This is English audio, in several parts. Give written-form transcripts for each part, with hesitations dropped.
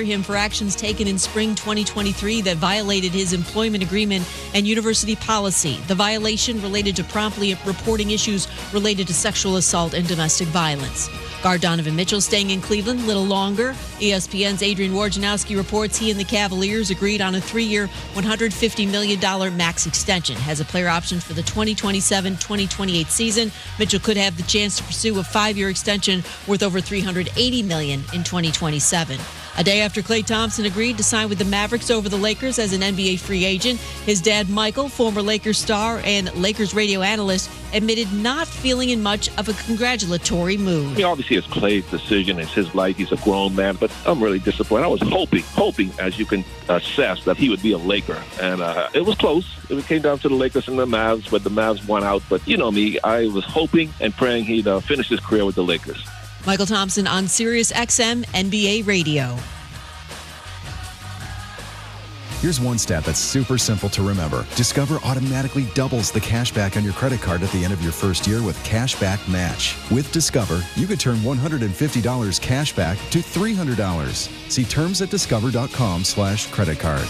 him for actions taken in spring 2023 that violated his employment agreement and university policy. The violation related to promptly reporting issues related to sexual assault and domestic violence. Guard Donovan Mitchell staying in Cleveland a little longer. ESPN's Adrian Wojnarowski reports he and the Cavaliers agreed on a 3-year, $150 million max extension. Has a player option for the 2027-2028 season. Mitchell could have the chance to pursue a 5-year extension worth over $380 million in 2027. A day after Klay Thompson agreed to sign with the Mavericks over the Lakers as an NBA free agent, his dad, Michael, former Lakers star and Lakers radio analyst, admitted not feeling in much of a congratulatory mood. Obviously, it's Klay's decision. It's his life. He's a grown man, but I'm really disappointed. I was hoping, as you can assess, that he would be a Laker. And it was close. It came down to the Lakers and the Mavs, but the Mavs won out. But you know me, I was hoping and praying he'd finish his career with the Lakers. Michael Thompson on Sirius XM NBA Radio. Here's one stat that's super simple to remember. Discover automatically doubles the cash back on your credit card at the end of your first year with Cashback Match. With Discover, you could turn $150 cash back to $300. See terms at discover.com/credit card.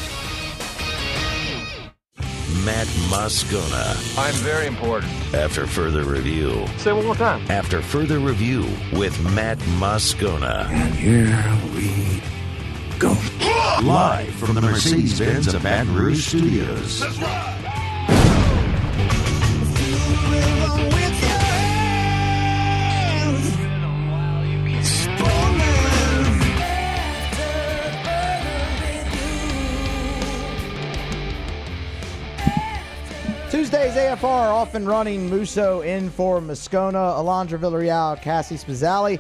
Matt Moscona. I'm very important. After further review. Say it one more time. After further review with Matt Moscona. And here we go. Live from the Mercedes-Benz of Baton Rouge Studios. Let's ride. Tuesday's AFR off and running. Musso in for Moscona, Alondra Villarreal, Cassie Spazzali.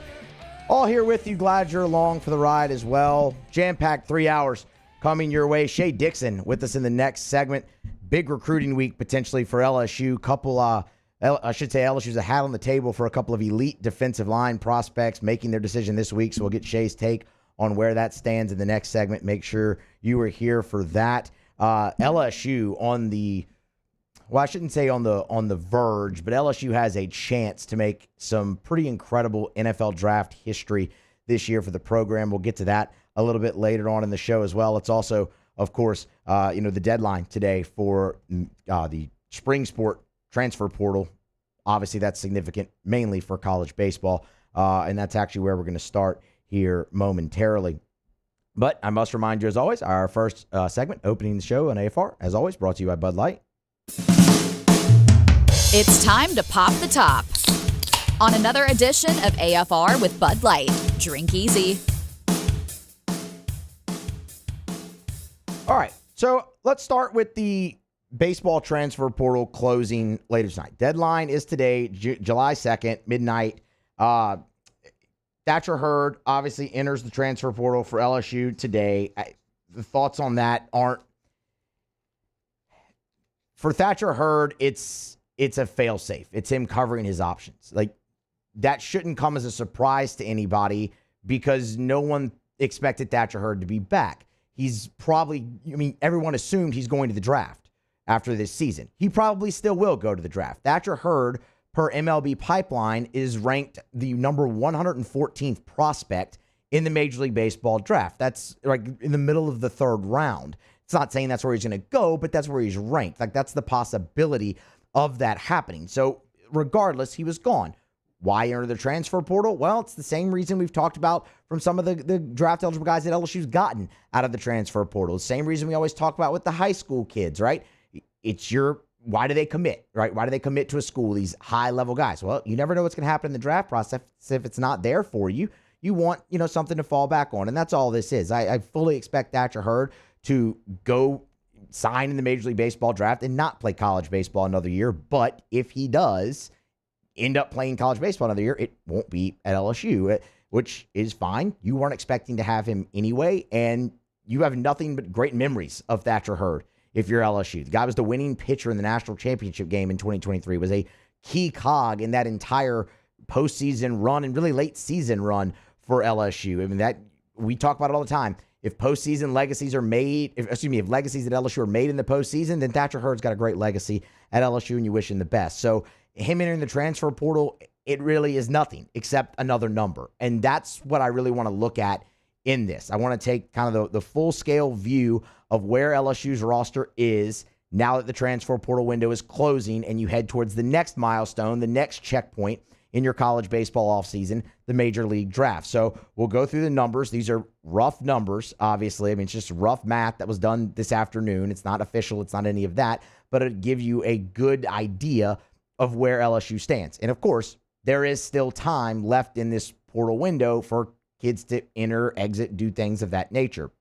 All here with you. Glad you're along for the ride as well. Jam-packed 3 hours coming your way. Shea Dixon with us in the next segment. Big recruiting week potentially for LSU. LSU's a hat on the table for a couple of elite defensive line prospects making their decision this week. So we'll get Shea's take on where that stands in the next segment. Make sure you are here for that. LSU on the... Well, I shouldn't say on the verge, but LSU has a chance to make some pretty incredible NFL draft history this year for the program. We'll get to that a little bit later on in the show as well. It's also, of course, the deadline today for the spring sport transfer portal. Obviously, that's significant, mainly for college baseball, and that's actually where we're going to start here momentarily. But I must remind you, as always, our first segment, opening the show on AFR, as always, brought to you by Bud Light. It's time to pop the top on another edition of AFR with Bud Light. Drink easy. All right, so let's start with the baseball transfer portal closing later tonight. Deadline is today, July 2nd, midnight. Thatcher Hurd obviously enters the transfer portal for LSU today. The thoughts on that aren't... For Thatcher Hurd, it's a fail-safe. It's him covering his options. Like, that shouldn't come as a surprise to anybody because no one expected Thatcher Hurd to be back. He's probably, everyone assumed he's going to the draft after this season. He probably still will go to the draft. Thatcher Hurd, per MLB Pipeline, is ranked the number 114th prospect in the Major League Baseball draft. That's like in the middle of the third round. It's not saying that's where he's going to go, but that's where he's ranked. Like, that's the possibility of that happening. So regardless, he was gone. Why enter the transfer portal? Well, it's the same reason we've talked about from some of the draft eligible guys that LSU's gotten out of the transfer portal. The same reason we always talk about with the high school kids, right? Why do they commit, right? Why do they commit to a school, these high-level guys? Well, you never know what's going to happen in the draft process. If it's not there for you, you want, something to fall back on. And that's all this is. I fully expect Thatcher Hurd to go sign in the Major League Baseball draft and not play college baseball another year. But if he does end up playing college baseball another year, it won't be at LSU, which is fine. You weren't expecting to have him anyway, and you have nothing but great memories of Thatcher Hurd if you're LSU. The guy was the winning pitcher in the national championship game in 2023, was a key cog in that entire postseason run and really late season run for LSU. That we talk about it all the time. If postseason legacies are made, if legacies at LSU are made in the postseason, then Thatcher Hurd's got a great legacy at LSU, and you wish him the best. So him entering the transfer portal, it really is nothing except another number. And that's what I really want to look at in this. I want to take kind of the full-scale view of where LSU's roster is now that the transfer portal window is closing and you head towards the next milestone, the next checkpoint in your college baseball offseason, the Major League Draft. So we'll go through the numbers. These are rough numbers, obviously. I mean, it's just rough math that was done this afternoon. It's not official. It's not any of that. But it'll give you a good idea of where LSU stands. And, of course, there is still time left in this portal window for kids to enter, exit, do things of that nature.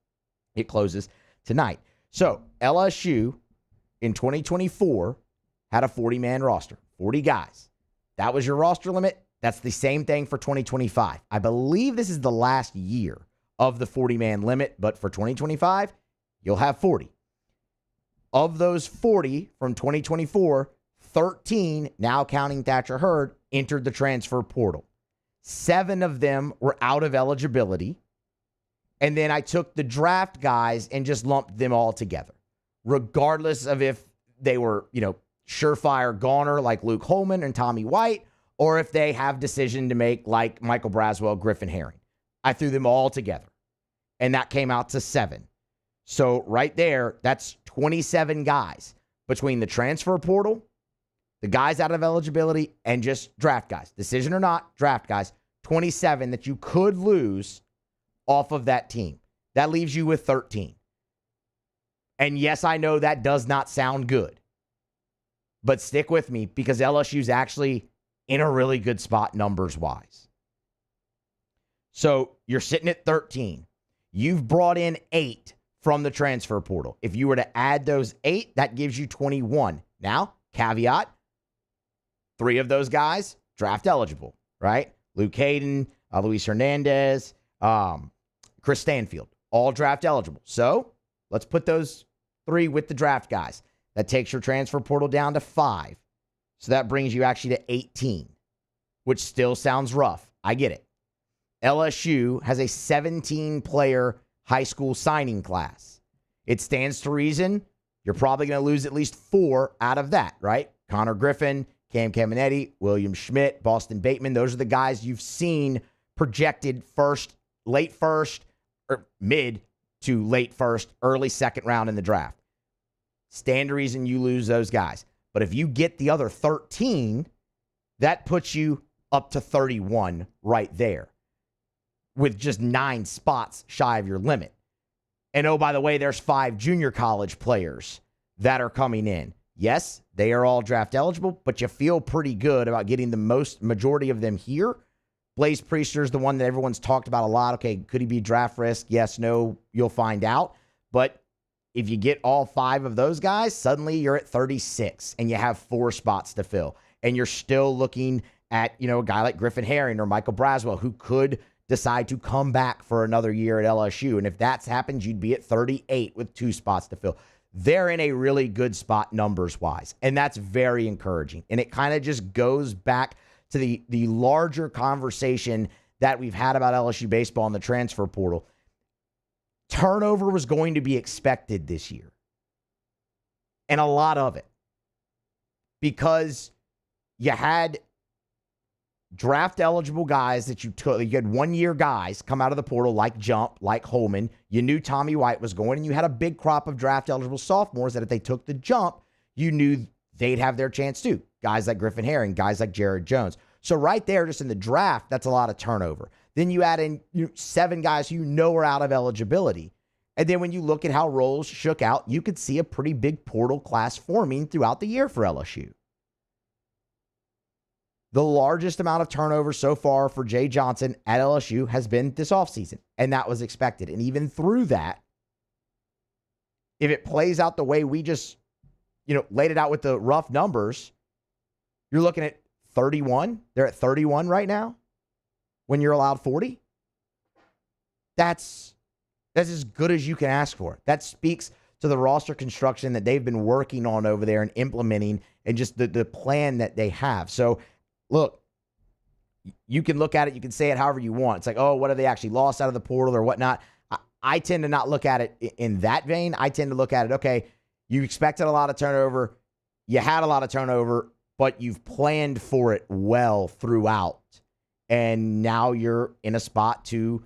It closes tonight. So LSU in 2024 had a 40-man roster, 40 guys. That was your roster limit. That's the same thing for 2025. I believe this is the last year of the 40-man limit, but for 2025, you'll have 40. Of those 40 from 2024, 13, now counting Thatcher Hurd, entered the transfer portal. 7 of them were out of eligibility. And then I took the draft guys and just lumped them all together, regardless of if they were, surefire goner like Luke Holman and Tommy White, or if they have decision to make like Michael Braswell, Griffin Herring. I threw them all together, and that came out to 7. So right there, that's 27 guys between the transfer portal, the guys out of eligibility, and just draft guys. Decision or not, draft guys. 27 that you could lose off of that team. That leaves you with 13. And yes, I know that does not sound good. But stick with me because LSU's actually in a really good spot numbers-wise. So you're sitting at 13. You've brought in 8 from the transfer portal. If you were to add those 8, that gives you 21. Now, caveat, 3 of those guys draft eligible, right? Luke Hayden, Luis Hernandez, Chris Stanfield, all draft eligible. So let's put those 3 with the draft guys. That takes your transfer portal down to 5. So that brings you actually to 18, which still sounds rough. I get it. LSU has a 17-player high school signing class. It stands to reason you're probably going to lose at least 4 out of that, right? Connor Griffin, Cam Caminetti, William Schmidt, Boston Bateman. Those are the guys you've seen projected first, late first, or mid to late first, early second round in the draft. Stand to reason you lose those guys. But if you get the other 13, that puts you up to 31 right there with just 9 spots shy of your limit. And oh, by the way, there's 5 junior college players that are coming in. Yes, they are all draft eligible, but you feel pretty good about getting the majority of them here. Blaze Priester is the one that everyone's talked about a lot. Okay, could he be draft risk? Yes, no, you'll find out. But if you get all 5 of those guys, suddenly you're at 36 and you have 4 spots to fill. And you're still looking at, a guy like Griffin Herring or Michael Braswell who could decide to come back for another year at LSU. And if that's happened, you'd be at 38 with 2 spots to fill. They're in a really good spot numbers-wise, and that's very encouraging. And it kind of just goes back to the larger conversation that we've had about LSU baseball and the transfer portal. Turnover was going to be expected this year, and a lot of it, because you had draft-eligible guys that you took. You had one-year guys come out of the portal like Jump, like Holman. You knew Tommy White was going, and you had a big crop of draft-eligible sophomores that if they took the jump, you knew they'd have their chance too. Guys like Griffin Herring, guys like Jared Jones. So right there, just in the draft, that's a lot of turnover. Then you add in 7 guys who are out of eligibility. And then when you look at how roles shook out, you could see a pretty big portal class forming throughout the year for LSU. The largest amount of turnover so far for Jay Johnson at LSU has been this offseason, and that was expected. And even through that, if it plays out the way we just, laid it out with the rough numbers, you're looking at 31. They're at 31 right now when you're allowed 40. That's as good as you can ask for. That speaks to the roster construction that they've been working on over there and implementing, and just the plan that they have. So, look, you can look at it, you can say it however you want. It's like, oh, what have they actually lost out of the portal or whatnot? I tend to not look at it in that vein. I tend to look at it, okay, you expected a lot of turnover, you had a lot of turnover, but you've planned for it well throughout. And now you're in a spot to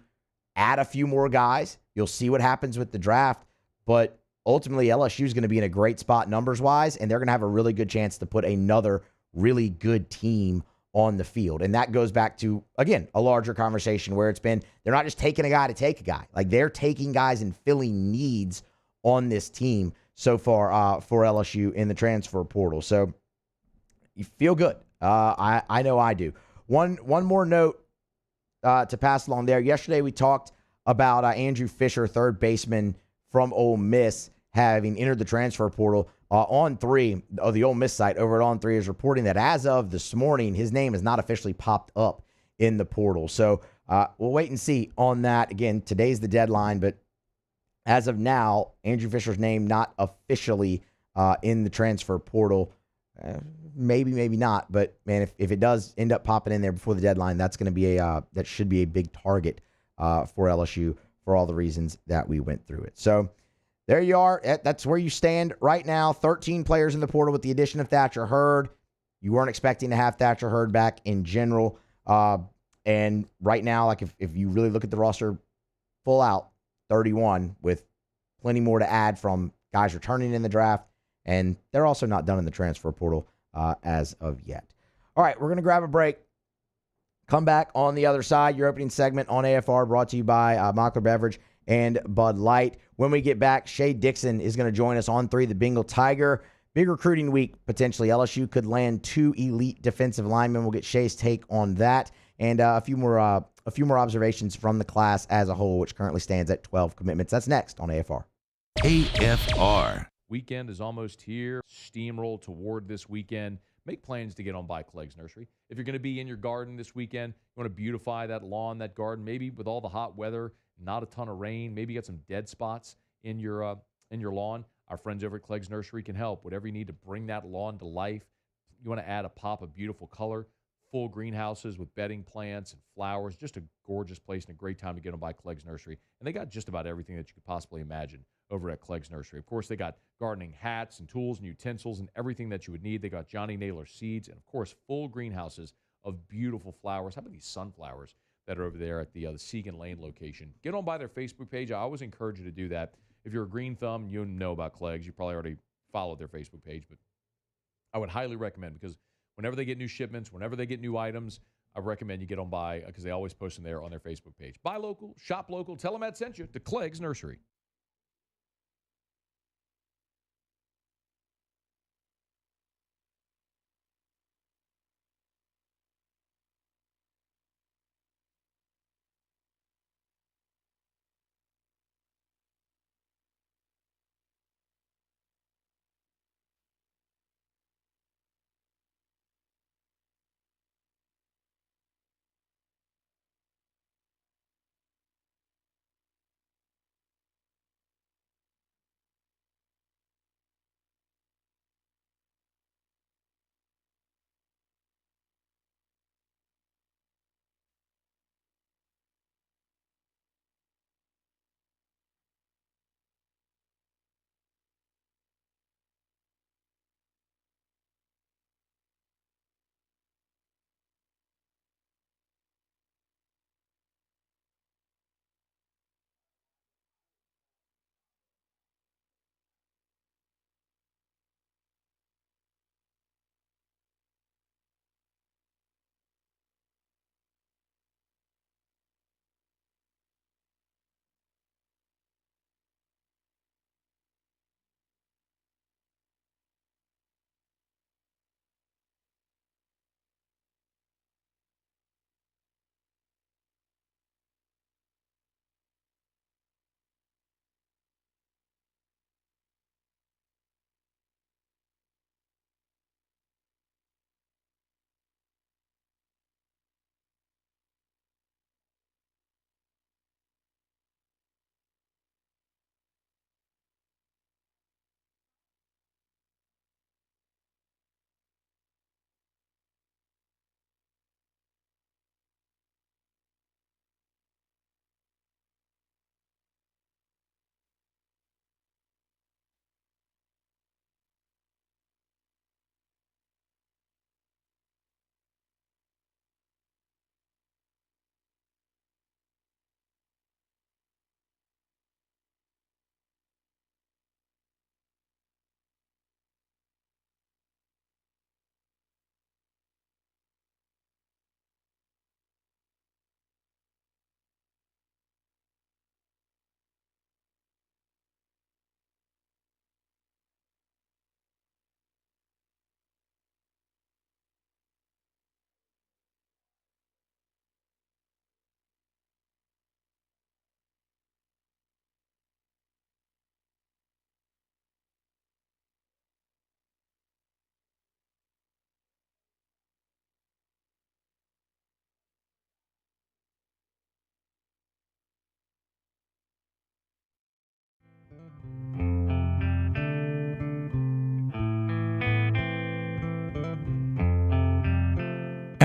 add a few more guys. You'll see what happens with the draft. But ultimately, LSU is going to be in a great spot numbers-wise, and they're going to have a really good chance to put another really good team on the field. And that goes back to, again, a larger conversation where it's been, they're not just taking a guy to take a guy. Like, they're taking guys and filling needs on this team so far for LSU in the transfer portal. So you feel good. I know I do. One more note to pass along there. Yesterday we talked about Andrew Fisher, third baseman from Ole Miss, having entered the transfer portal. On3, of the Ole Miss site over at On3 is reporting that as of this morning, his name has not officially popped up in the portal. So we'll wait and see on that. Again, today's the deadline, but as of now, Andrew Fisher's name not officially in the transfer portal. Maybe, maybe not. But, man, if it does end up popping in there before the deadline, that's going to be that should be a big target for LSU for all the reasons that we went through it. So there you are. That's where you stand right now. 13 players in the portal with the addition of Thatcher Hurd. You weren't expecting to have Thatcher Hurd back in general. And right now, like if you really look at the roster full out, 31 with plenty more to add from guys returning in the draft. And they're also not done in the transfer portal as of yet. All right, we're going to grab a break. Come back on the other side. Your opening segment on AFR brought to you by Mockler Beverage and Bud Light. When we get back, Shea Dixon is going to join us on 3, the Bengal Tiger. Big recruiting week, potentially. LSU could land 2 elite defensive linemen. We'll get Shea's take on that. And a few more observations from the class as a whole, which currently stands at 12 commitments. That's next on AFR. AFR. Weekend is almost here. Steamroll toward this weekend. Make plans to get on by Clegg's Nursery. If you're going to be in your garden this weekend, you want to beautify that lawn, that garden, maybe with all the hot weather, not a ton of rain, maybe you got some dead spots in your lawn. Our friends over at Clegg's Nursery can help. Whatever you need to bring that lawn to life. You want to add a pop of beautiful color. Full greenhouses with bedding plants and flowers. Just a gorgeous place and a great time to get on by Clegg's Nursery. And they got just about everything that you could possibly imagine over at Clegg's Nursery. Of course, they got gardening hats and tools and utensils and everything that you would need. They got Johnny Naylor seeds and, of course, full greenhouses of beautiful flowers. How about these sunflowers that are over there at the Segan Lane location? Get on by their Facebook page. I always encourage you to do that. If you're a green thumb, you know about Clegg's. You probably already followed their Facebook page, but I would highly recommend, because whenever they get new shipments, whenever they get new items, I recommend you get on by, because they always post them there on their Facebook page. Buy local, shop local, tell them Matt sent you to Clegg's Nursery.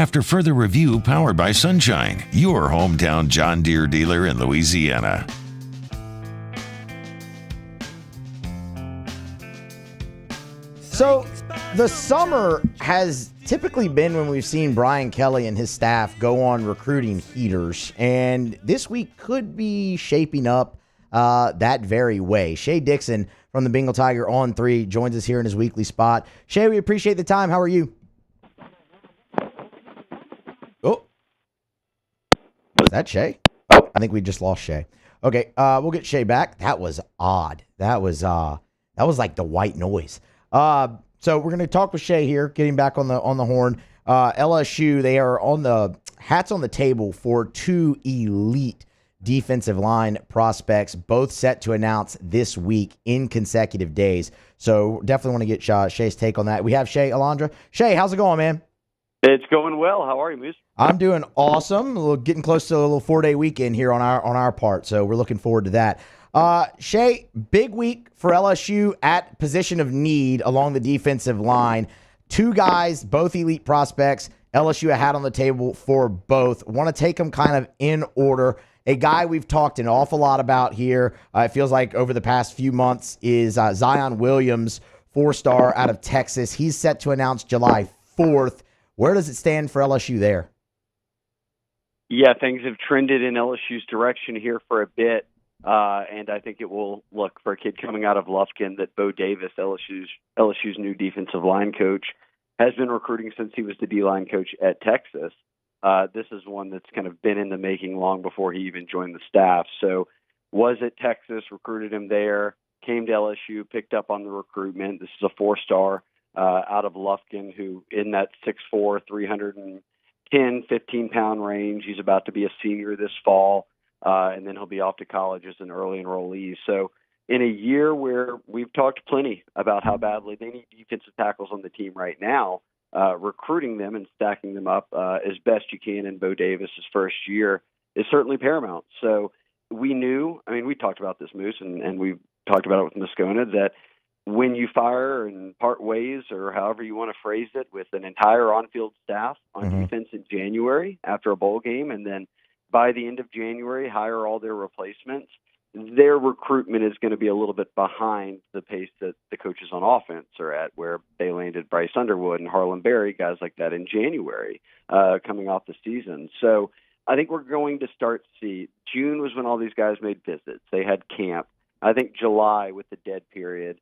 After further review, powered by Sunshine, your hometown John Deere dealer in Louisiana. So the summer has typically been when we've seen Brian Kelly and his staff go on recruiting heaters, and this week could be shaping up that very way. Shea Dixon from the Bengal Tiger on 3 joins us here in his weekly spot. Shea, we appreciate the time. How are you? Oh, is that Shea? Oh, I think we just lost Shea. Okay, we'll get Shea back. That was odd. That was like the white noise. So we're going to talk with Shea here, getting back on the horn. LSU, they are on the hats on the table for 2 elite defensive line prospects, both set to announce this week in consecutive days. So definitely want to get Shea's take on that. We have Shea Alondra. Shea, how's it going, man? It's going well. How are you, Moose? I'm doing awesome. We're getting close to a little 4-day weekend here on our part, so we're looking forward to that. Shea, big week for LSU at position of need along the defensive line. 2 guys, both elite prospects. LSU a hat on the table for both. Want to take them kind of in order. A guy we've talked an awful lot about here, it feels like over the past few months, is Zion Williams, 4-star out of Texas. He's set to announce July 4th. Where does it stand for LSU there? Yeah, things have trended in LSU's direction here for a bit. And I think it will look for a kid coming out of Lufkin that Bo Davis, LSU's new defensive line coach, has been recruiting since he was the D-line coach at Texas. This is one that's kind of been in the making long before he even joined the staff. So was at Texas, recruited him there, came to LSU, picked up on the recruitment. This is a 4-star out of Lufkin who in that 6'4", 310, 15-pound range. He's about to be a senior this fall. And then he'll be off to college as an early enrollee. So in a year where we've talked plenty about how badly they need defensive tackles on the team right now, recruiting them and stacking them up as best you can in Bo Davis's first year is certainly paramount. So we talked about this, Moose, and we've talked about it with Moscona, that when you fire and part ways, or however you want to phrase it, with an entire on-field staff on defense in January after a bowl game, and then by the end of January, hire all their replacements, their recruitment is going to be a little bit behind the pace that the coaches on offense are at, where they landed Bryce Underwood and Harlan Berry, guys like that in January, coming off the season. So I think we're going to start to see, June was when all these guys made visits. They had camp. I think July, with the dead period,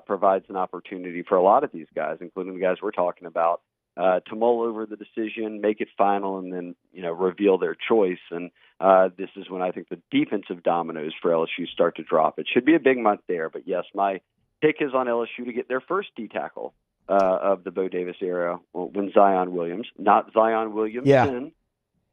provides an opportunity for a lot of these guys, including the guys we're talking about, to mull over the decision, make it final, and then reveal their choice. And this is when I think the defensive dominoes for LSU start to drop. It should be a big month there, but yes, my pick is on LSU to get their first D tackle of the Bo Davis era when Zion Williams, not Zion Williamson,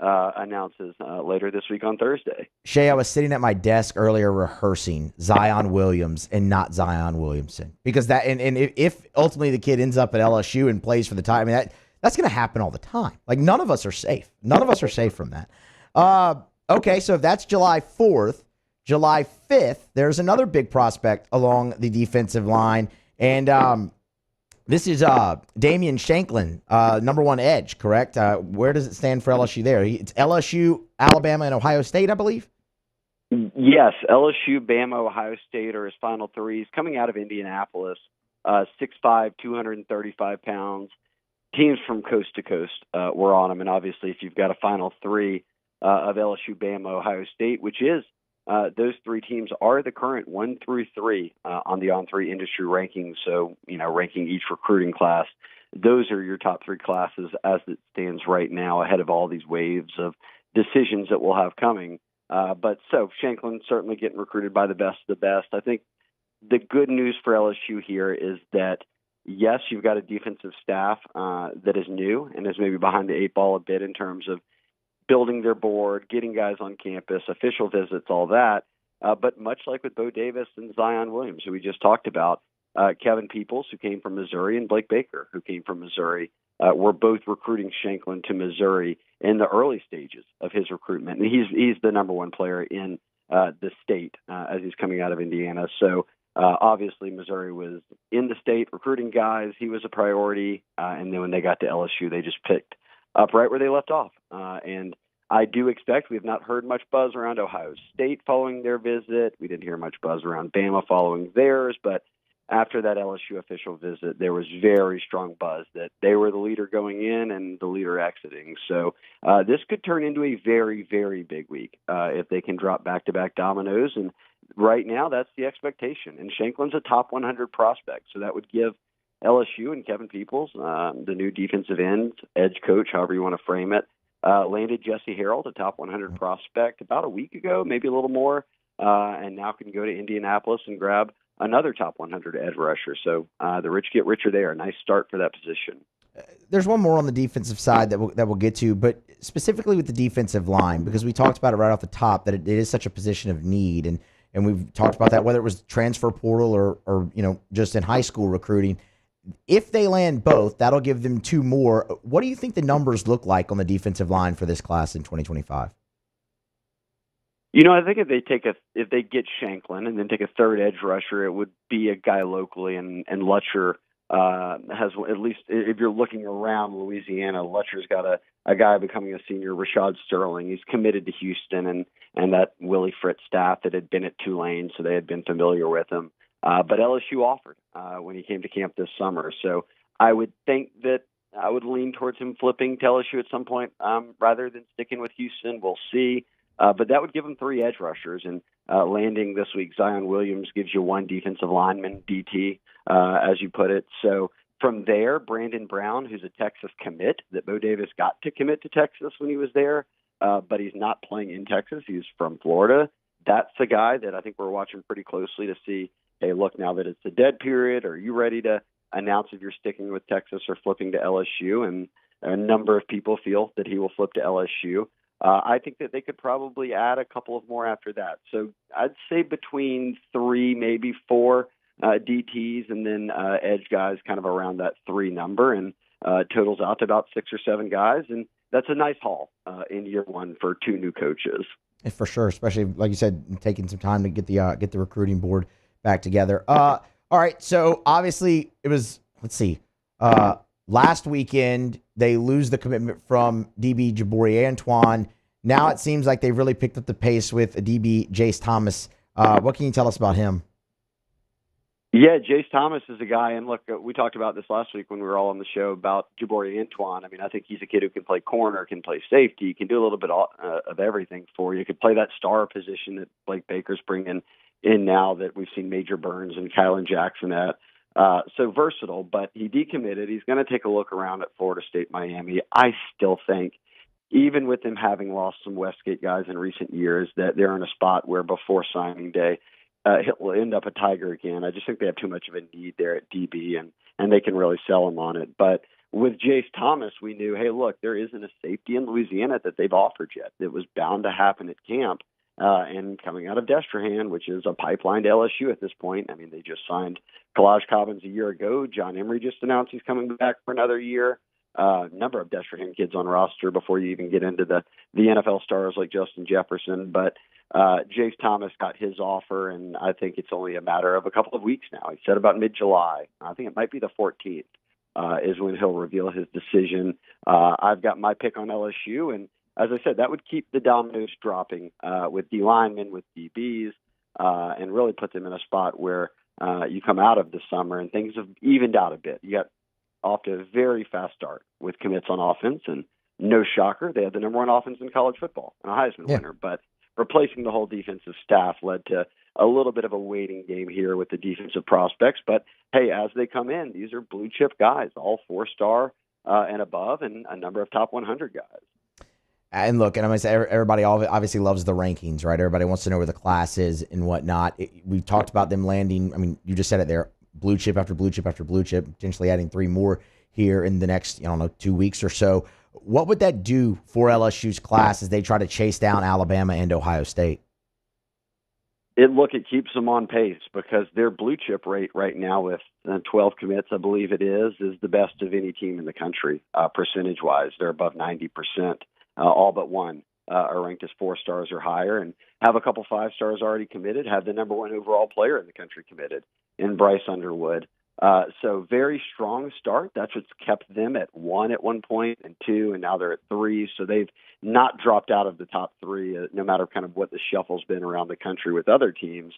announces later this week on Thursday. Shea, I was sitting at my desk earlier rehearsing Zion Williams and not Zion Williamson, because that and if ultimately the kid ends up at LSU and plays for the time, that's going to happen all the time. Like, none of us are safe. None of us are safe from that. Okay, so if that's July 4th, July 5th, there's another big prospect along the defensive line, and this is Damian Shanklin, number 1 edge, correct? Where does it stand for LSU there? It's LSU, Alabama, and Ohio State, I believe? Yes, LSU, Bama, Ohio State are his final 3. He's coming out of Indianapolis, 6'5", 235 pounds. Teams from coast to coast were on him, and obviously if you've got a final 3 of LSU, Bama, Ohio State, which is those 3 teams are the current 1 through 3 on the On3 industry rankings. So, ranking each recruiting class, those are your top 3 classes as it stands right now, ahead of all these waves of decisions that we'll have coming. But Shanklin certainly getting recruited by the best of the best. I think the good news for LSU here is that, yes, you've got a defensive staff that is new and is maybe behind the 8 ball a bit in terms of building their board, getting guys on campus, official visits, all that. But much like with Bo Davis and Zion Williams, who we just talked about, Kevin Peoples, who came from Missouri, and Blake Baker, who came from Missouri, were both recruiting Shanklin to Missouri in the early stages of his recruitment. And he's the number 1 player in the state as he's coming out of Indiana. So obviously Missouri was in the state recruiting guys. He was a priority. And then when they got to LSU, they just picked up right where they left off. And I do expect, we have not heard much buzz around Ohio State following their visit. We didn't hear much buzz around Bama following theirs, but after that LSU official visit, there was very strong buzz that they were the leader going in and the leader exiting. So this could turn into a very, very big week if they can drop back-to-back dominoes. And right now, that's the expectation. And Shanklin's a top 100 prospect, so that would give LSU and Kevin Peoples, the new defensive end, edge coach, however you want to frame it, landed Jesse Harold, a top 100 prospect, about a week ago, maybe a little more, and now can go to Indianapolis and grab another top 100 edge rusher. So the rich get richer there. A nice start for that position. There's one more on the defensive side that we'll get to, but specifically with the defensive line, because we talked about it right off the top that it is such a position of need, and we've talked about that whether it was transfer portal or just in high school recruiting. If they land both, that'll give them two more. What do you think the numbers look like on the defensive line for this class in 2025? I think if they get Shanklin and then take a third edge rusher, it would be a guy locally, and Lutcher has, at least if you're looking around Louisiana, Lutcher's got a guy becoming a senior, Rashad Sterling. He's committed to Houston and that Willie Fritz staff that had been at Tulane, so they had been familiar with him. But LSU offered when he came to camp this summer. So I would think that I would lean towards him flipping to LSU at some point rather than sticking with Houston. We'll see. But that would give him three edge rushers. And landing this week, Zion Williams gives you one defensive lineman, DT, as you put it. So from there, Brandon Brown, who's a Texas commit, that Bo Davis got to commit to Texas when he was there, but he's not playing in Texas. He's from Florida. That's the guy that I think we're watching pretty closely to see, hey, look, now that it's the dead period, are you ready to announce if you're sticking with Texas or flipping to LSU? And a number of people feel that he will flip to LSU. I think that they could probably add a couple of more after that. So I'd say between 3, maybe 4 DTs and then edge guys kind of around that 3 number, and totals out to about 6 or 7 guys. And that's a nice haul in year one for 2 new coaches. For sure, especially, like you said, taking some time to get the recruiting board back together. All right, so obviously it was, last weekend they lose the commitment from DB Jabari Antoine. Now it seems like they've really picked up the pace with DB Jace Thomas. What can you tell us about him? Yeah, Jace Thomas is a guy, and look, we talked about this last week when we were all on the show about Jabari Antoine. I mean, I think he's a kid who can play corner, can play safety, can do a little bit of everything for you. Could play that star position that Blake Baker's bringing in now that we've seen Major Burns and Kylan Jackson at. So versatile, but he decommitted. He's going to take a look around at Florida State, Miami. I still think, even with them having lost some Westgate guys in recent years, that they're in a spot where before signing day, he'll end up a Tiger again. I just think they have too much of a need there at DB, and they can really sell him on it. But with Jace Thomas, we knew, hey, look, there isn't a safety in Louisiana that they've offered yet. It was bound to happen at camp. And coming out of Destrehan, which is a pipeline to LSU at this point. I mean, they just signed Kalaj Cobbins a year ago. John Emery just announced he's coming back for another year. Number of Destrehan kids on roster before you even get into the NFL stars like Justin Jefferson. But Jace Thomas got his offer, and I think it's only a matter of a couple of weeks now. He said about mid-July. I think it might be the 14th is when he'll reveal his decision. I've got my pick on LSU, and as I said, that would keep the dominoes dropping with D linemen, with DBs, and really put them in a spot where you come out of the summer and things have evened out a bit. You got off to a very fast start with commits on offense, and no shocker, they had the number 1 offense in college football and a Heisman winner. But replacing the whole defensive staff led to a little bit of a waiting game here with the defensive prospects. But, hey, as they come in, these are blue-chip guys, all 4-star and above, and a number of top 100 guys. And look, and I'm going to say everybody obviously loves the rankings, right? Everybody wants to know where the class is and whatnot. We talked about them landing. I mean, you just said it there. Blue chip after blue chip after blue chip, potentially adding 3 more here in the next, 2 weeks or so. What would that do for LSU's class as they try to chase down Alabama and Ohio State? It keeps them on pace because their blue chip rate right now with 12 commits, I believe it is the best of any team in the country, percentage-wise. They're above 90%. All but one are ranked as 4 stars or higher, and have a couple 5 stars already committed, have the number 1 overall player in the country committed in Bryce Underwood. So very strong start. That's what's kept them at 1 at one point and 2, and now they're at 3. So they've not dropped out of the top 3, no matter kind of what the shuffle's been around the country with other teams.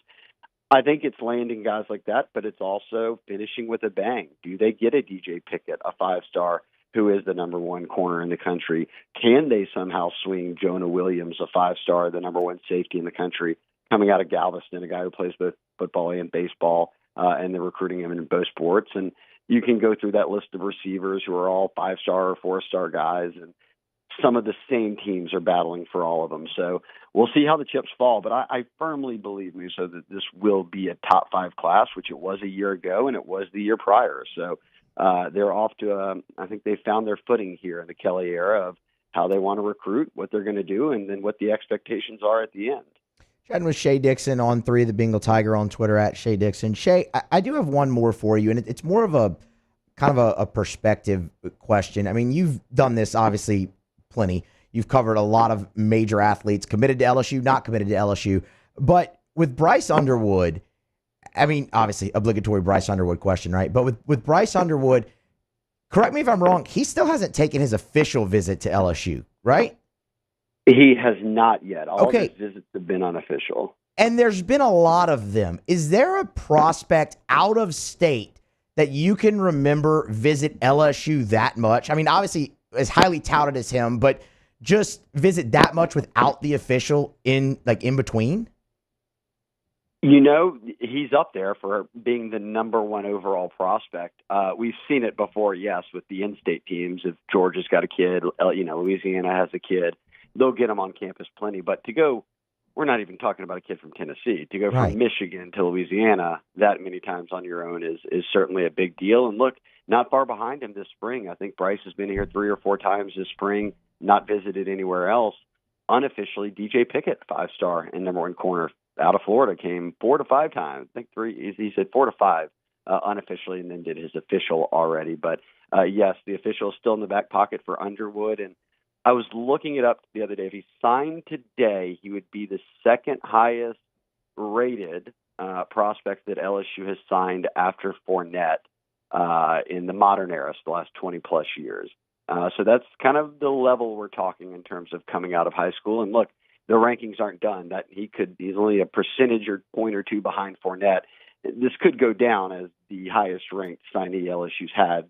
I think it's landing guys like that, but it's also finishing with a bang. Do they get a DJ Pickett, a 5-star, who is the number 1 corner in the country? Can they somehow swing Jonah Williams, a 5-star, the number 1 safety in the country, coming out of Galveston, a guy who plays both football and baseball, and they're recruiting him in both sports? And you can go through that list of receivers who are all 5-star or 4-star guys, and some of the same teams are battling for all of them. So we'll see how the chips fall, but I firmly believe, Musso, that this will be a top 5 class, which it was a year ago and it was the year prior. So they're off to I think they found their footing here in the Kelly era of how they want to recruit, what they're going to do, and then what the expectations are at the end. Chatting with Shea Dixon on 3, the Bengal Tiger, on Twitter at Shea Dixon. Shea, I do have one more for you, and it's more of a kind of a perspective question. I mean, you've done this obviously plenty. You've covered a lot of major athletes, committed to LSU, not committed to LSU. But with Bryce Underwood, I mean, obviously, obligatory Bryce Underwood question, right? But with Bryce Underwood, correct me if I'm wrong, he still hasn't taken his official visit to LSU, right? He has not yet. All Okay. of his visits have been unofficial. And there's been a lot of them. Is there a prospect out of state that you can remember visit LSU that much? I mean, obviously, as highly touted as him, but just visit that much without the official in between? You know, he's up there for being the number 1 overall prospect. We've seen it before, yes, with the in-state teams. If Georgia's got a kid, Louisiana has a kid, they'll get him on campus plenty. But to go, we're not even talking about a kid from Tennessee. To go from Michigan to Louisiana that many times on your own is certainly a big deal. And look, not far behind him this spring. I think Bryce has been here 3 or 4 times this spring, not visited anywhere else. Unofficially, DJ Pickett, 5-star and number 1 corner out of Florida, came 4 to 5 times. I think 3. He said 4 to 5 unofficially, and then did his official already. But yes, the official is still in the back pocket for Underwood. And I was looking it up the other day. If he signed today, he would be the 2nd highest rated prospect that LSU has signed after Fournette in the modern era, so the last 20-plus years. So that's kind of the level we're talking in terms of coming out of high school. And look, the rankings aren't done. That he's only a percentage or point or 2 behind Fournette. This could go down as the highest ranked signee LSU's had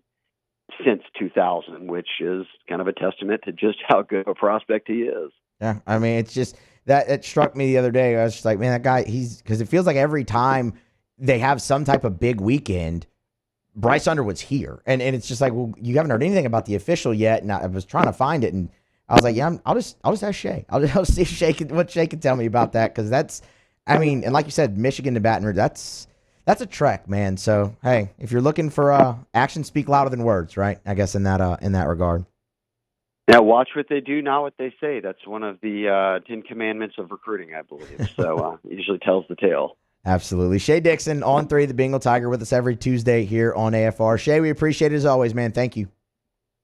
since 2000, which is kind of a testament to just how good a prospect he is. Yeah, I mean, it's just that it struck me the other day. I was just like, man, that guy, because it feels like every time they have some type of big weekend, Bryce Underwood's here. And it's just like, well, you haven't heard anything about the official yet. And I was trying to find it, and I was like, yeah, I'll just ask Shea. I'll see what Shea can tell me about that, because that's, I mean, and like you said, Michigan to Baton Rouge, that's a trek, man. So hey, if you're looking for actions speak louder than words, right? I guess in that regard. Now, watch what they do, not what they say. That's one of the 10 commandments of recruiting, I believe. So it usually tells the tale. Absolutely. Shea Dixon on 3, the Bengal Tiger, with us every Tuesday here on AFR. Shea, we appreciate it as always, man. Thank you.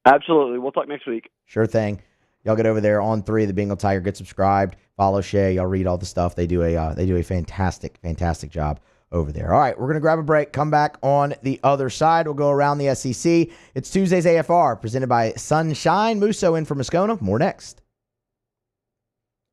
Absolutely. We'll talk next week. Sure thing. Y'all get over there on 3, the Bengal Tiger. Get subscribed. Follow Shea. Y'all read all the stuff. They do a fantastic job over there. All right, we're going to grab a break. Come back on the other side. We'll go around the SEC. It's Tuesday's AFR, presented by Sunshine. Musso in for Moscona. More next.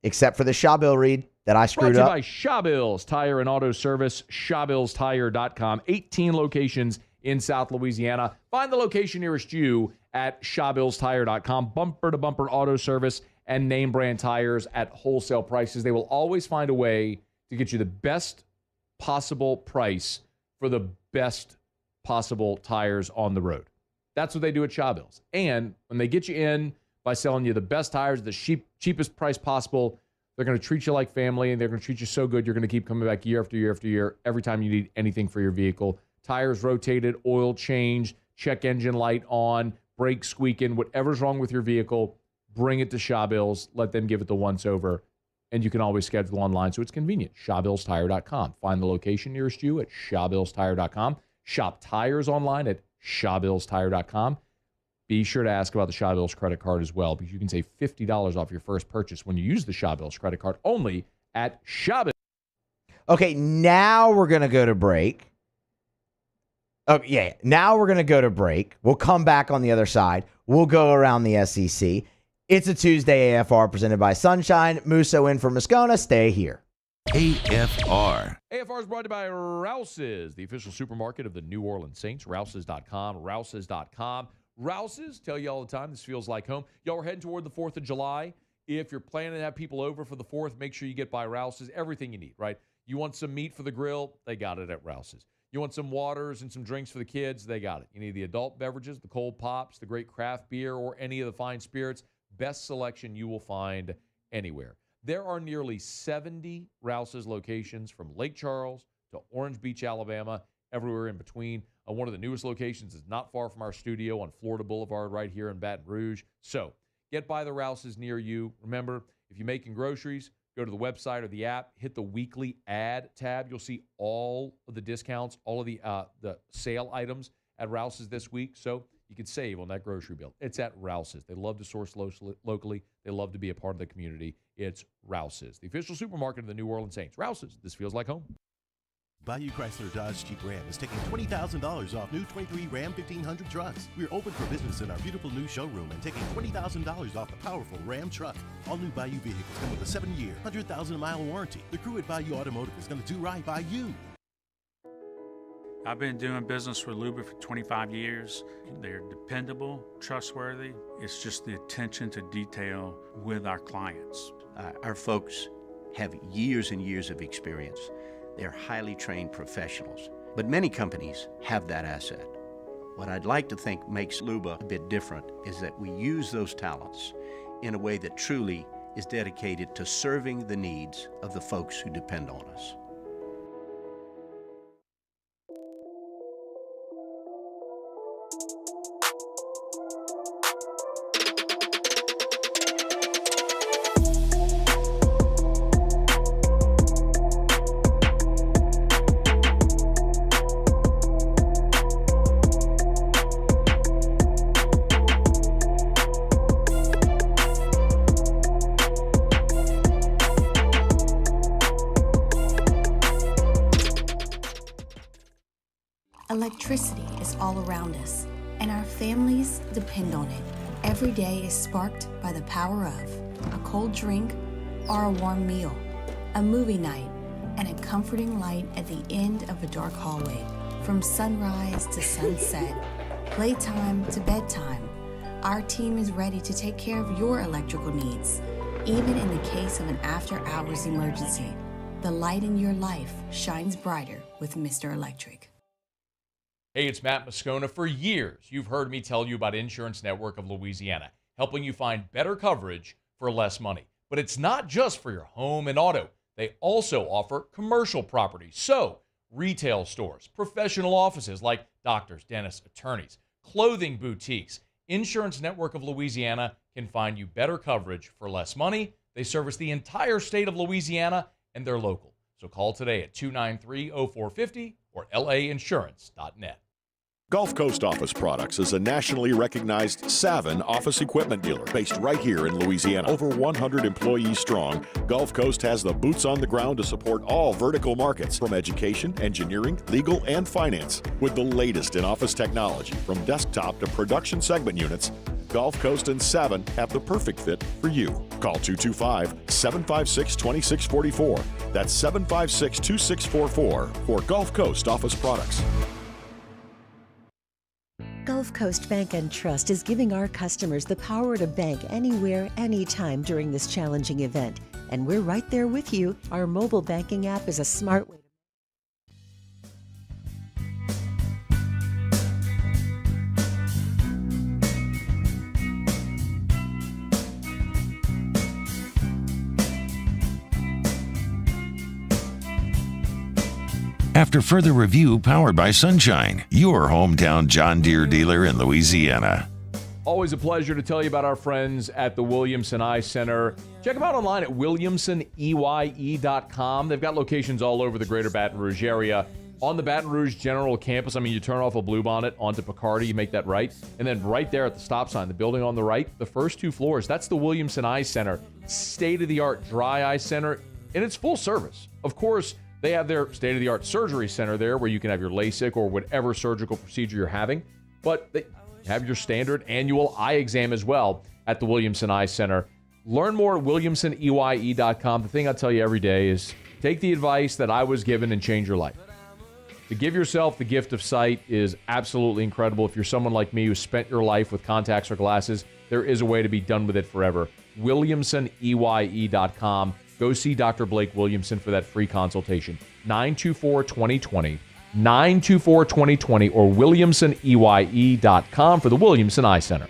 Except for the Shaw-Bill read that I screwed up. Brought to you by Shaw-Bill's Tire and Auto Service, ShawBillsTire.com. 18 locations in South Louisiana. Find the location nearest you at ShawBillsTire.com. Bumper-to-bumper auto service and name brand tires at wholesale prices. They will always find a way to get you the best possible price for the best possible tires on the road. That's what they do at Shaw-Bills. And when they get you in by selling you the best tires, the cheapest price possible, they're going to treat you like family, and they're going to treat you so good you're going to keep coming back year after year after year every time you need anything for your vehicle. Tires rotated, oil changed, check engine light on, brakes squeaking, whatever's wrong with your vehicle, bring it to Shaw-Bills. Let them give it the once-over. And you can always schedule online, so it's convenient. ShawBillsTire.com. Find the location nearest you at ShawBillsTire.com. Shop tires online at ShawBillsTire.com. Be sure to ask about the Shaw-Bills credit card as well, because you can save $50 off your first purchase when you use the Shaw-Bills credit card only at Shaw-Bills. Okay, now we're going to go to break. Oh, yeah. Now we're going to go to break. We'll come back on the other side. We'll go around the SEC. It's a Tuesday AFR presented by Sunshine. Musso in for Moscona. Stay here. AFR. AFR is brought to you by Rouse's, the official supermarket of the New Orleans Saints. Rouse's.com. Rouse's.com. Rouse's, tell you all the time, this feels like home. Y'all, we're heading toward the 4th of July. If you're planning to have people over for the 4th, make sure you get by Rouse's. Everything you need, right? You want some meat for the grill? They got it at Rouse's. You want some waters and some drinks for the kids? They got it. You need the adult beverages, the cold pops, the great craft beer, or any of the fine spirits. Best selection you will find anywhere. There are nearly 70 Rouse's locations from Lake Charles to Orange Beach, Alabama, everywhere in between. One of the newest locations is not far from our studio on Florida Boulevard right here in Baton Rouge. So get by the Rouse's near you. Remember, if you're making groceries, go to the website or the app, hit the weekly ad tab. You'll see all of the discounts, all of the sale items at Rouse's this week. So you can save on that grocery bill. It's at Rouse's. They love to source locally. They love to be a part of the community. It's Rouse's, the official supermarket of the New Orleans Saints. Rouse's, this feels like home. Bayou Chrysler Dodge Jeep Ram is taking $20,000 off new 23 Ram 1500 trucks. We're open for business in our beautiful new showroom and taking $20,000 off the powerful Ram truck. All new Bayou vehicles come with a 7-year, 100,000-mile warranty. The crew at Bayou Automotive is going to do right by you. I've been doing business with Luba for 25 years. They're dependable, trustworthy. It's just the attention to detail with our clients. Our folks have years and years of experience. They're highly trained professionals, but many companies have that asset. What I'd like to think makes Luba a bit different is that we use those talents in a way that truly is dedicated to serving the needs of the folks who depend on us. Electricity is all around us, and our families depend on it. Every day is sparked by the power of a cold drink or a warm meal, a movie night, and a comforting light at the end of a dark hallway. From sunrise to sunset, playtime to bedtime, our team is ready to take care of your electrical needs. Even in the case of an after-hours emergency, the light in your life shines brighter with Mr. Electric. Hey, it's Matt Moscona. For years, you've heard me tell you about Insurance Network of Louisiana, helping you find better coverage for less money. But it's not just for your home and auto. They also offer commercial property. So, retail stores, professional offices like doctors, dentists, attorneys, clothing boutiques. Insurance Network of Louisiana can find you better coverage for less money. They service the entire state of Louisiana, and they're local. So call today at 293-0450 or lainsurance.net. Gulf Coast Office Products is a nationally recognized Savin office equipment dealer based right here in Louisiana. Over 100 employees strong, Gulf Coast has the boots on the ground to support all vertical markets, from education, engineering, legal, and finance. With the latest in office technology, from desktop to production segment units, Gulf Coast and Savin have the perfect fit for you. Call 225-756-2644. That's 756-2644 for Gulf Coast Office Products. Gulf Coast Bank and Trust is giving our customers the power to bank anywhere, anytime during this challenging event. And we're right there with you. Our mobile banking app is a smart way. After further review, powered by Sunshine, your hometown John Deere dealer in Louisiana. Always a pleasure to tell you about our friends at the Williamson Eye Center. Check them out online at williamsoneye.com. They've got locations all over the greater Baton Rouge area. On the Baton Rouge General Campus, you turn off a Bluebonnet onto Picardy, you make that right. And then right there at the stop sign, the building on the right, the first 2 floors, that's the Williamson Eye Center. State-of-the-art dry eye center, and it's full service. Of course, They have their state-of-the-art surgery center there where you can have your LASIK or whatever surgical procedure you're having. But they have your standard annual eye exam as well at the Williamson Eye Center. Learn more at williamsoneye.com. The thing I tell you every day is take the advice that I was given and change your life. To give yourself the gift of sight is absolutely incredible. If you're someone like me who spent your life with contacts or glasses, there is a way to be done with it forever. williamsoneye.com. Go see Dr. Blake Williamson for that free consultation. 924-2020, 924-2020, or williamsoneye.com for the Williamson Eye Center.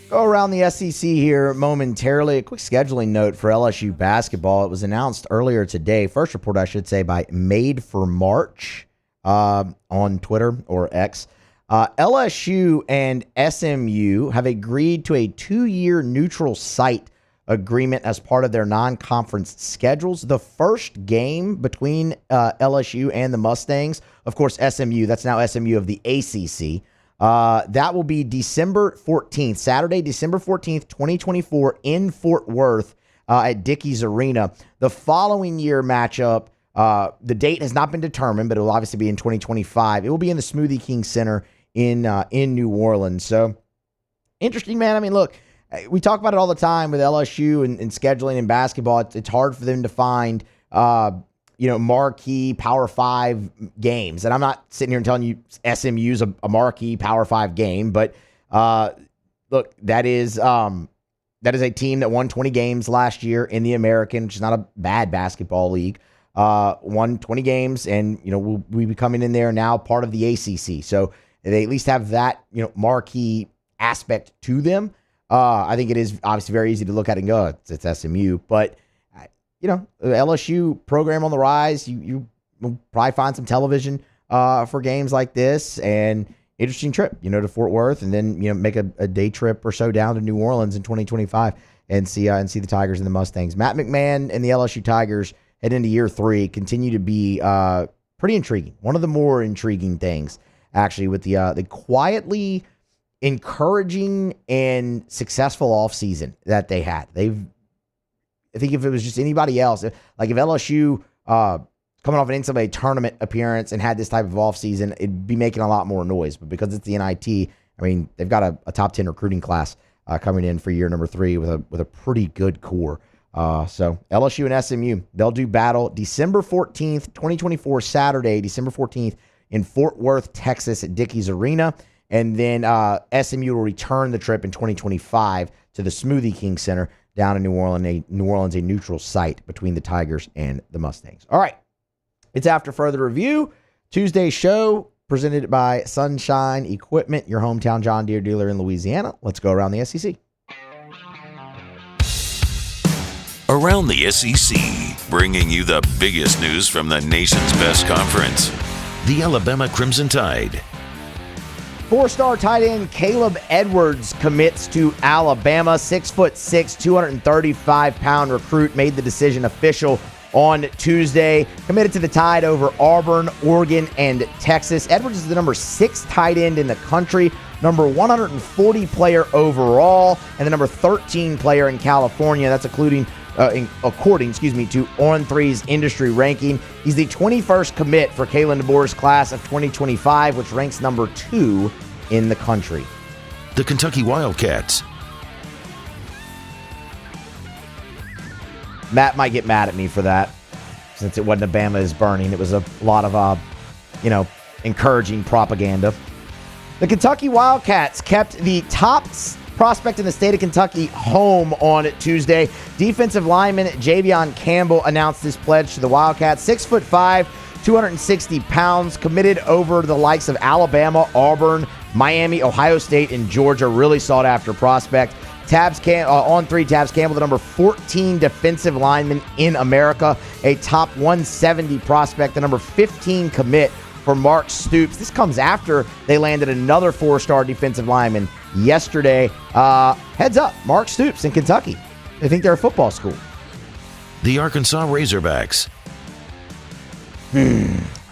Go around the SEC here momentarily. A quick scheduling note for LSU basketball. It was announced earlier today, first report I should say, by Made for March on Twitter or X. LSU and SMU have agreed to a 2-year neutral site agreement as part of their non-conference schedules. The first game between LSU and the Mustangs, of course, SMU, that's now SMU of the ACC. That will be December 14th, Saturday, December 14th, 2024 in Fort Worth at Dickies Arena. The following year matchup, the date has not been determined, but it will obviously be in 2025. It will be in the Smoothie King Center in New Orleans. So interesting, man. I mean, look, we talk about it all the time with LSU and scheduling in basketball. It's hard for them to find, marquee Power 5 games. And I'm not sitting here and telling you SMU's a marquee Power 5 game, but look, that is a team that won 20 games last year in the American, which is not a bad basketball league. Won 20 games, and we'll be coming in there now part of the ACC. So they at least have that marquee aspect to them. I think it is obviously very easy to look at and go, it's SMU, but LSU program on the rise. You will probably find some television for games like this, and interesting trip, to Fort Worth, and then make a day trip or so down to New Orleans in 2025 and see the Tigers and the Mustangs. Matt McMahon and the LSU Tigers head into year 3 continue to be pretty intriguing. One of the more intriguing things, actually, with the quietly encouraging and successful offseason that they had. I think if it was just anybody else, like if LSU coming off an NCAA tournament appearance and had this type of offseason, it'd be making a lot more noise. But because it's the NIT, I mean, they've got a top 10 recruiting class coming in for year number 3 with a pretty good core. So LSU and SMU, they'll do battle December 14th, 2024, Saturday, December 14th in Fort Worth, Texas at Dickies Arena. And then SMU will return the trip in 2025 to the Smoothie King Center down in New Orleans, a neutral site between the Tigers and the Mustangs. All right. It's After Further Review, Tuesday's show presented by Sunshine Equipment, your hometown John Deere dealer in Louisiana. Let's go around the SEC. Around the SEC, bringing you the biggest news from the nation's best conference, the Alabama Crimson Tide. 4-star tight end Caleb Edwards commits to Alabama. 6'6", 235-pound recruit made the decision official on Tuesday. Committed to the Tide over Auburn, Oregon, and Texas. Edwards is the number 6 tight end in the country, number 140 player overall, and the number 13 player in California. That's according to On3's industry ranking. He's the 21st commit for Kalen DeBoer's class of 2025, which ranks number 2 in the country. The Kentucky Wildcats. Matt might get mad at me for that, since it wasn't Bama is burning. It was a lot of, encouraging propaganda. The Kentucky Wildcats kept the top prospect in the state of Kentucky home on Tuesday. Defensive lineman Javion Campbell announced his pledge to the Wildcats. 6'5", 260 pounds, committed over the likes of Alabama, Auburn, Miami, Ohio State, and Georgia. Really sought after prospect. On3, Tabs Campbell, the number 14 defensive lineman in America, a top 170 prospect, the number 15 commit for Mark Stoops. This comes after they landed another 4-star defensive lineman yesterday. Heads up, Mark Stoops in Kentucky. They think they're a football school. The Arkansas Razorbacks.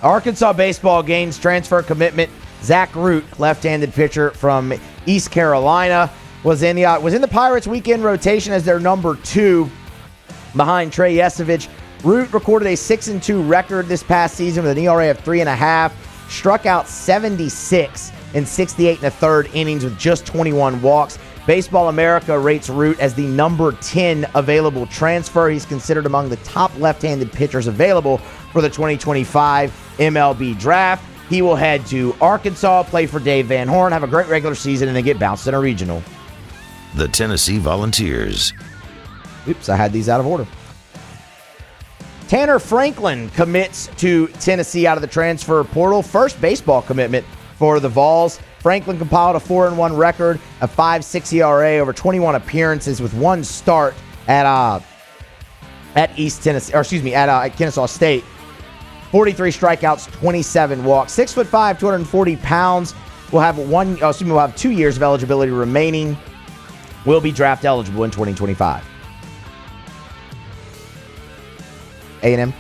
Arkansas baseball gains transfer commitment. Zach Root, left-handed pitcher from East Carolina, was in the Pirates' weekend rotation as their number 2 behind Trey Yesovich. Root recorded a 6-2 record this past season with an ERA of 3.5, struck out 76 in 68 1/3 innings with just 21 walks. Baseball America rates Root as the number 10 available transfer. He's considered among the top left-handed pitchers available for the 2025 MLB draft. He will head to Arkansas, play for Dave Van Horn, have a great regular season, and then get bounced in a regional. The Tennessee Volunteers. Oops, I had these out of order. Tanner Franklin commits to Tennessee out of the transfer portal. First baseball commitment for the Vols. Franklin compiled a 4-1 record, a 5.6 ERA over 21 appearances with one start at East Tennessee, or excuse me, at Kennesaw State. 43 strikeouts, 27 walks. 6'5", 240 pounds. We'll have 2 years of eligibility remaining. Will be draft eligible in 2025. A&M.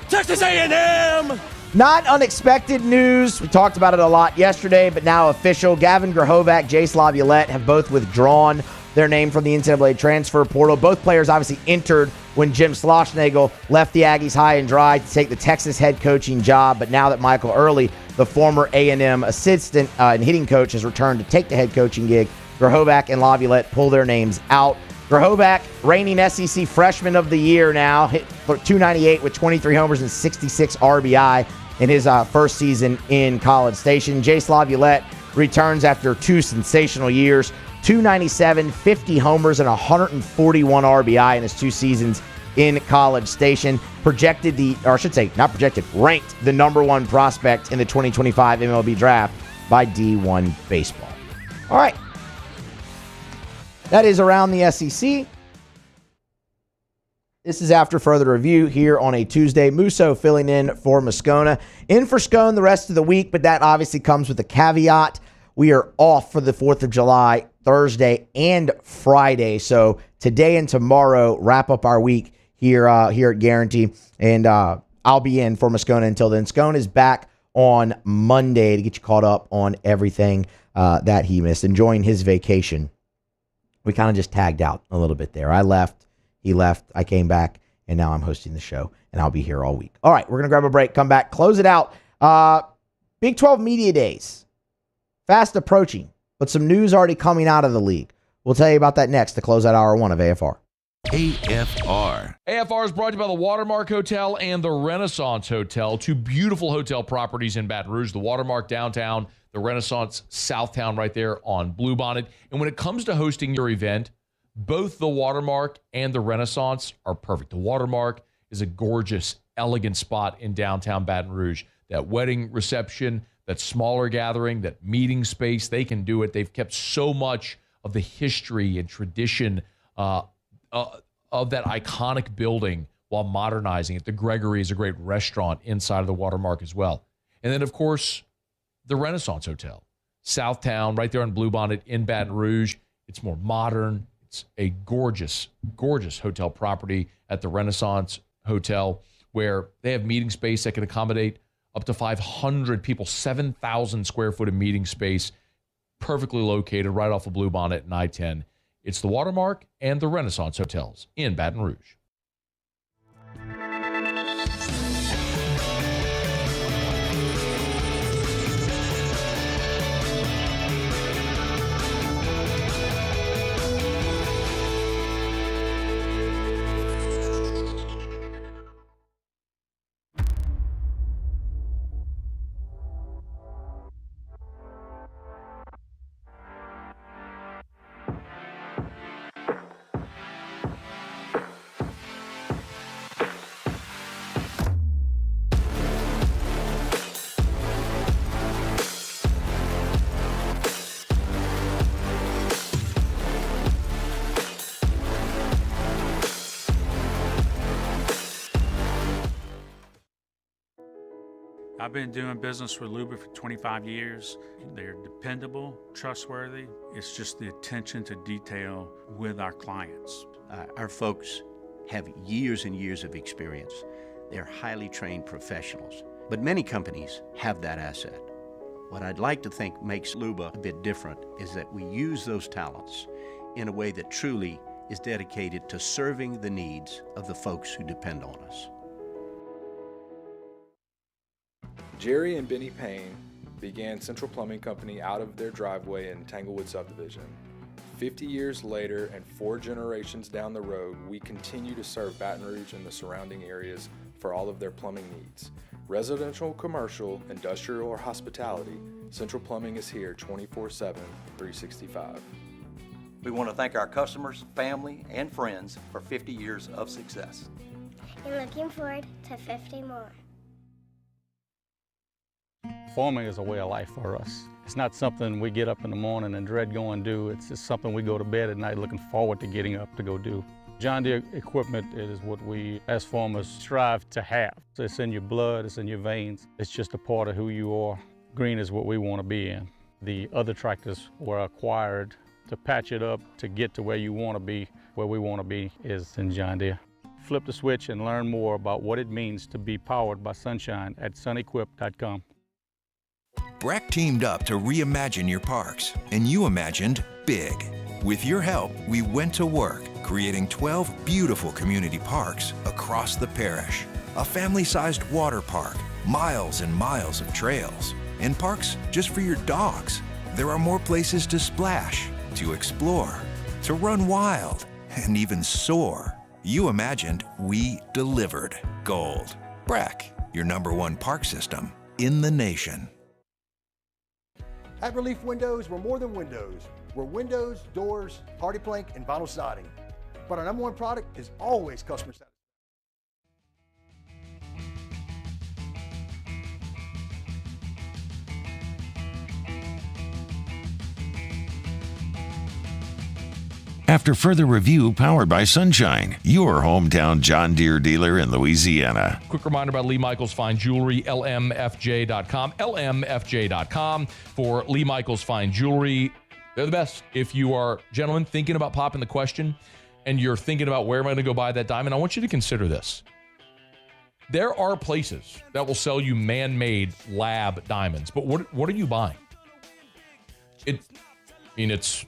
Texas A&M! Not unexpected news. We talked about it a lot yesterday, but now official. Gavin Grahovac, Jace Laviolette have both withdrawn their name from the NCAA transfer portal. Both players obviously entered when Jim Schlossnagle left the Aggies high and dry to take the Texas head coaching job. But now that Michael Early, the former A&M assistant and hitting coach, has returned to take the head coaching gig, Grahovac and Laviolette pull their names out. Grahovac, reigning SEC Freshman of the Year now, hit for .298 with 23 homers and 66 RBI in his first season in College Station. Jace Laviolette returns after 2 sensational years, .297, 50 homers, and 141 RBI in his 2 seasons in College Station. Ranked the number 1 prospect in the 2025 MLB draft by D1 Baseball. All right. That is around the SEC. This is after further review here on a Tuesday. Musso filling in for Moscona. In for Scone the rest of the week, but that obviously comes with a caveat. We are off for the 4th of July, Thursday and Friday. So today and tomorrow wrap up our week here at Guarantee. And I'll be in for Moscona until then. Scone is back on Monday to get you caught up on everything that he missed. Enjoying his vacation. We kind of just tagged out a little bit there. I left, he left, I came back, and now I'm hosting the show, and I'll be here all week. All right, we're going to grab a break, come back, close it out. Big 12 Media Days, fast approaching, but some news already coming out of the league. We'll tell you about that next to close out hour 1 of AFR. AFR. AFR is brought to you by the Watermark Hotel and the Renaissance Hotel, 2 beautiful hotel properties in Baton Rouge, the Watermark downtown, the Renaissance Southtown right there on Bluebonnet. And when it comes to hosting your event, both the Watermark and the Renaissance are perfect. The Watermark is a gorgeous, elegant spot in downtown Baton Rouge. That wedding reception, that smaller gathering, that meeting space, they can do it. They've kept so much of the history and tradition of that iconic building while modernizing it. The Gregory is a great restaurant inside of the Watermark as well. And then, of course, the Renaissance Hotel, Southtown, right there on Bluebonnet in Baton Rouge. It's more modern. It's a gorgeous, gorgeous hotel property at the Renaissance Hotel where they have meeting space that can accommodate up to 500 people, 7,000 square foot of meeting space, perfectly located right off of Bluebonnet and I-10. It's the Watermark and the Renaissance Hotels in Baton Rouge. I've been doing business with Luba for 25 years. They're dependable, trustworthy. It's just the attention to detail with our clients. Our folks have years and years of experience. They're highly trained professionals, but many companies have that asset. What I'd like to think makes Luba a bit different is that we use those talents in a way that truly is dedicated to serving the needs of the folks who depend on us. Jerry and Benny Payne began Central Plumbing Company out of their driveway in Tanglewood subdivision. 50 years later and 4 generations down the road, we continue to serve Baton Rouge and the surrounding areas for all of their plumbing needs. Residential, commercial, industrial, or hospitality, Central Plumbing is here 24/7, 365. We want to thank our customers, family, and friends for 50 years of success. And looking forward to 50 more. Farming is a way of life for us. It's not something we get up in the morning and dread going do. It's just something we go to bed at night looking forward to getting up to go do. John Deere equipment is what we as farmers strive to have. So it's in your blood, it's in your veins. It's just a part of who you are. Green is what we want to be in. The other tractors were acquired to patch it up to get to where you want to be. Where we want to be is in John Deere. Flip the switch and learn more about what it means to be powered by sunshine at sunequip.com. Breck teamed up to reimagine your parks, and you imagined big. With your help, we went to work, creating 12 beautiful community parks across the parish. A family-sized water park, miles and miles of trails, and parks just for your dogs. There are more places to splash, to explore, to run wild, and even soar. You imagined, we delivered. Gold. Breck, your #1 park system in the nation. At Relief Windows, we're more than windows. We're windows, doors, hardy plank, and vinyl siding. But our #1 product is always customer satisfaction. After further review, powered by Sunshine, your hometown John Deere dealer in Louisiana. Quick reminder about Lee Michaels Fine Jewelry, lmfj.com, lmfj.com for Lee Michaels Fine Jewelry. They're the best. If you are, gentlemen, thinking about popping the question and you're thinking about where am I going to go buy that diamond, I want you to consider this. There are places that will sell you man-made lab diamonds, but what are you buying? It's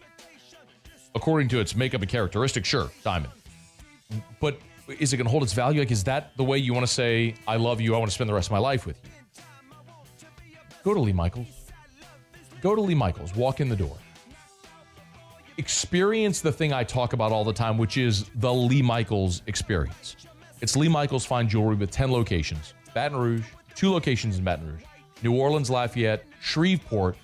according to its makeup and characteristics, sure, diamond. But is it going to hold its value? Like, is that the way you want to say, I love you, I want to spend the rest of my life with you? Go to Lee Michaels. Go to Lee Michaels. Walk in the door. Experience the thing I talk about all the time, which is the Lee Michaels experience. It's Lee Michaels Fine Jewelry with 10 locations. Baton Rouge, 2 locations in Baton Rouge. New Orleans, Lafayette, Shreveport,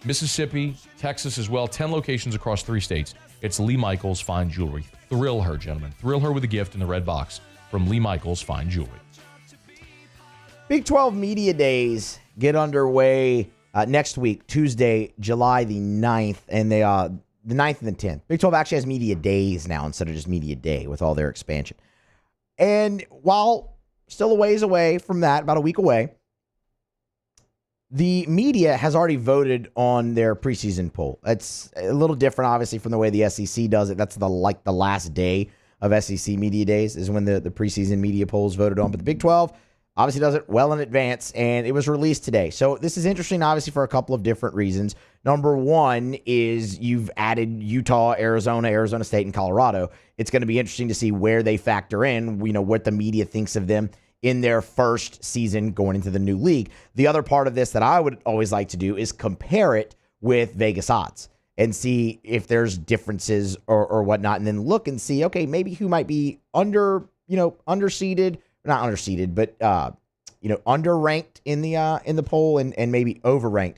Mississippi, Texas as well. 10 locations across 3 states. It's Lee Michaels Fine Jewelry. Thrill her, gentlemen. Thrill her with a gift in the red box from Lee Michaels Fine Jewelry. Big 12 Media Days get underway next week, Tuesday, July the 9th, and the 9th and the 10th. Big 12 actually has Media Days now instead of just Media Day with all their expansion. And while still a ways away from that, about a week away, the media has already voted on their preseason poll. It's a little different, obviously, from the way the SEC does it. That's the last day of SEC Media Days is when the preseason media polls voted on. But the Big 12 obviously does it well in advance, and it was released today. So this is interesting, obviously, for a couple of different reasons. Number one is you've added Utah, Arizona State, and Colorado. It's going to be interesting to see where they factor in, what the media thinks of them in their first season going into the new league. The other part of this that I would always like to do is compare it with Vegas odds and see if there's differences or whatnot, and then look and see, okay, maybe who might be underseeded, not underseeded, but underranked in the poll and maybe overranked.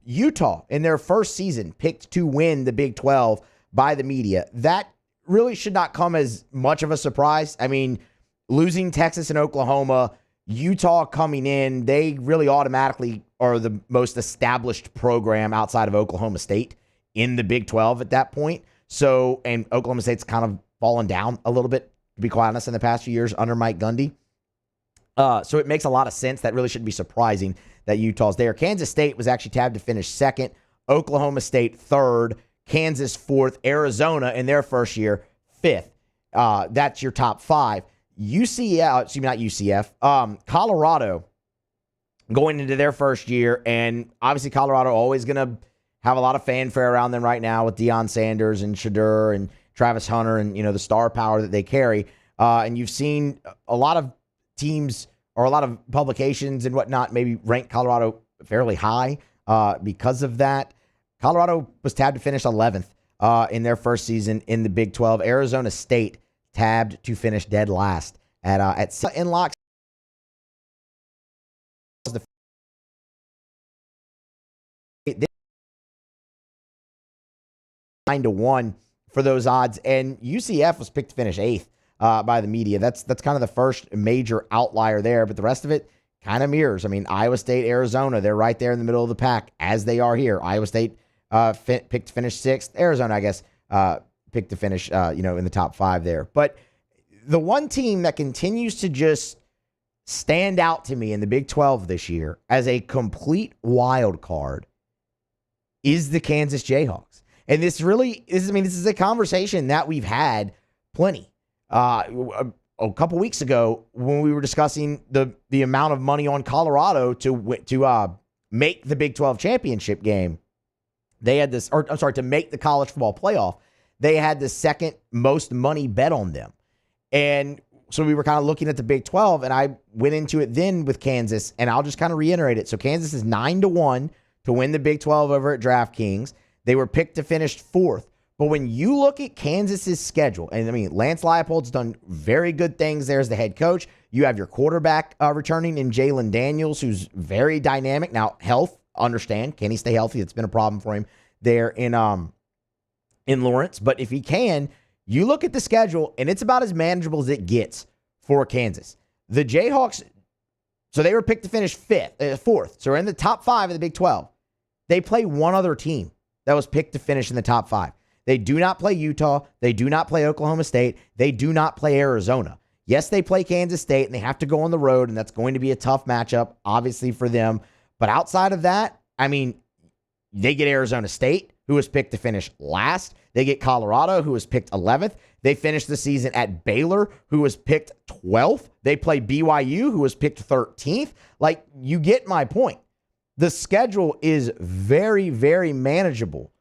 Utah in their first season picked to win the Big 12 by the media. That really should not come as much of a surprise. I mean, losing Texas and Oklahoma, Utah coming in, they really automatically are the most established program outside of Oklahoma State in the Big 12 at that point. So, and Oklahoma State's kind of fallen down a little bit, to be quite honest, in the past few years under Mike Gundy. So it makes a lot of sense. That really shouldn't be surprising that Utah's there. Kansas State was actually tabbed to finish second. Oklahoma State third. Kansas fourth. Arizona in their first year, fifth. That's your top 5. Colorado going into their first year, and obviously Colorado always going to have a lot of fanfare around them right now with Deion Sanders and Shedeur Travis Hunter and, the star power that they carry. And you've seen a lot of teams or a lot of publications and whatnot maybe rank Colorado fairly high because of that. Colorado was tabbed to finish 11th in their first season in the Big 12. Arizona State tabbed to finish dead last at in locks. 9-1 for those odds, and UCF was picked to finish 8th by the media. That's kind of the first major outlier there, but the rest of it kind of mirrors. I mean, Iowa State, Arizona, they're right there in the middle of the pack as they are here. Iowa State picked to finish 6th. Arizona, I guess, picked to finish in the top 5 there. But the one team that continues to just stand out to me in the Big 12 this year as a complete wild card is the Kansas Jayhawks. And this is a conversation that we've had plenty. A couple weeks ago when we were discussing the amount of money on Colorado to make the Big 12 championship game, they had this, or I'm sorry, to make the college football playoff, they had the second most money bet on them. And so we were kind of looking at the Big 12, and I went into it then with Kansas, and I'll just kind of reiterate it. So Kansas is 9-1 to win the Big 12 over at DraftKings. They were picked to finish 4th. But when you look at Kansas's schedule, and I mean, Lance Leipold's done very good things there as the head coach. You have your quarterback returning in Jalen Daniels, who's very dynamic. Now, health, understand, can he stay healthy? It's been a problem for him there in Lawrence. But if he can, you look at the schedule, and it's about as manageable as it gets for Kansas. The Jayhawks, so they were picked to finish 4th. So we're in the top 5 of the Big 12. They play one other team that was picked to finish in the top 5. They do not play Utah. They do not play Oklahoma State. They do not play Arizona. Yes, they play Kansas State, and they have to go on the road, and that's going to be a tough matchup, obviously, for them. But outside of that, I mean, they get Arizona State, who was picked to finish last. They get Colorado, who was picked 11th. They finished the season at Baylor, who was picked 12th. They play BYU, who was picked 13th. Like, you get my point. The schedule is very, very manageable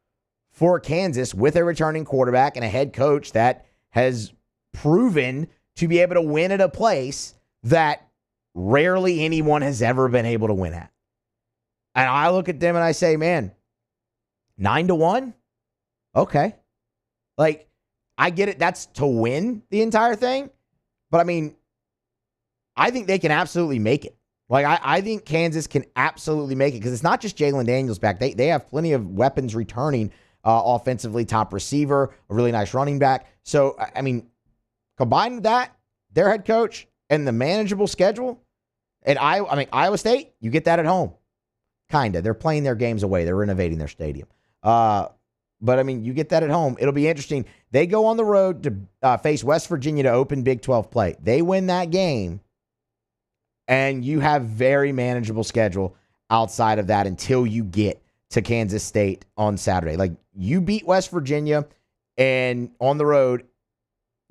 for Kansas with a returning quarterback and a head coach that has proven to be able to win at a place that rarely anyone has ever been able to win at. And I look at them and I say, man, 9-1? Okay. Like, I get it. That's to win the entire thing. But I mean, I think they can absolutely make it. Like, I think Kansas can absolutely make it because it's not just Jalen Daniels back. They have plenty of weapons returning offensively, top receiver, a really nice running back. So, I mean, combined with that, their head coach and the manageable schedule, and Iowa State, you get that at home. Kind of. They're playing their games away. They're renovating their stadium. But, I mean, you get that at home. It'll be interesting. They go on the road to face West Virginia to open Big 12 play. They win that game, and you have very manageable schedule outside of that until you get to Kansas State on Saturday. Like, you beat West Virginia and on the road,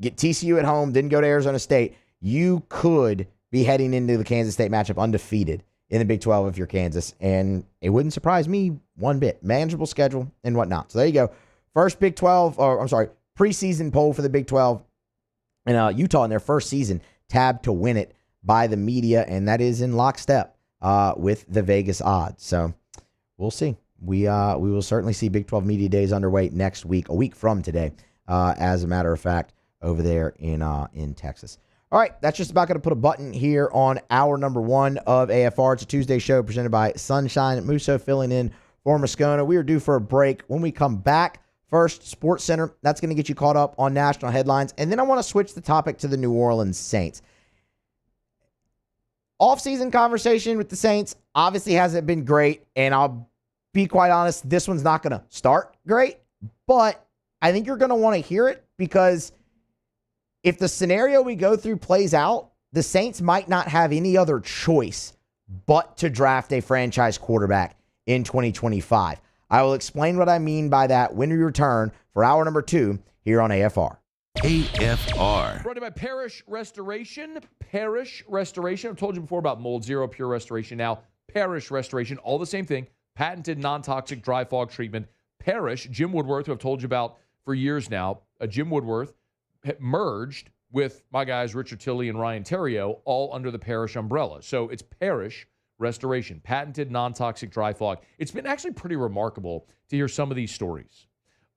get TCU at home, then go to Arizona State. You could be heading into the Kansas State matchup undefeated in the Big 12 if you're Kansas, and it wouldn't surprise me one bit. Manageable schedule and whatnot. So there you go. First Big 12, preseason poll for the Big 12. And Utah in their first season tabbed to win it by the media, and that is in lockstep with the Vegas odds. So we'll see. We will certainly see Big 12 Media Days underway next week, a week from today, as a matter of fact, over there in Texas. All right, that's just about going to put a button here on hour number 1 of AFR. It's a Tuesday show presented by Sunshine Musso, filling in for Moscona. We are due for a break. When we come back, first, Sports Center. That's going to get you caught up on national headlines. And then I want to switch the topic to the New Orleans Saints. Off-season conversation with the Saints obviously hasn't been great, and I'll be quite honest, this one's not going to start great, but I think you're going to want to hear it because if the scenario we go through plays out, the Saints might not have any other choice but to draft a franchise quarterback in 2025. I will explain what I mean by that when we return for hour number 2 here on AFR. AFR. Brought to you by Parish Restoration. Parish Restoration. I've told you before about Mold Zero Pure Restoration. Now, Parish Restoration, all the same thing. Patented non-toxic dry fog treatment. Parish, Jim Woodworth, who I've told you about for years now. Jim Woodworth merged with my guys Richard Tilley and Ryan Terrio, all under the Parrish umbrella. So it's Parrish Restoration, patented non-toxic dry fog. It's been actually pretty remarkable to hear some of these stories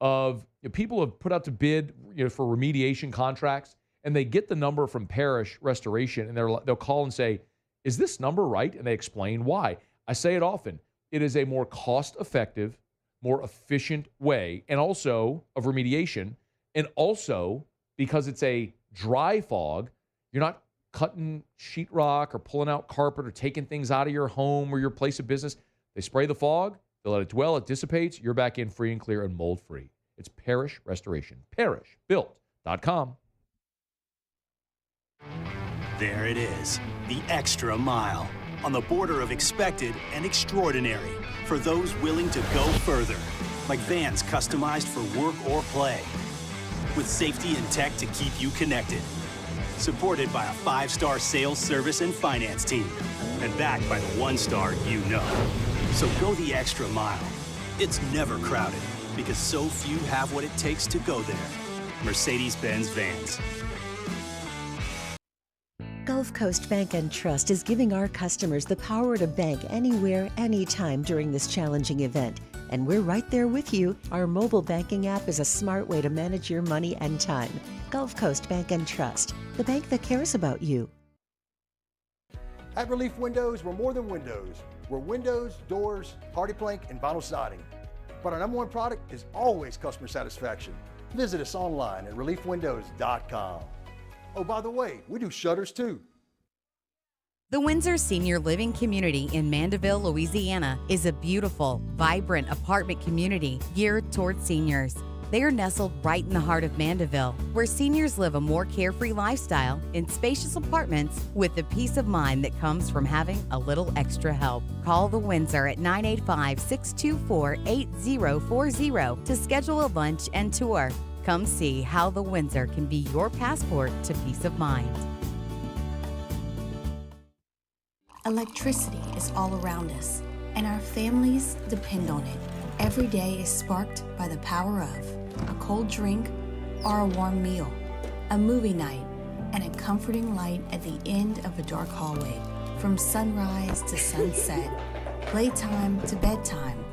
of people have put out to bid for remediation contracts, and they get the number from Parrish Restoration, and they'll call and say, is this number right? And they explain why. I say it often. It is a more cost-effective, more efficient way, and also of remediation, and also because it's a dry fog, you're not cutting sheetrock or pulling out carpet or taking things out of your home or your place of business. They spray the fog, they let it dwell, it dissipates, you're back in free and clear and mold-free. It's Parrish Restoration. ParrishBuilt.com. There it is, the extra mile, on the border of expected and extraordinary for those willing to go further, like vans customized for work or play, with safety and tech to keep you connected. Supported by a 5-star sales, service, and finance team. And backed by the 1-star you know. So go the extra mile. It's never crowded because so few have what it takes to go there. Mercedes-Benz Vans. Gulf Coast Bank and Trust is giving our customers the power to bank anywhere, anytime during this challenging event. And we're right there with you. Our mobile banking app is a smart way to manage your money and time. Gulf Coast Bank and Trust, the bank that cares about you. At Relief Windows, we're more than windows. We're windows, doors, hardy plank, and vinyl siding. But our number one product is always customer satisfaction. Visit us online at reliefwindows.com. Oh, by the way, we do shutters too. The Windsor Senior Living Community in Mandeville, Louisiana is a beautiful, vibrant apartment community geared towards seniors. They are nestled right in the heart of Mandeville, where seniors live a more carefree lifestyle in spacious apartments with the peace of mind that comes from having a little extra help. Call the Windsor at 985-624-8040 to schedule a lunch and tour. Come see how the Windsor can be your passport to peace of mind. Electricity is all around us, and our families depend on it. Every day is sparked by the power of a cold drink or a warm meal, a movie night, and a comforting light at the end of a dark hallway. From sunrise to sunset, playtime to bedtime,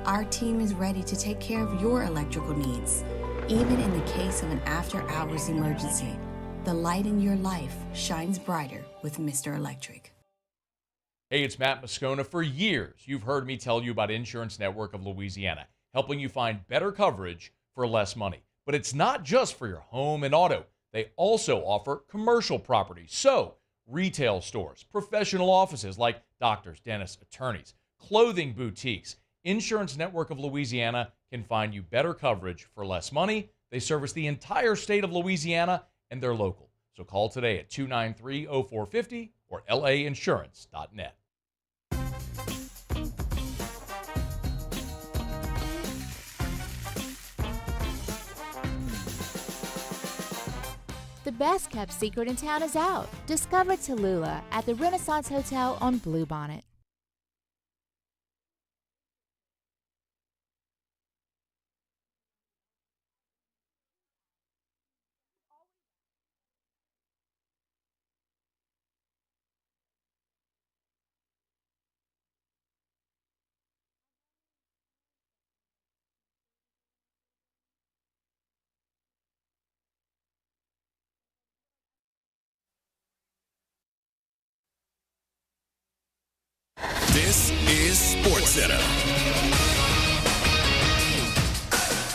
our team is ready to take care of your electrical needs. Even in the case of an after-hours emergency, the light in your life shines brighter with Mr. Electric. Hey, it's Matt Moscona. For years, you've heard me tell you about Insurance Network of Louisiana, helping you find better coverage for less money. But it's not just for your home and auto. They also offer commercial property. So, retail stores, professional offices like doctors, dentists, attorneys, clothing boutiques. Insurance Network of Louisiana can find you better coverage for less money. They service the entire state of Louisiana, and they're local. So call today at 293-0450 or lainsurance.net. The best kept secret in town is out. Discover Tallulah at the Renaissance Hotel on Bluebonnet. This is SportsCenter.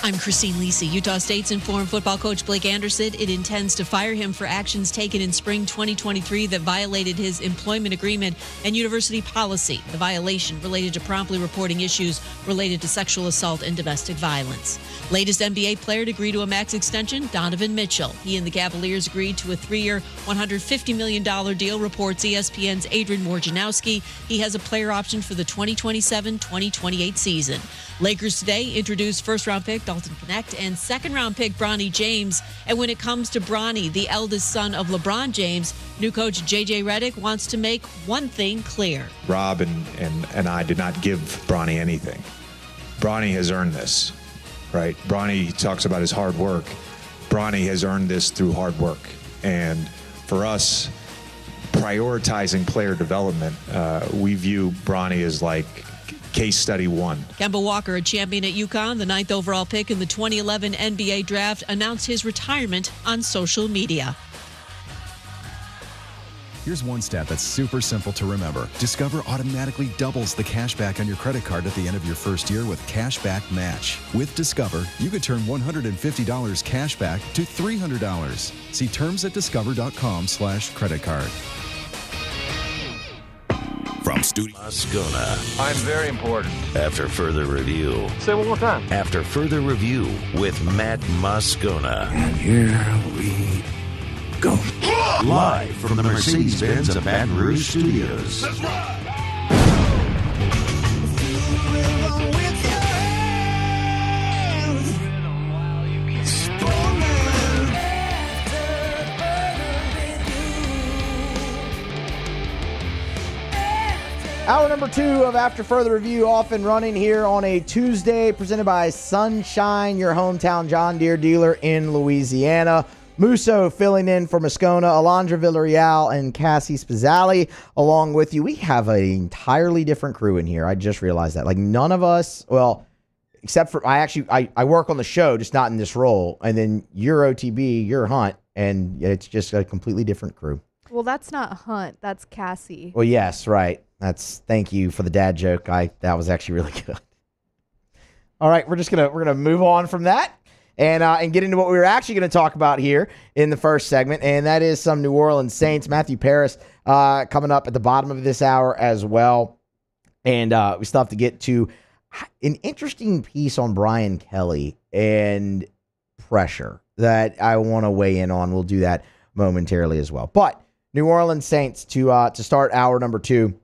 I'm Christine Lisi. Utah State's informed football coach Blake Anderson it intends to fire him for actions taken in spring 2023 that violated his employment agreement and university policy. The violation related to promptly reporting issues related to sexual assault and domestic violence. Latest NBA player to agree to a max extension, Donovan Mitchell. He and the Cavaliers agreed to a 3-year, $150 million deal, reports ESPN's Adrian Wojnarowski. He has a player option for the 2027-2028 season. Lakers today introduced first-round pick Dalton Knecht and second-round pick Bronny James. And when it comes to Bronny, the eldest son of LeBron James, new coach J.J. Redick wants to make one thing clear. Rob and I did not give Bronny anything. Bronny has earned this. right? Bronny talks about his hard work. Bronny has earned this through hard work. And for us, prioritizing player development, we view Bronny as like case study one. Kemba Walker, a champion at UConn, the 9th overall pick in the 2011 NBA draft, announced his retirement on social media. Here's one stat that's super simple to remember. Discover automatically doubles the cash back on your credit card at the end of your first year with Cashback Match. With Discover, you could turn $150 cash back to $300. See terms at discover.com/credit card. From Studio Moscona. I'm very important. After further review. Say it one more time. After further review with Matt Moscona. And here we go. Live from the Mercedes-Benz of Baton Rouge Studios. That's right. Hour number 2 of After Further Review off and running here on a Tuesday, presented by Sunshine, your hometown John Deere dealer in Louisiana. Musso filling in for Moscona, Alondra Villarreal, and Cassie Spazzali along with you. We have an entirely different crew in here. I just realized that. Like, none of us, well, except for, I work on the show, just not in this role. And then you're OTB, you're Hunt, and it's just a completely different crew. Well, that's not Hunt. That's Cassie. Well, yes, right. Thank you for the dad joke. That was actually really good. All right, we're gonna move on from that and get into what we were actually going to talk about here in the first segment, and that is some New Orleans Saints. Matthew Paris coming up at the bottom of this hour as well, and we still have to get to an interesting piece on Brian Kelly and pressure that I want to weigh in on. We'll do that momentarily as well. But New Orleans Saints to start hour number 2.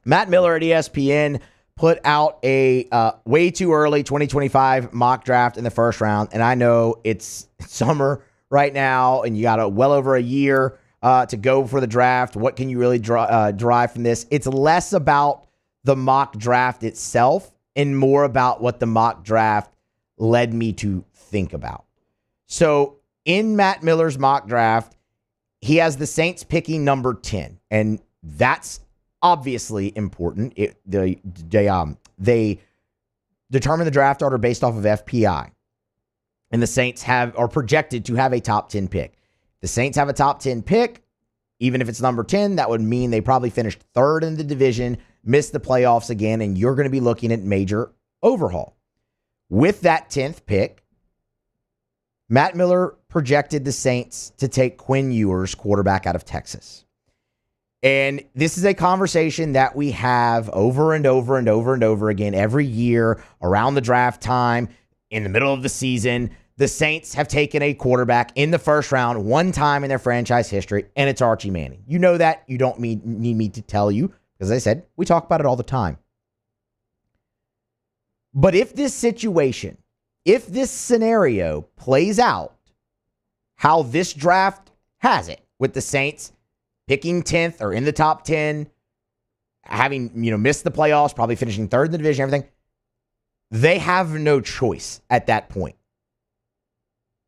Matt Miller at ESPN put out a way too early 2025 mock draft in the first round. And I know it's summer right now, and you got well over a year to go for the draft. What can you really derive from this? It's less about the mock draft itself and more about what the mock draft led me to think about. So in Matt Miller's mock draft, he has the Saints picking number 10, and that's obviously important. They determine the draft order based off of FPI, and the Saints are projected to have a top 10 pick. The Saints have a top 10 pick, even if it's number 10, that would mean they probably finished 3rd in the division, missed the playoffs again, and you're going to be looking at major overhaul. With that 10th pick, Matt Miller projected the Saints to take Quinn Ewers, quarterback out of Texas. And this is a conversation that we have over and over and over and over again every year around the draft time, in the middle of the season. The Saints have taken a quarterback in the first round one time in their franchise history, and it's Archie Manning. You know that. You don't need me to tell you, because as I said, we talk about it all the time. But if this situation, if this scenario plays out how this draft has it, with the Saints picking 10th or in the top 10, having missed the playoffs, probably finishing 3rd in the division, everything, they have no choice at that point.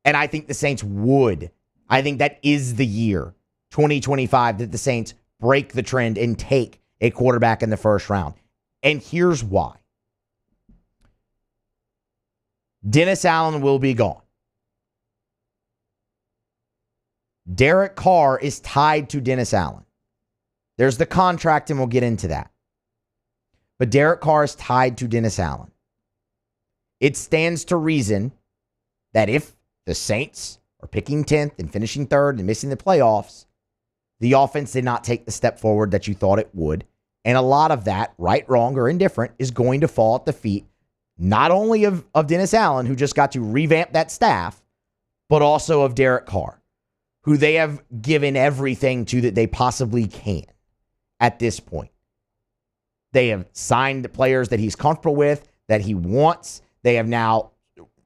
And I think the Saints would. I think that is the year, 2025, that the Saints break the trend and take a quarterback in the first round. And here's why. Dennis Allen will be gone. Derek Carr is tied to Dennis Allen. There's the contract, and we'll get into that. But Derek Carr is tied to Dennis Allen. It stands to reason that if the Saints are picking 10th and finishing 3rd and missing the playoffs, the offense did not take the step forward that you thought it would. And a lot of that, right, wrong, or indifferent, is going to fall at the feet not only of Dennis Allen, who just got to revamp that staff, but also of Derek Carr, who they have given everything to that they possibly can at this point. They have signed the players that he's comfortable with, that he wants. They have now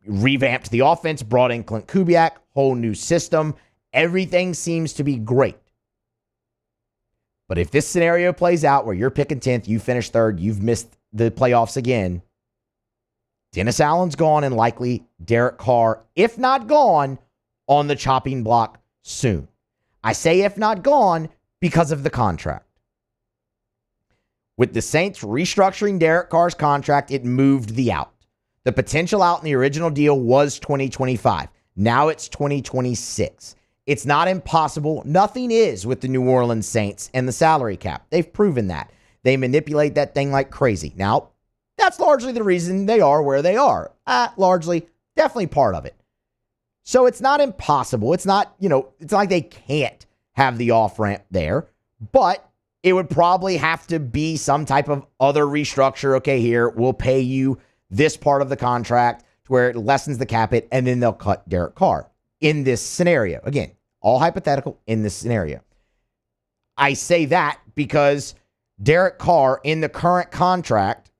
revamped the offense, brought in Clint Kubiak, whole new system. Everything seems to be great. But if this scenario plays out where you're picking 10th, you finish 3rd, you've missed the playoffs again, Dennis Allen's gone and likely Derek Carr, if not gone, on the chopping block soon. I say if not gone because of the contract. With the Saints restructuring Derek Carr's contract, it moved the out. The potential out in the original deal was 2025. Now it's 2026. It's not impossible. Nothing is with the New Orleans Saints and the salary cap. They've proven that. They manipulate that thing like crazy. Now, that's largely the reason they are where they are. Largely, definitely part of it. So it's not impossible. It's not, it's not like they can't have the off-ramp there, but it would probably have to be some type of other restructure. Okay, here, we'll pay you this part of the contract to where it lessens the cap hit, and then they'll cut Derek Carr in this scenario. Again, all hypothetical in this scenario. I say that because Derek Carr in the current contract,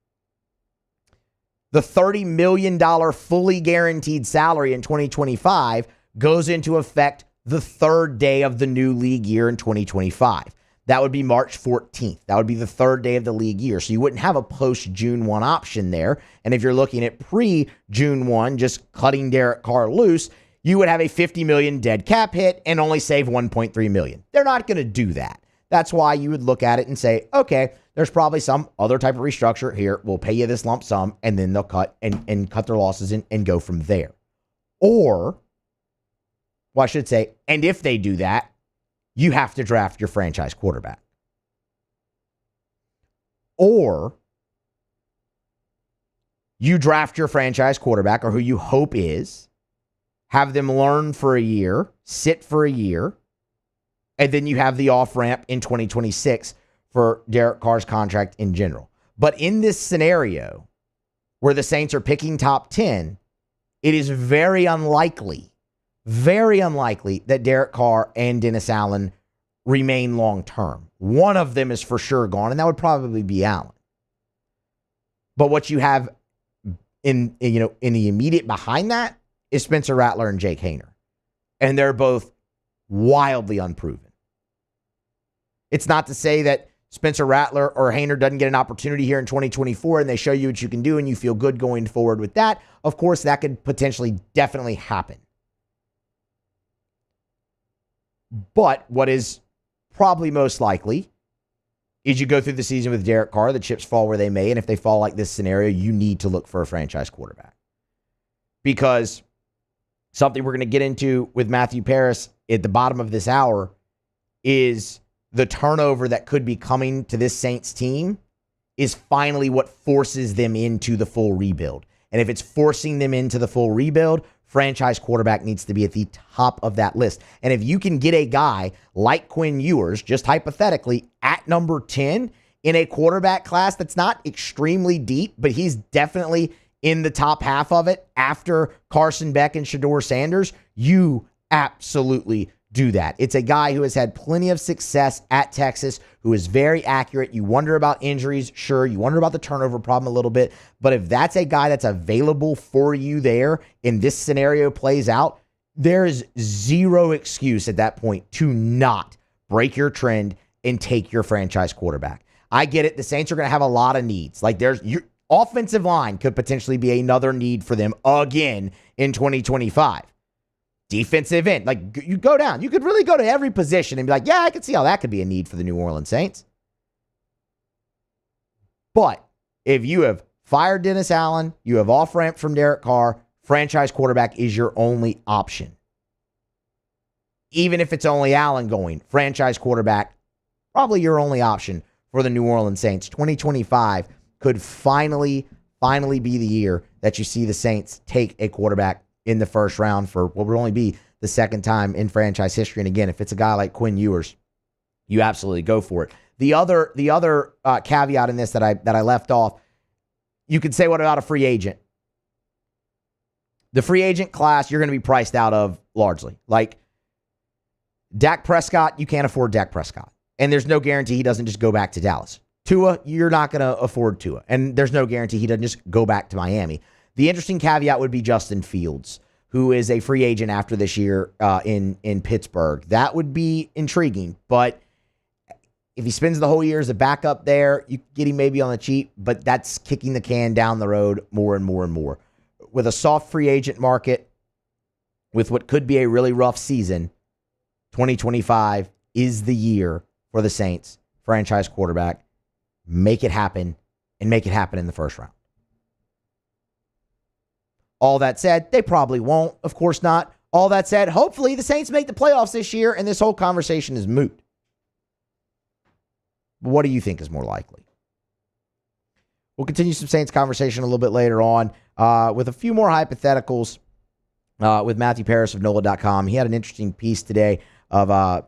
the $30 million fully guaranteed salary in 2025 goes into effect the third day of the new league year in 2025. That would be March 14th. That would be the third day of the league year. So you wouldn't have a post-June 1 option there. And if you're looking at pre-June 1, just cutting Derek Carr loose, you would have a $50 million dead cap hit and only save $1.3 million. They're not going to do that. That's why you would look at it and say, okay, there's probably some other type of restructure here. We'll pay you this lump sum, and then they'll cut and cut their losses and go from there. Or, well, I should say, and if they do that, you have to draft your franchise quarterback. Or you draft your franchise quarterback, or who you hope is, have them learn for a year, sit for a year, and then you have the off-ramp in 2026 for Derek Carr's contract in general. But in this scenario where the Saints are picking top 10, it is very unlikely that Derek Carr and Dennis Allen remain long-term. One of them is for sure gone, and that would probably be Allen. But what you have in the immediate behind that is Spencer Rattler and Jake Haener. And they're both wildly unproven. It's not to say that Spencer Rattler or Haener doesn't get an opportunity here in 2024 and they show you what you can do and you feel good going forward with that. Of course, that could potentially definitely happen. But what is probably most likely is you go through the season with Derek Carr, the chips fall where they may, and if they fall like this scenario, you need to look for a franchise quarterback. Because something we're going to get into with Matthew Paris at the bottom of this hour is the turnover that could be coming to this Saints team is finally what forces them into the full rebuild. And if it's forcing them into the full rebuild, franchise quarterback needs to be at the top of that list. And if you can get a guy like Quinn Ewers, just hypothetically, at number 10 in a quarterback class that's not extremely deep, but he's definitely in the top half of it after Carson Beck and Shedeur Sanders, you absolutely do that. It's a guy who has had plenty of success at Texas, who is very accurate. You wonder about injuries, sure. You wonder about the turnover problem a little bit. But if that's a guy that's available for you there and this scenario plays out, there is zero excuse at that point to not break your trend and take your franchise quarterback. I get it. The Saints are going to have a lot of needs. Like your offensive line could potentially be another need for them again in 2025. Defensive end, like you go down. You could really go to every position and be like, yeah, I could see how that could be a need for the New Orleans Saints. But if you have fired Dennis Allen, you have off-ramp from Derek Carr, franchise quarterback is your only option. Even if it's only Allen going, franchise quarterback, probably your only option for the New Orleans Saints. 2025 could finally be the year that you see the Saints take a quarterback in the first round for what would only be the second time in franchise history. And again, if it's a guy like Quinn Ewers, you absolutely go for it. The other caveat in this that I left off, you could say, what about a free agent? The free agent class, you're going to be priced out of largely. Like Dak Prescott, you can't afford Dak Prescott. And there's no guarantee he doesn't just go back to Dallas. Tua, you're not going to afford Tua. And there's no guarantee he doesn't just go back to Miami. The interesting caveat would be Justin Fields, who is a free agent after this year in Pittsburgh. That would be intriguing, but if he spends the whole year as a backup there, you get him maybe on the cheap, but that's kicking the can down the road more and more and more. with a soft free agent market, with what could be a really rough season, 2025 is the year for the Saints franchise quarterback. Make it happen, and make it happen in the first round. All that said, they probably won't. Of course not. All that said, hopefully the Saints make the playoffs this year, and this whole conversation is moot. What do you think is more likely? We'll continue some Saints conversation a little bit later on with a few more hypotheticals with Matthew Paris of NOLA.com. He had an interesting piece today of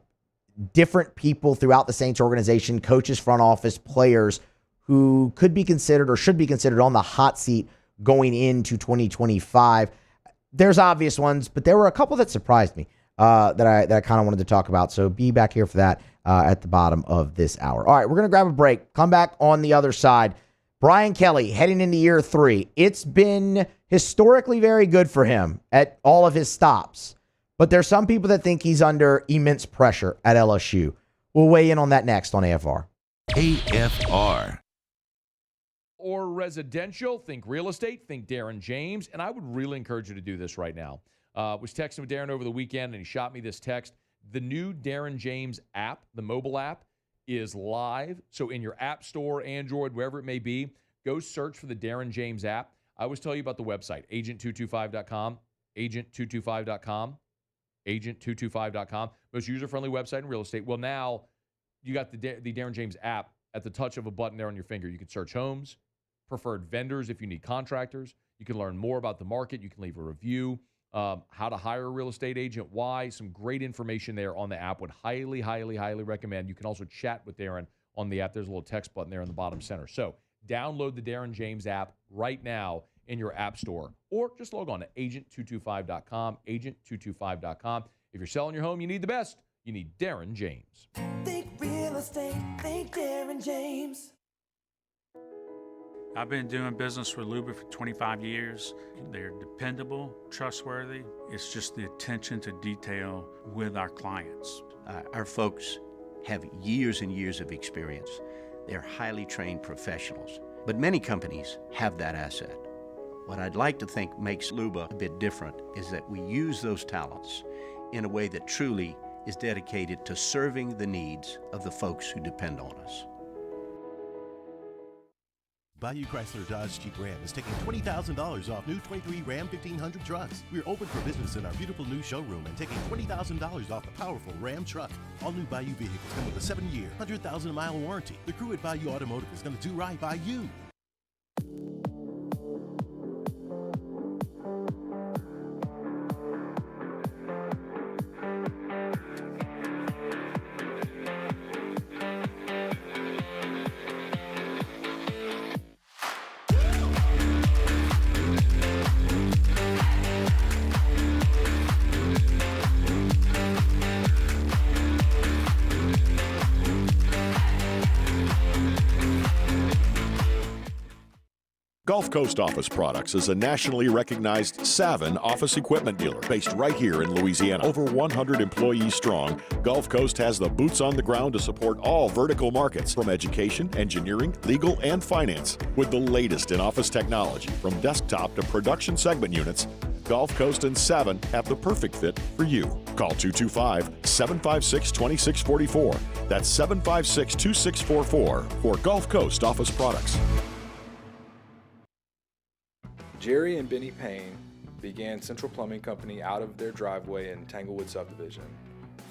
different people throughout the Saints organization, coaches, front office, players who could be considered or should be considered on the hot seat going into 2025. There's obvious ones, but there were a couple that surprised me that I kind of wanted to talk about. So be back here for that at the bottom of this hour. All right, we're going to grab a break. Come back on the other side. Brian Kelly heading into year 3. It's been historically very good for him at all of his stops. But there's some people that think he's under immense pressure at LSU. We'll weigh in on that next on AFR. AFR. Or residential, think real estate, think Darren James. And I would really encourage you to do this right now. Was texting with Darren over the weekend, and he shot me this text. The new Darren James app, the mobile app, is live. So in your app store, Android, wherever it may be, go search for the Darren James app. I always tell you about the website, agent225.com, agent225.com, agent225.com. Most user-friendly website in real estate. Well, now you got the Darren James app at the touch of a button there on your finger. You can search homes, preferred vendors if you need contractors. You can learn more about the market. You can leave a review, how to hire a real estate agent, why. Some great information there on the app. Would highly, highly, highly recommend. You can also chat with Darren on the app. There's a little text button there in the bottom center. So download the Darren James app right now in your app store, or just log on to agent225.com, agent225.com. If you're selling your home, you need the best. You need Darren James. Think real estate, think Darren James. I've been doing business with Luba for 25 years. They're dependable, trustworthy. It's just the attention to detail with our clients. Our folks have years and years of experience. They're highly trained professionals, but many companies have that asset. What I'd like to think makes Luba a bit different is that we use those talents in a way that truly is dedicated to serving the needs of the folks who depend on us. Bayou Chrysler Dodge Jeep Ram is taking $20,000 off new 23 Ram 1500 trucks. We're open for business in our beautiful new showroom and taking $20,000 off the powerful Ram truck. All new Bayou vehicles come with a 7-year, 100,000-mile warranty. The crew at Bayou Automotive is going to do right by you. Gulf Coast Office Products is a nationally recognized Savin office equipment dealer based right here in Louisiana. Over 100 employees strong, Gulf Coast has the boots on the ground to support all vertical markets, from education, engineering, legal, and finance. With the latest in office technology, from desktop to production segment units, Gulf Coast and Savin have the perfect fit for you. Call 225-756-2644. That's 756-2644 for Gulf Coast Office Products. Jerry and Benny Payne began Central Plumbing Company out of their driveway in Tanglewood Subdivision.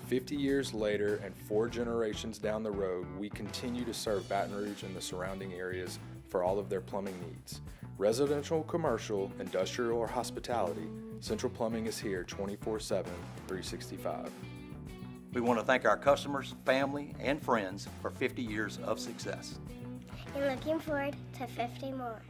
50 years later and 4 generations down the road, we continue to serve Baton Rouge and the surrounding areas for all of their plumbing needs. Residential, commercial, industrial, or hospitality, Central Plumbing is here 24/7, 365. We want to thank our customers, family, and friends for 50 years of success. And looking forward to 50 more.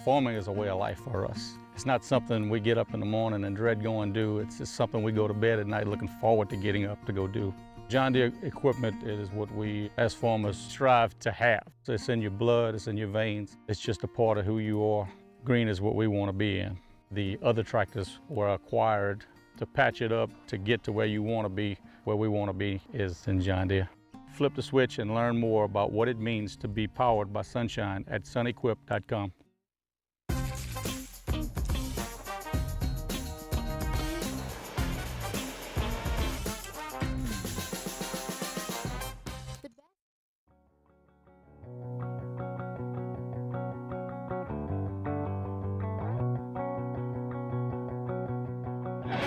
Farming is a way of life for us. It's not something we get up in the morning and dread going do. It's just something we go to bed at night looking forward to getting up to go do. John Deere equipment is what we as farmers strive to have. So it's in your blood, it's in your veins. It's just a part of who you are. Green is what we want to be in. The other tractors were acquired to patch it up to get to where you want to be. Where we want to be is in John Deere. Flip the switch and learn more about what it means to be powered by sunshine at sunequip.com.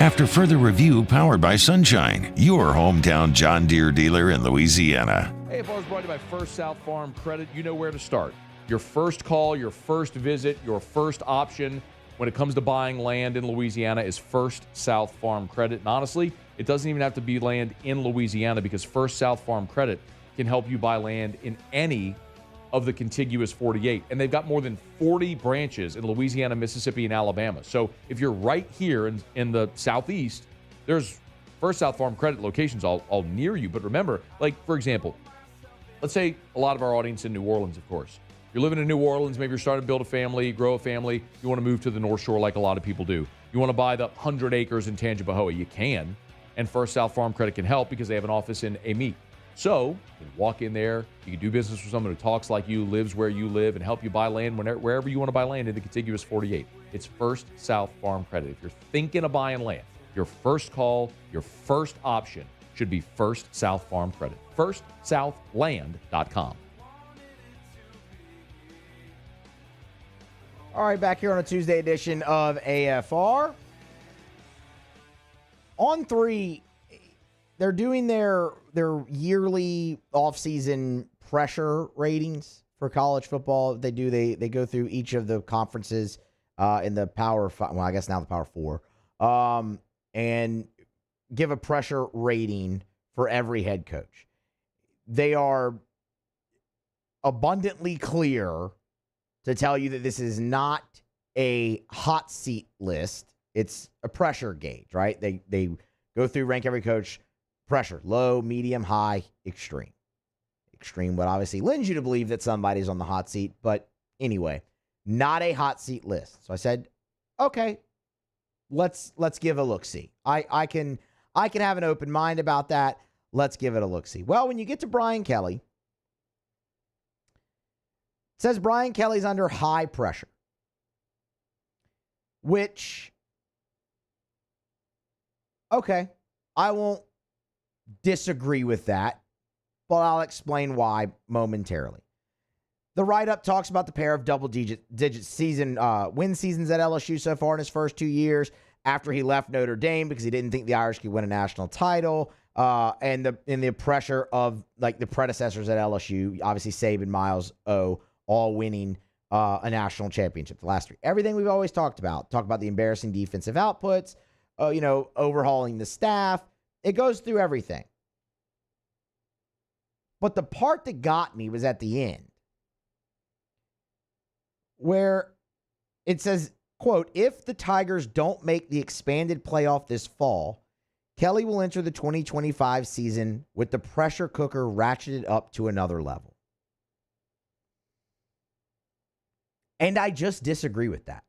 After further review, powered by Sunshine, your hometown John Deere dealer in Louisiana. AFR is brought to you by First South Farm Credit. You know where to start. Your first call, your first visit, your first option when it comes to buying land in Louisiana is First South Farm Credit. And honestly, it doesn't even have to be land in Louisiana, because First South Farm Credit can help you buy land in any of the contiguous 48. And they've got more than 40 branches in Louisiana, Mississippi, and Alabama. So if you're right here in the Southeast, there's First South Farm Credit locations all near you. But remember, like, for example, let's say a lot of our audience in New Orleans, of course. You're living in New Orleans, maybe you're starting to build a family, grow a family. You want to move to the North Shore like a lot of people do. You want to buy the 100 acres in Tangipahoa. You can. And First South Farm Credit can help because they have an office in Amite. So you can walk in there, you can do business with someone who talks like you, lives where you live, and help you buy land wherever you want to buy land in the contiguous 48. It's First South Farm Credit. If you're thinking of buying land, your first call, your first option should be First South Farm Credit. FirstSouthLand.com. All right, back here on a Tuesday edition of AFR. On 3, they're doing their yearly offseason pressure ratings for college football. They go through each of the conferences in the Power 5, well, I guess now the Power 4, and give a pressure rating for every head coach. They are abundantly clear to tell you that this is not a hot seat list. It's a pressure gauge, right? They go through, rank every coach, pressure, low, medium, high, extreme. Extreme would obviously lend you to believe that somebody's on the hot seat, but anyway, not a hot seat list. So I said, okay, let's give a look-see. I can have an open mind about that. Let's give it a look-see. Well, when you get to Brian Kelly, it says Brian Kelly's under high pressure, which, okay, I won't disagree with that, but I'll explain why momentarily. The write-up talks about the pair of double-digit season win seasons at LSU so far in his first 2 years after he left Notre Dame because he didn't think the Irish could win a national title, and the pressure of like the predecessors at LSU, obviously Saban, Miles, all winning a national championship, the last 3. Everything we've always talked about the embarrassing defensive outputs, overhauling the staff. It goes through everything. But the part that got me was at the end, where it says, quote, if the Tigers don't make the expanded playoff this fall, Kelly will enter the 2025 season with the pressure cooker ratcheted up to another level. And I just disagree with that.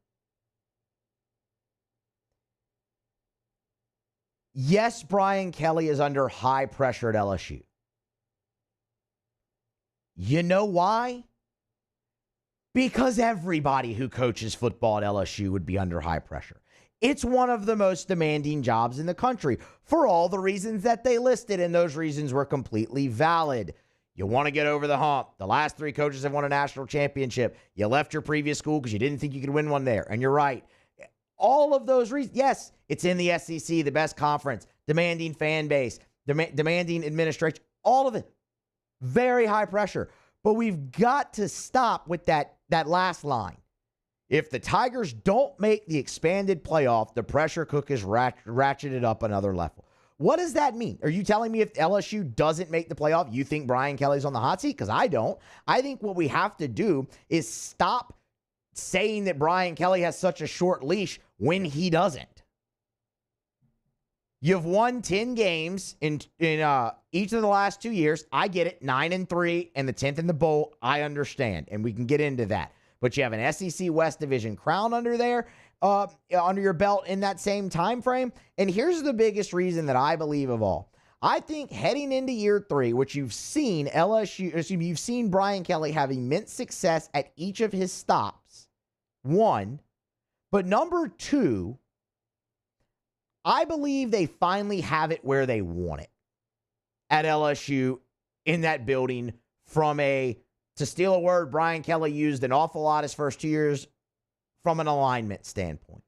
Yes, Brian Kelly is under high pressure at LSU. You know why? Because everybody who coaches football at LSU would be under high pressure. It's one of the most demanding jobs in the country for all the reasons that they listed, and those reasons were completely valid. You want to get over the hump. The last 3 coaches have won a national championship. You left your previous school because you didn't think you could win one there, and you're right. All of those reasons. Yes, it's in the SEC, the best conference, demanding fan base, demanding administration, all of it. Very high pressure. But we've got to stop with that last line. If the Tigers don't make the expanded playoff, the pressure cook is ratcheted up another level. What does that mean? Are you telling me if LSU doesn't make the playoff, you think Brian Kelly's on the hot seat? Because I don't. I think what we have to do is stop saying that Brian Kelly has such a short leash when he doesn't. You've won 10 games in each of the last 2 years. I get it. 9-3 and the 10th in the bowl. I understand. And we can get into that. But you have an SEC West Division crown under there, under your belt in that same time frame. And here's the biggest reason that I believe of all. I think heading into year 3, which you've seen you've seen Brian Kelly have immense success at each of his stops. 1. But number 2, I believe they finally have it where they want it at LSU in that building to steal a word Brian Kelly used an awful lot his first 2 years, from an alignment standpoint.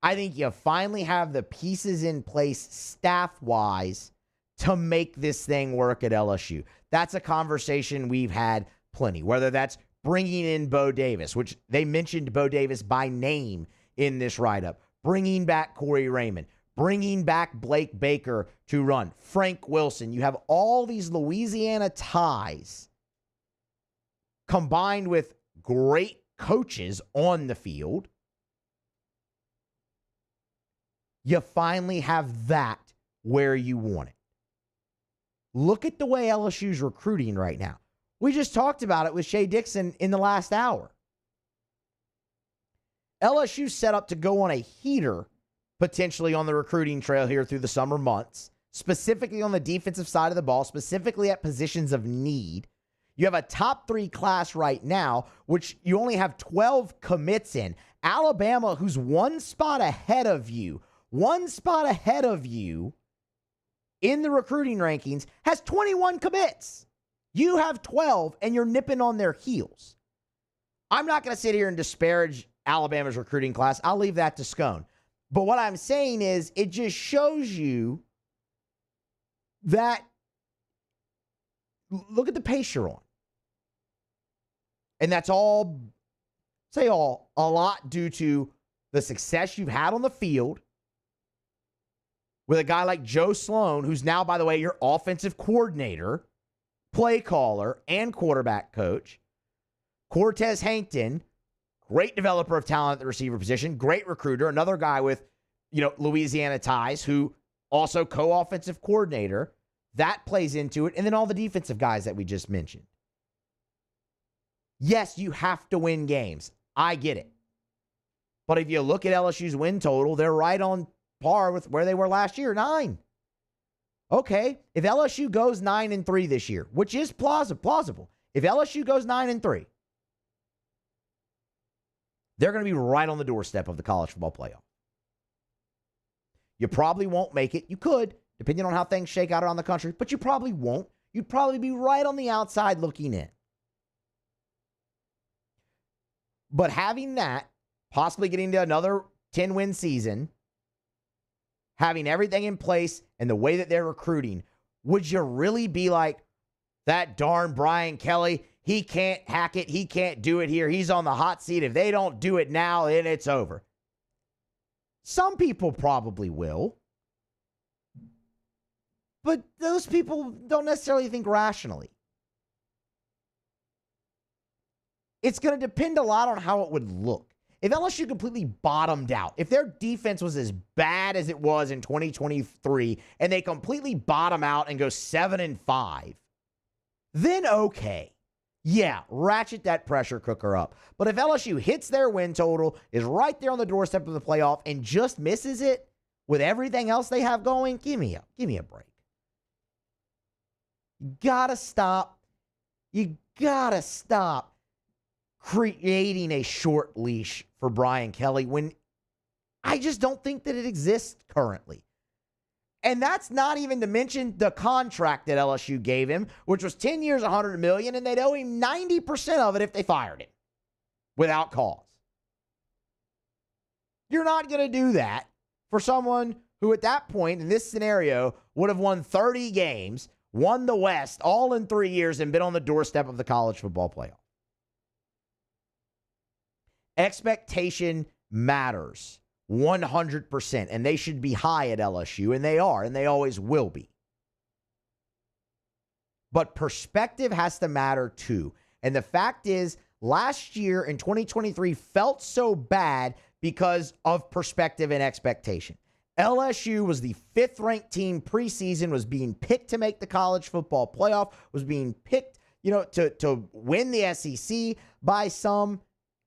I think you finally have the pieces in place staff-wise to make this thing work at LSU. That's a conversation we've had plenty, whether that's bringing in Bo Davis, which they mentioned Bo Davis by name in this write-up, bringing back Corey Raymond, bringing back Blake Baker to run, Frank Wilson. You have all these Louisiana ties combined with great coaches on the field. You finally have that where you want it. Look at the way LSU's recruiting right now. We just talked about it with Shea Dixon in the last hour. LSU's set up to go on a heater potentially on the recruiting trail here through the summer months, specifically on the defensive side of the ball, specifically at positions of need. You have a top 3 class right now, which you only have 12 commits in. Alabama, who's one spot ahead of you in the recruiting rankings, has 21 commits. You have 12, and you're nipping on their heels. I'm not going to sit here and disparage Alabama's recruiting class. I'll leave that to Scone. But what I'm saying is it just shows you that look at the pace you're on. And that's all, a lot due to the success you've had on the field with a guy like Joe Sloan, who's now, by the way, your offensive coordinator, play caller, and quarterback coach. Cortez Hankton, great developer of talent at the receiver position, great recruiter, another guy with, Louisiana ties, who also co-offensive coordinator. That plays into it. And then all the defensive guys that we just mentioned. Yes, you have to win games. I get it. But if you look at LSU's win total, they're right on par with where they were last year, 9. Okay, if LSU goes 9-3 this year, which is plausible. If LSU goes 9-3, they're going to be right on the doorstep of the college football playoff. You probably won't make it. You could, depending on how things shake out around the country, but you probably won't. You'd probably be right on the outside looking in. But having that, possibly getting to another 10-win season, having everything in place and the way that they're recruiting, would you really be like, that darn Brian Kelly, he can't hack it, he can't do it here, he's on the hot seat. If they don't do it now, then it's over. Some people probably will. But those people don't necessarily think rationally. It's going to depend a lot on how it would look. If LSU completely bottomed out, if their defense was as bad as it was in 2023, and they completely bottom out and go 7-5, then okay. Yeah, ratchet that pressure cooker up. But if LSU hits their win total, is right there on the doorstep of the playoff, and just misses it with everything else they have going, give me a break. You gotta stop creating a short leash for Brian Kelly when I just don't think that it exists currently. And that's not even to mention the contract that LSU gave him, which was 10 years, $100 million, and they'd owe him 90% of it if they fired him without cause. You're not going to do that for someone who at that point in this scenario would have won 30 games, won the West all in 3 years, and been on the doorstep of the college football playoff. Expectation matters 100%, and they should be high at LSU, and they are, and they always will be. But perspective has to matter too. And the fact is, last year in 2023 felt so bad because of perspective and expectation. LSU was the 5th-ranked team preseason, was being picked to make the college football playoff, was being picked, to win the SEC by some,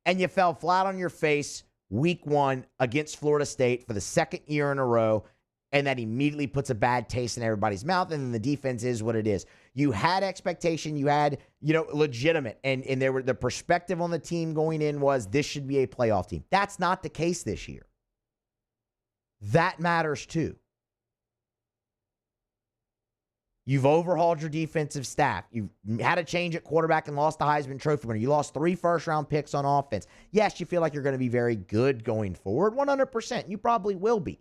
and you fell flat on your face week 1 against Florida State for the 2nd year in a row, and that immediately puts a bad taste in everybody's mouth, and then the defense is what it is. You had expectation, you had, legitimate, and there were the perspective on the team going in was this should be a playoff team. That's not the case this year. That matters too. You've overhauled your defensive staff. You've had a change at quarterback and lost the Heisman Trophy winner. You lost 3 first-round picks on offense. Yes, you feel like you're going to be very good going forward, 100%. You probably will be.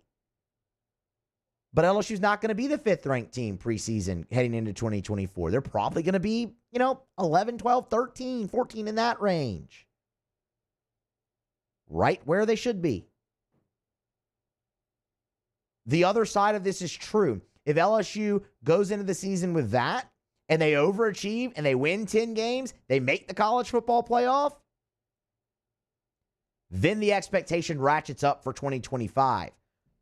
But LSU's not going to be the 5th-ranked team preseason heading into 2024. They're probably going to be, 11, 12, 13, 14 in that range. Right where they should be. The other side of this is true. If LSU goes into the season with that, and they overachieve, and they win 10 games, they make the college football playoff, then the expectation ratchets up for 2025,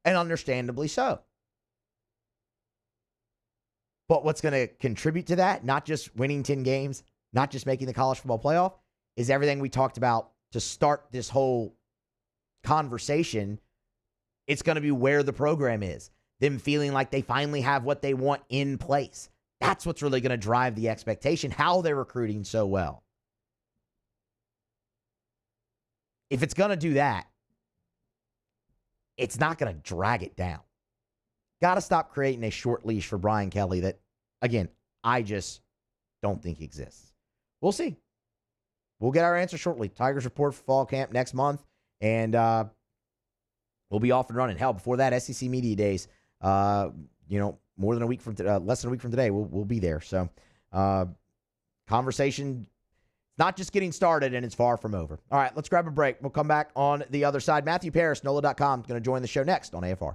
and understandably so. But what's going to contribute to that, not just winning 10 games, not just making the college football playoff, is everything we talked about to start this whole conversation. It's going to be where the program is. Them feeling like they finally have what they want in place. That's what's really going to drive the expectation, how they're recruiting so well. If it's going to do that, it's not going to drag it down. Got to stop creating a short leash for Brian Kelly that, again, I just don't think exists. We'll see. We'll get our answer shortly. Tigers report for fall camp next month, and we'll be off and running. Hell, before that, SEC Media Days, more than a week from less than a week from today, we'll be there. So, conversation, not just getting started, and it's far from over. All right, let's grab a break. We'll come back on the other side. Matthew Parrish, NOLA.com, is going to join the show next on AFR.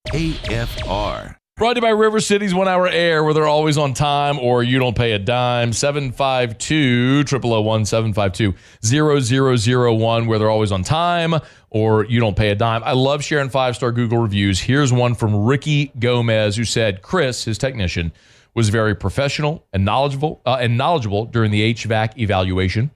AFR. Brought to you by River City's 1 Hour Air, where they're always on time or you don't pay a dime. 752-0001, 752-0001, where they're always on time or you don't pay a dime. I love sharing 5-star Google reviews. Here's one from Ricky Gomez, who said Chris, his technician, was very professional and knowledgeable during the HVAC evaluation.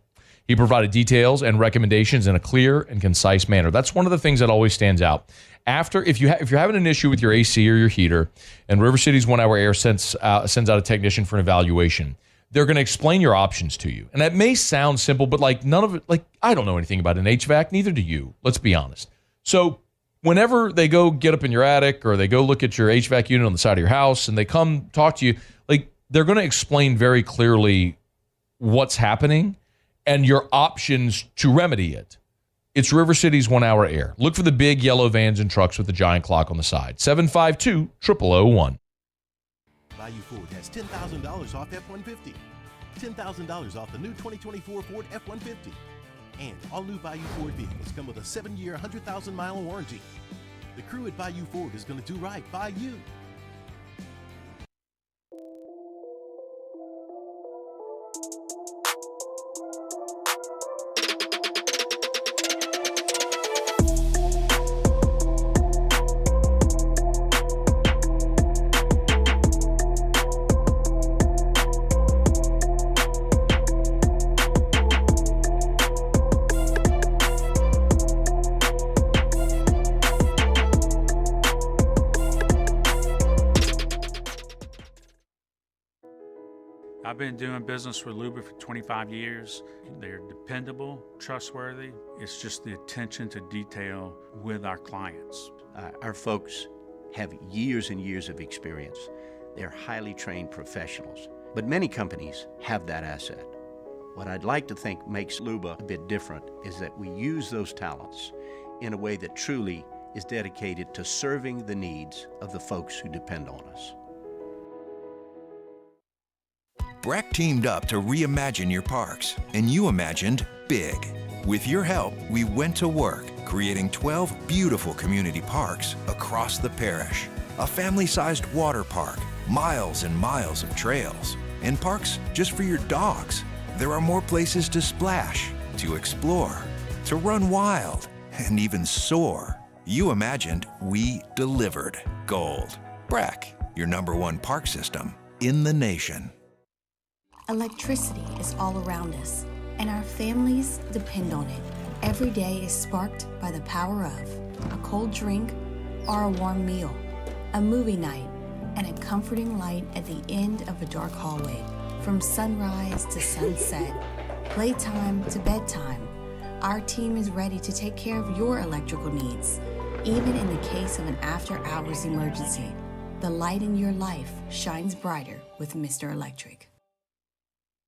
He provided details and recommendations in a clear and concise manner. That's one of the things that always stands out. If you're having an issue with your AC or your heater, and River City's 1 Hour Air sends out a technician for an evaluation, they're going to explain your options to you. And that may sound simple, but none of it, I don't know anything about an HVAC, neither do you. Let's be honest. So whenever they go get up in your attic or they go look at your HVAC unit on the side of your house and they come talk to you, they're going to explain very clearly what's happening and your options to remedy it. It's River City's 1 Hour Air. Look for the big yellow vans and trucks with the giant clock on the side. 752-0001. Bayou Ford has $10,000 off F-150. $10,000 off the new 2024 Ford F-150. And all new Bayou Ford vehicles come with a 7-year, 100,000-mile warranty. The crew at Bayou Ford is going to do right by you. I've been doing business with Luba for 25 years. They're dependable, trustworthy. It's just the attention to detail with our clients. Our folks have years and years of experience. They're highly trained professionals, but many companies have that asset. What I'd like to think makes Luba a bit different is that we use those talents in a way that truly is dedicated to serving the needs of the folks who depend on us. BRAC teamed up to reimagine your parks, and you imagined big. With your help, we went to work, creating 12 beautiful community parks across the parish. A family-sized water park, miles and miles of trails, and parks just for your dogs. There are more places to splash, to explore, to run wild, and even soar. You imagined, we delivered. Gold. BRAC, your #1 park system in the nation. Electricity is all around us, and our families depend on it. Every day is sparked by the power of a cold drink or a warm meal, a movie night, and a comforting light at the end of a dark hallway. From sunrise to sunset, playtime to bedtime, our team is ready to take care of your electrical needs, even in the case of an after-hours emergency. The light in your life shines brighter with Mr. Electric.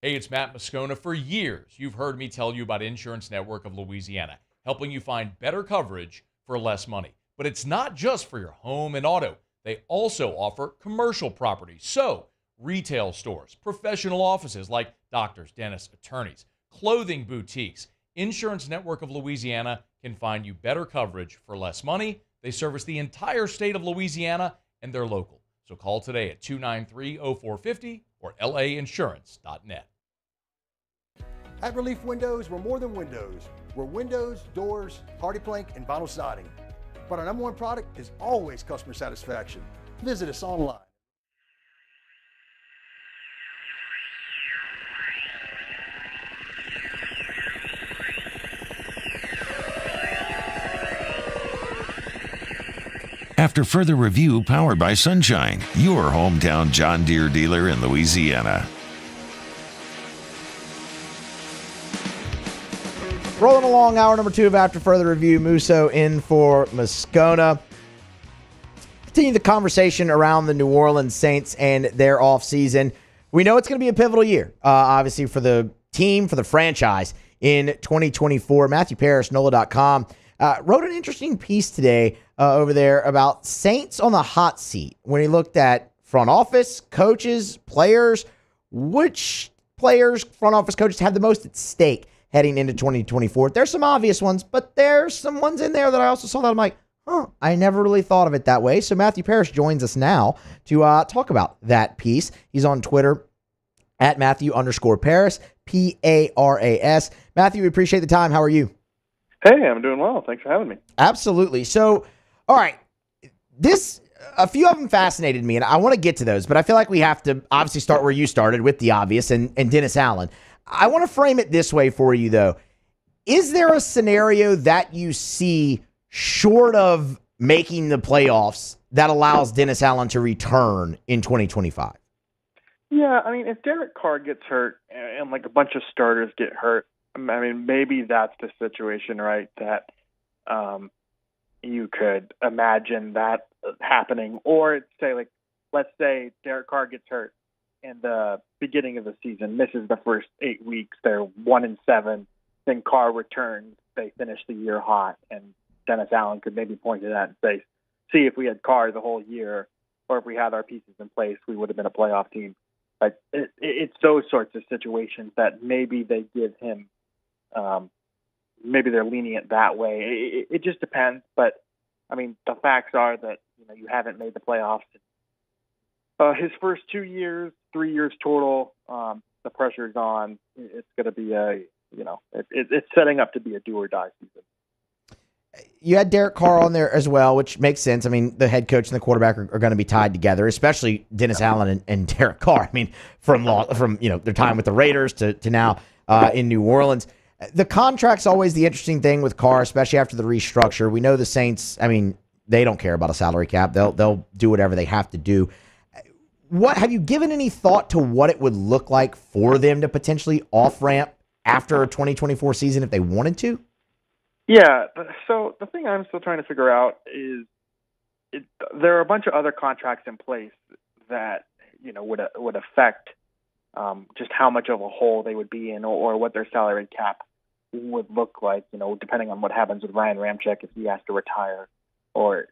Hey, it's Matt Moscona. For years, you've heard me tell you about Insurance Network of Louisiana, helping you find better coverage for less money. But it's not just for your home and auto. They also offer commercial property. So, retail stores, professional offices like doctors, dentists, attorneys, clothing boutiques. Insurance Network of Louisiana can find you better coverage for less money. They service the entire state of Louisiana, and they're local. So call today at 293-0450 or lainsurance.net. At Relief Windows, we're more than windows. We're windows, doors, hardy plank, and vinyl siding. But our number one product is always customer satisfaction. Visit us online. After further review, powered by Sunshine, your hometown John Deere dealer in Louisiana. Rolling along, hour number 2 of After Further Review. Musso in for Moscona. Continue the conversation around the New Orleans Saints and their offseason. We know it's going to be a pivotal year, obviously, for the team, for the franchise in 2024. Matthew Parrish, NOLA.com, wrote an interesting piece today over there about Saints on the hot seat when he looked at front office, coaches, players. Which players, front office, coaches have the most at stake heading into 2024? There's some obvious ones, but there's some ones in there that I also saw that I'm like, I never really thought of it that way. So Matthew Parrish joins us now to talk about that piece. He's on Twitter at Matthew_Parrish, Paras. Matthew, we appreciate the time. How are you? Hey, I'm doing well. Thanks for having me. Absolutely. So, all right, a few of them fascinated me, and I want to get to those, but I feel like we have to obviously start where you started with the obvious and Dennis Allen. I want to frame it this way for you, though. Is there a scenario that you see short of making the playoffs that allows Dennis Allen to return in 2025? Yeah, I mean, if Derek Carr gets hurt and like a bunch of starters get hurt, I mean, maybe that's the situation, right, that you could imagine that happening. Or say, like, let's say Derek Carr gets hurt in the beginning of the season, misses the first 8 weeks, they're 1-7, then Carr returns, they finish the year hot, and Dennis Allen could maybe point to that and say, see, if we had Carr the whole year, or if we had our pieces in place, we would have been a playoff team. Like, it's those sorts of situations that maybe they give him, maybe they're lenient that way. It just depends. But, I mean, the facts are that, you haven't made the playoffs. His first 2 years, 3 years total, the pressure's on. It's going to be it's setting up to be a do or die season. You had Derek Carr on there as well, which makes sense. I mean, the head coach and the quarterback are going to be tied together, especially Dennis Allen and Derek Carr. I mean, from their time with the Raiders to now in New Orleans. The contract's always the interesting thing with Carr, especially after the restructure. We know the Saints, I mean, they don't care about a salary cap. They'll do whatever they have to do. What have you given any thought to what it would look like for them to potentially off-ramp after a 2024 season if they wanted to? Yeah, so the thing I'm still trying to figure out is there are a bunch of other contracts in place that would affect just how much of a hole they would be in or what their salary cap would look like, depending on what happens with Ryan Ramczyk if he has to retire or,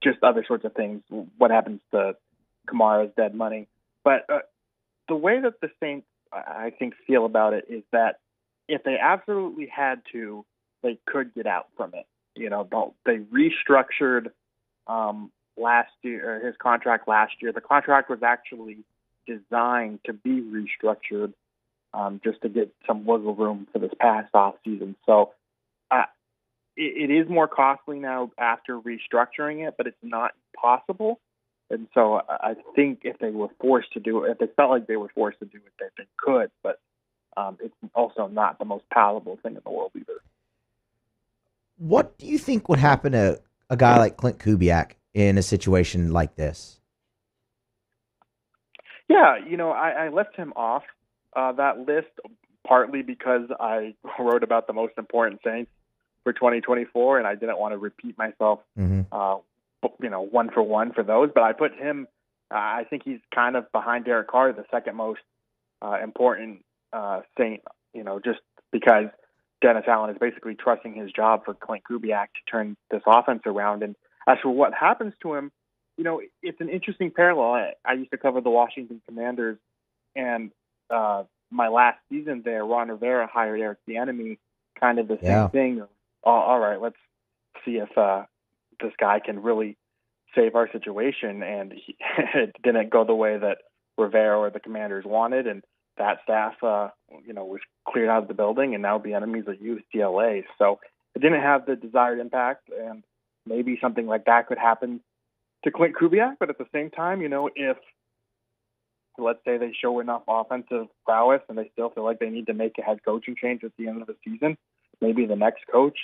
just other sorts of things, what happens to Kamara's dead money. But the way that the Saints, I think, feel about it is that if they absolutely had to, they could get out from it. They restructured last year, or his contract last year. The contract was actually designed to be restructured just to get some wiggle room for this past off season. So it is more costly now after restructuring it, but it's not impossible. And so I think if they were forced to do it, if they felt like they were forced to do it, they could. But it's also not the most palatable thing in the world either. What do you think would happen to a guy like Clint Kubiak in a situation like this? Yeah, I left him off that list partly because I wrote about the most important Saints for 2024, and I didn't want to repeat myself one for one for those. But I put him. I think he's kind of behind Derek Carr, the second most important Saint. Just because Dennis Allen is basically trusting his job for Clint Kubiak to turn this offense around. And as for what happens to him, it's an interesting parallel. I used to cover the Washington Commanders, and my last season there, Ron Rivera hired Eric Bieniemy, kind of the same thing. All right, let's see if this guy can really save our situation. And it didn't go the way that Rivera or the Commanders wanted, and that staff, was cleared out of the building, and now Bieniemy's at UCLA. So it didn't have the desired impact, and maybe something like that could happen to Clint Kubiak. But at the same time, if let's say they show enough offensive prowess and they still feel like they need to make a head coaching change at the end of the season, maybe the next coach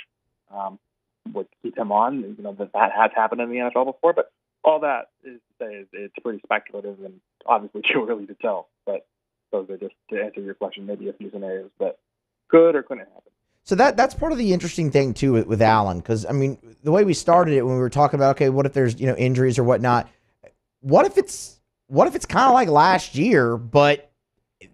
would keep him on. That has happened in the NFL before, but all that is to say it's pretty speculative and obviously too early to tell. But those are just to answer your question, maybe a few scenarios that could or couldn't happen. So that's part of the interesting thing too with Allen, because I mean the way we started it when we were talking about, okay, what if there's injuries or whatnot? What if it's kind of like last year, but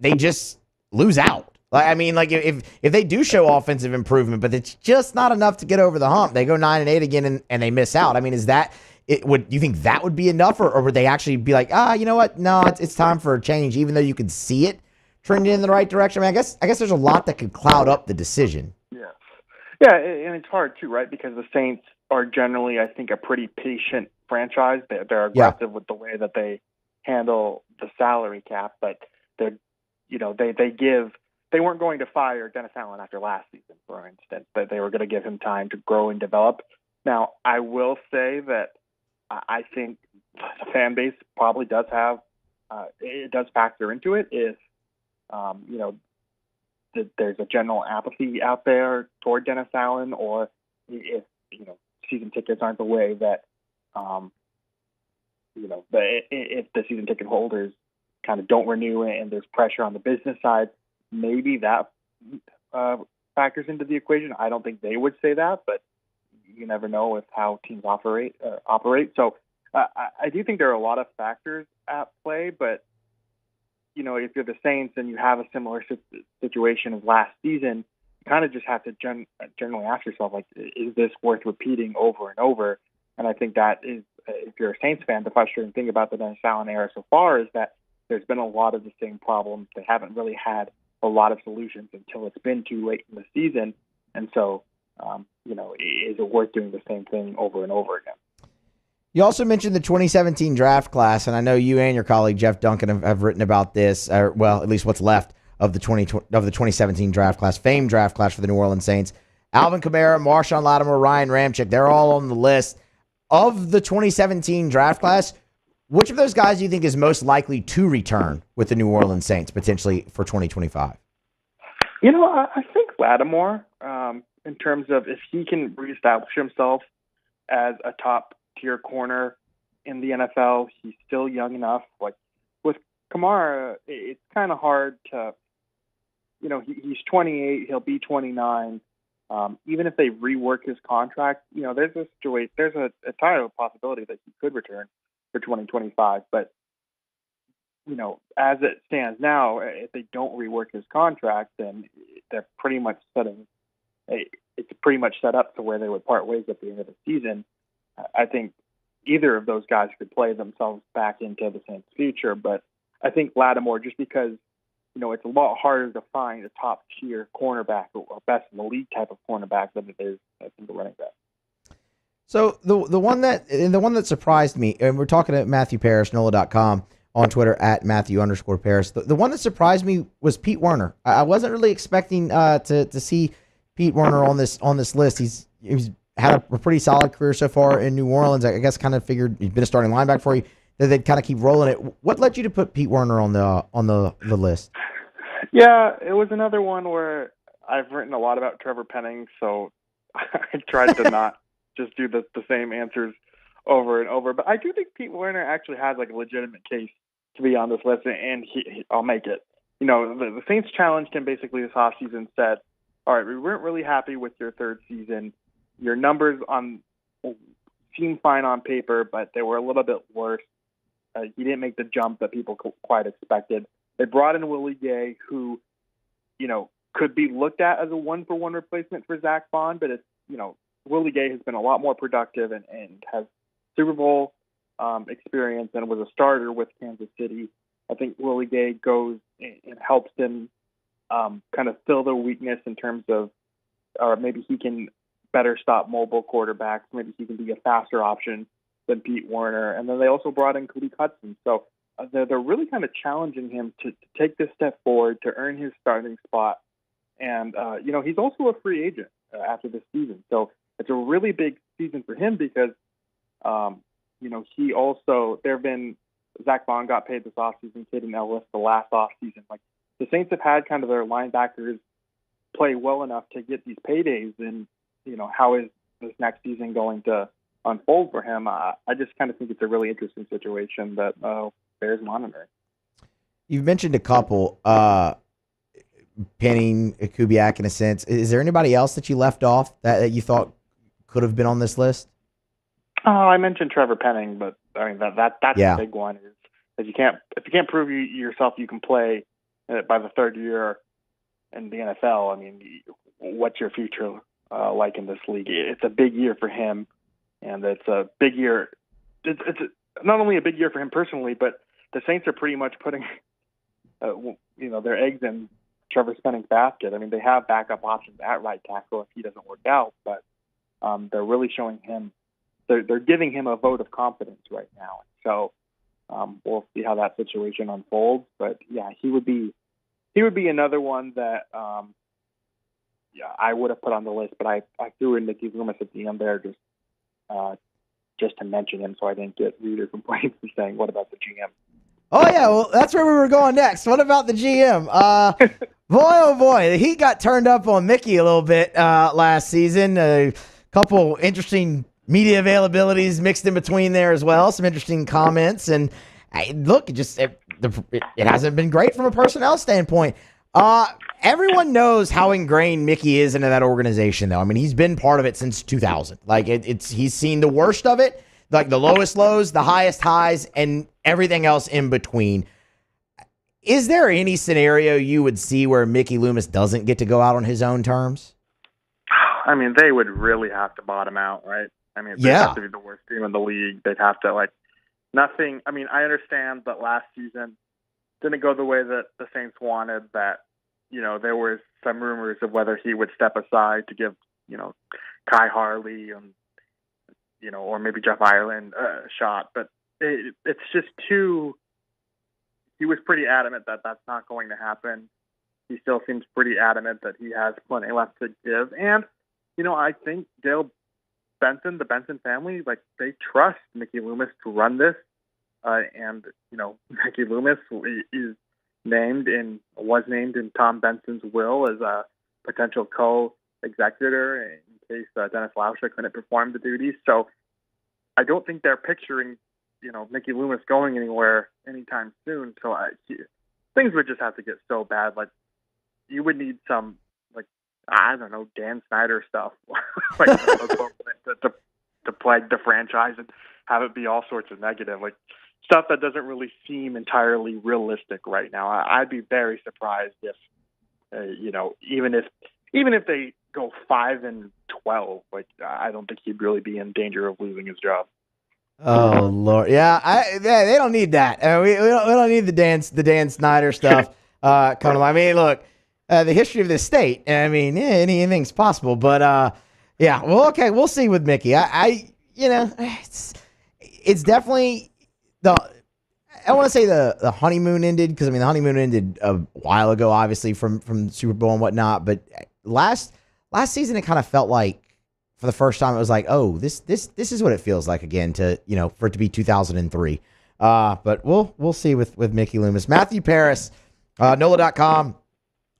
they just lose out? If they do show offensive improvement, but it's just not enough to get over the hump, they go 9-8 again and they miss out. I mean, is that it? Do you think that would be enough, or would they actually be like, you know what? No, it's time for a change, even though you could see it trending in the right direction? I mean, I guess there's a lot that could cloud up the decision. Yeah, and it's hard too, right? Because the Saints are generally, I think, a pretty patient franchise. They're aggressive with the way that they handle the salary cap, but they're, they weren't going to fire Dennis Allen after last season, for instance. That they were going to give him time to grow and develop. Now, I will say that I think the fan base probably does have it does factor into it if that there's a general apathy out there toward Dennis Allen, or if season tickets aren't the way that if the season ticket holders kind of don't renew and there's pressure on the business side, maybe that factors into the equation. I don't think they would say that, but you never know with how teams operate. So I do think there are a lot of factors at play, but if you're the Saints and you have a similar situation as last season, you kind of just have to generally ask yourself, like, is this worth repeating over and over? And I think that is, if you're a Saints fan, the frustrating thing about the Dennis Allen era so far is that there's been a lot of the same problems. They haven't really had a lot of solutions until it's been too late in the season. And so, is it worth doing the same thing over and over again? You also mentioned the 2017 draft class, and I know you and your colleague Jeff Duncan have written about this, at least what's left of the 2017 draft class, famed draft class for the New Orleans Saints. Alvin Kamara, Marshawn Lattimore, Ryan Ramczyk, they're all on the list. Of the 2017 draft class, which of those guys do you think is most likely to return with the New Orleans Saints, potentially for 2025? I think Lattimore, in terms of if he can reestablish himself as a top-tier corner in the NFL, he's still young enough. Like with Kamara, it's kind of hard to, he's 28, he'll be 29. Even if they rework his contract, there's a entire possibility that he could return for 2025. But, as it stands now, if they don't rework his contract, then they're pretty much it's pretty much set up to where they would part ways at the end of the season. I think either of those guys could play themselves back into the Saints' future, but I think Lattimore, just because it's a lot harder to find a top-tier cornerback or best in the league type of cornerback than it is, I think, a running back. So the one that surprised me, and we're talking to Matthew Parrish, NOLA.com, on Twitter at Matthew_Parrish. The one that surprised me was Pete Werner. I wasn't really expecting to see Pete Werner on this list. He's had a pretty solid career so far in New Orleans. I guess kind of figured he's been a starting linebacker for you, that they'd kind of keep rolling it. What led you to put Pete Werner on the list? Yeah, it was another one where I've written a lot about Trevor Penning, so I tried to not just do the same answers over and over. But I do think Pete Werner actually has like a legitimate case to be on this list, and I'll make it. The Saints challenged him basically this offseason, said, all right, we weren't really happy with your third season. Your numbers on seemed fine on paper, but they were a little bit worse. He didn't make the jump that people quite expected. They brought in Willie Gay, who, could be looked at as a one-for-one replacement for Zach Bond, but it's, Willie Gay has been a lot more productive and has Super Bowl experience and was a starter with Kansas City. I think Willie Gay goes and helps them kind of fill their weakness in terms of, or maybe he can better stop mobile quarterbacks. Maybe he can be a faster option than Pete Werner. And then they also brought in Cody Hudson. So they're really kind of challenging him to take this step forward, to earn his starting spot. And, he's also a free agent after this season. So it's a really big season for him because, he also, Zach Bond got paid this offseason, Caden Ellis the last offseason. Like, the Saints have had kind of their linebackers play well enough to get these paydays, and, how is this next season going to unfold for him? I just kind of think it's a really interesting situation that Bears monitoring. You've mentioned a couple, Penning, Kubiak in a sense. Is there anybody else that you left off that you thought could have been on this list? Oh, I mentioned Trevor Penning, but I mean that's yeah. a big one. Is if you can't prove yourself you can play by the third year in the NFL. I mean, what's your future like in this league? It's a big year for him, and it's a big year. It's not only a big year for him personally, but the Saints are pretty much putting their eggs in Trevor Penning's basket. I mean, they have backup options at right tackle if he doesn't work out, but they're really showing him. They're giving him a vote of confidence right now. So we'll see how that situation unfolds. But yeah, he would be another one that I would have put on the list. But I threw in Mickey Loomis at the end there just to mention him, so I didn't get reader complaints and saying, "What about the GM?" Oh yeah, well that's where we were going next. What about the GM? Boy, oh boy, he got turned up on Mickey a little bit last season. A couple interesting media availabilities mixed in between there as well. Some interesting comments. And look, it hasn't been great from a personnel standpoint. Everyone knows how ingrained Mickey is into that organization, though. I mean, he's been part of it since 2000. Like, he's seen the worst of it, like the lowest lows, the highest highs, and everything else in between. Is there any scenario you would see where Mickey Loomis doesn't get to go out on his own terms? I mean, they would really have to bottom out, right? I mean, they have to be the worst team in the league. They'd have to, nothing. I mean, I understand that last season didn't go the way that the Saints wanted, that, there was some rumors of whether he would step aside to give, Kai Harley and, or maybe Jeff Ireland a shot. But it's just he was pretty adamant that that's not going to happen. He still seems pretty adamant that he has plenty left to give. And, I think Dale Benson, the Benson family, they trust Mickey Loomis to run this. And, Mickey Loomis was named in Tom Benson's will as a potential co-executor in case Dennis Lauscher couldn't perform the duties. So I don't think they're picturing, Mickey Loomis going anywhere anytime soon. So things would just have to get so bad. You would need some, I don't know, Dan Snyder stuff, to plague the franchise and have it be all sorts of negative, stuff that doesn't really seem entirely realistic right now. I'd be very surprised if, even if they go 5-12, I don't think he'd really be in danger of losing his job. Oh Lord, yeah, they don't need that. We don't need the Dan Snyder stuff. Coming. I mean, look. The history of this state. I mean, anything's possible, but yeah. Well, okay, we'll see with Mickey. It's definitely I want to say the honeymoon ended because the honeymoon ended a while ago, obviously from Super Bowl and whatnot. But last season, it kind of felt like for the first time it was like, oh, this is what it feels like again to for it to be 2003. But we'll see with Mickey Loomis. Matthew Paris, NOLA.com.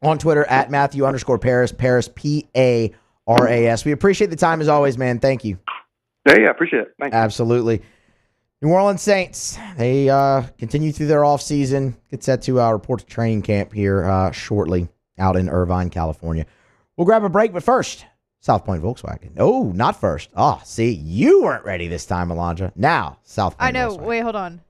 On Twitter, at Matthew_Paris, Paris, Paras. We appreciate the time as always, man. Thank you. Yeah, appreciate it. Thanks. Absolutely. New Orleans Saints, they continue through their offseason. Get set to report to training camp here shortly out in Irvine, California. We'll grab a break, but first, South Point Volkswagen. Oh, not first. Oh, see, you weren't ready this time, Alondra. Now, South Point I know. Volkswagen. Wait, hold on.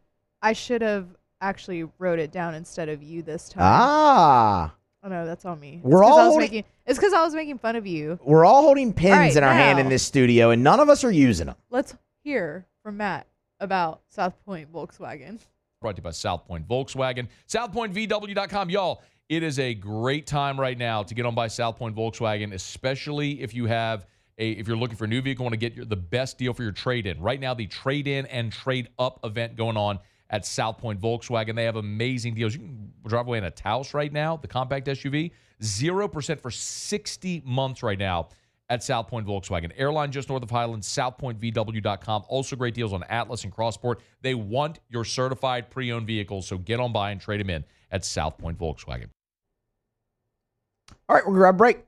I should have actually wrote it down instead of you this time. Ah. Oh, no, that's on me. We're all holding, it's because I was making fun of you. We're all holding pins right, in our hand in now, this studio, and none of us are using them. Let's hear from Matt about South Point Volkswagen. Brought to you by South Point Volkswagen. SouthPointVW.com. Y'all, it is a great time right now to get on by South Point Volkswagen, especially if you have if you're looking for a new vehicle, want to get the best deal for your trade-in. Right now, the trade-in and trade-up event going on at South Point Volkswagen. They have amazing deals. You can drive away in a Taos right now, the compact SUV, 0% for 60 months right now at South Point Volkswagen. Airline just north of Highland, southpointvw.com. Also great deals on Atlas and Crossport. They want your certified pre-owned vehicles, so get on by and trade them in at South Point Volkswagen. All right, we'll grab a break.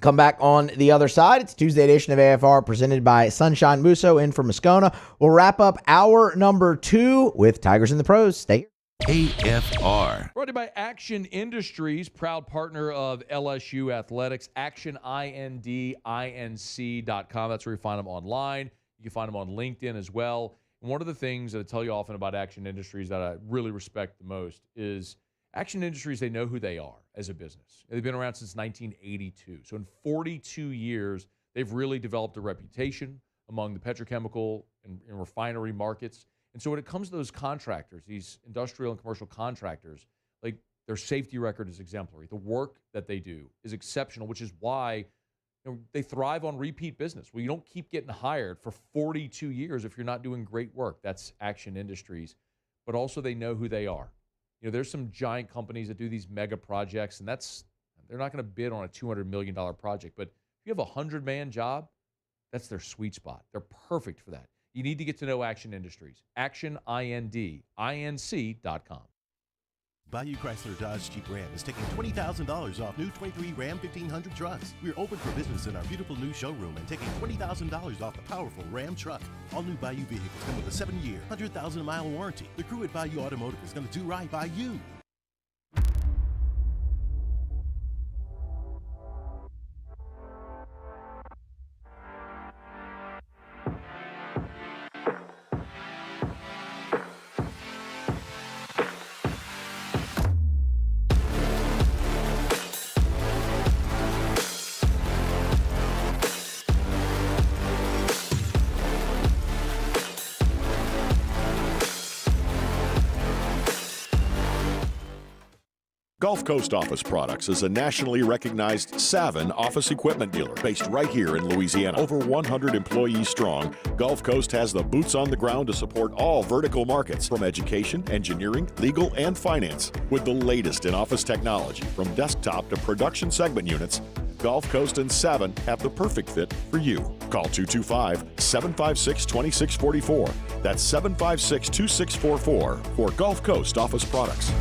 Come back on the other side. It's Tuesday edition of AFR presented by Sunshine Musso in for Moscona. We'll wrap up hour number 2 with Tigers in the Pros. Stay here. AFR. Brought to you by Action Industries, proud partner of LSU Athletics. ActionIndinc.com. That's where you find them online. You can find them on LinkedIn as well. And one of the things that I tell you often about Action Industries that I really respect the most is Action Industries, they know who they are as a business. They've been around since 1982. So in 42 years, they've really developed a reputation among the petrochemical and refinery markets. And so when it comes to those contractors, these industrial and commercial contractors, like their safety record is exemplary. The work that they do is exceptional, which is why they thrive on repeat business. Well, you don't keep getting hired for 42 years if you're not doing great work. That's Action Industries. But also they know who they are. There's some giant companies that do these mega projects, and they're not going to bid on a $200 million project. But if you have a 100-man job, that's their sweet spot. They're perfect for that. You need to get to know Action Industries. ActionIndinc.com. Bayou Chrysler Dodge Jeep Ram is taking $20,000 off new 23 Ram 1500 trucks. We're open for business in our beautiful new showroom and taking $20,000 off the powerful Ram truck. All new Bayou vehicles come with a 7-year, 100,000-mile warranty. The crew at Bayou Automotive is going to do right by you. Gulf Coast Office Products is a nationally recognized Savin office equipment dealer based right here in Louisiana. Over 100 employees strong, Gulf Coast has the boots on the ground to support all vertical markets from education, engineering, legal, and finance. With the latest in office technology from desktop to production segment units, Gulf Coast and Savin have the perfect fit for you. Call 225-756-2644. That's 756-2644 for Gulf Coast Office Products.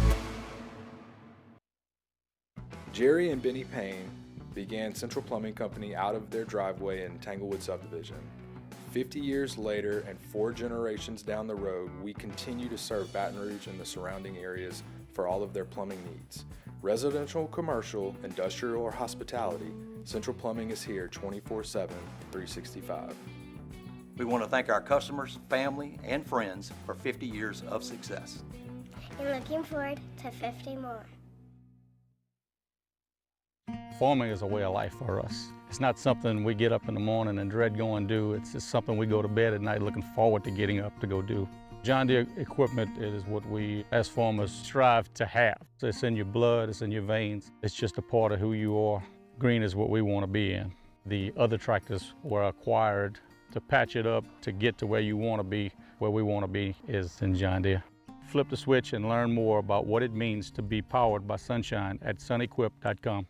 Jerry and Benny Payne began Central Plumbing Company out of their driveway in Tanglewood subdivision. 50 years later and 4 generations down the road, we continue to serve Baton Rouge and the surrounding areas for all of their plumbing needs. Residential, commercial, industrial, or hospitality, Central Plumbing is here 24/7, 365. We want to thank our customers, family, and friends for 50 years of success. And looking forward to 50 more. Farming is a way of life for us. It's not something we get up in the morning and dread going do. It's just something we go to bed at night looking forward to getting up to go do. John Deere equipment is what we as farmers strive to have. It's in your blood, it's in your veins. It's just a part of who you are. Green is what we want to be in. The other tractors were acquired to patch it up to get to where you want to be. Where we want to be is in John Deere. Flip the switch and learn more about what it means to be powered by sunshine at sunequip.com.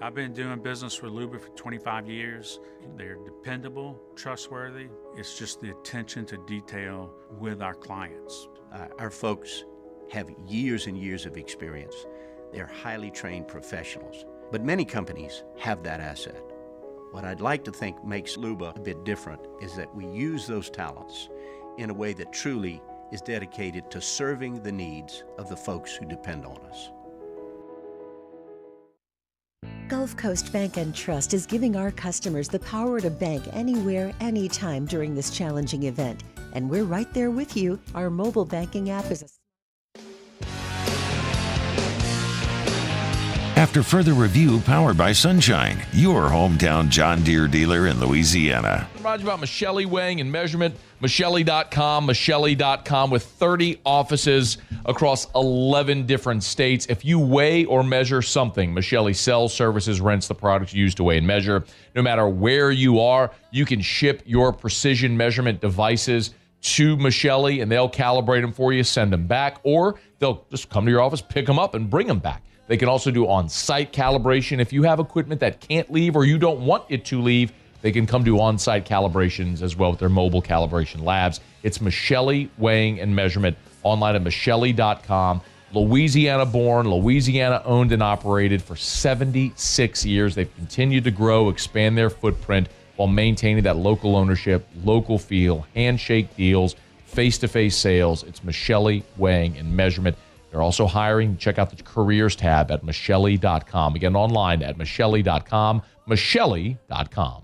I've been doing business with Luba for 25 years. They're dependable, trustworthy. It's just the attention to detail with our clients. Our folks have years and years of experience. They're highly trained professionals, but many companies have that asset. What I'd like to think makes Luba a bit different is that we use those talents in a way that truly is dedicated to serving the needs of the folks who depend on us. Gulf Coast Bank and Trust is giving our customers the power to bank anywhere, anytime during this challenging event. And we're right there with you. Our mobile banking app is a... After further review powered by Sunshine, your hometown John Deere dealer in Louisiana. Remind you about Michelle Weighing and Measurement, Michelle.com with 30 offices across 11 different states. If you weigh or measure something, Michelle sells, services, rents the products used to weigh and measure. No matter where you are, you can ship your precision measurement devices to Michelle, and they'll calibrate them for you, send them back, or they'll just come to your office, pick them up, and bring them back. They can also do on-site calibration. If you have equipment that can't leave or you don't want it to leave, they can come do on-site calibrations as well with their mobile calibration labs. It's Michelle Weighing and Measurement, online at Michelle.com. Louisiana-born, Louisiana-owned and operated for 76 years. They've continued to grow, expand their footprint while maintaining that local ownership, local feel, handshake deals, face-to-face sales. It's Michelle Weighing and Measurement. They're also hiring. Check out the careers tab at Michelle.com. Again, online at Michelle.com, Michelle.com.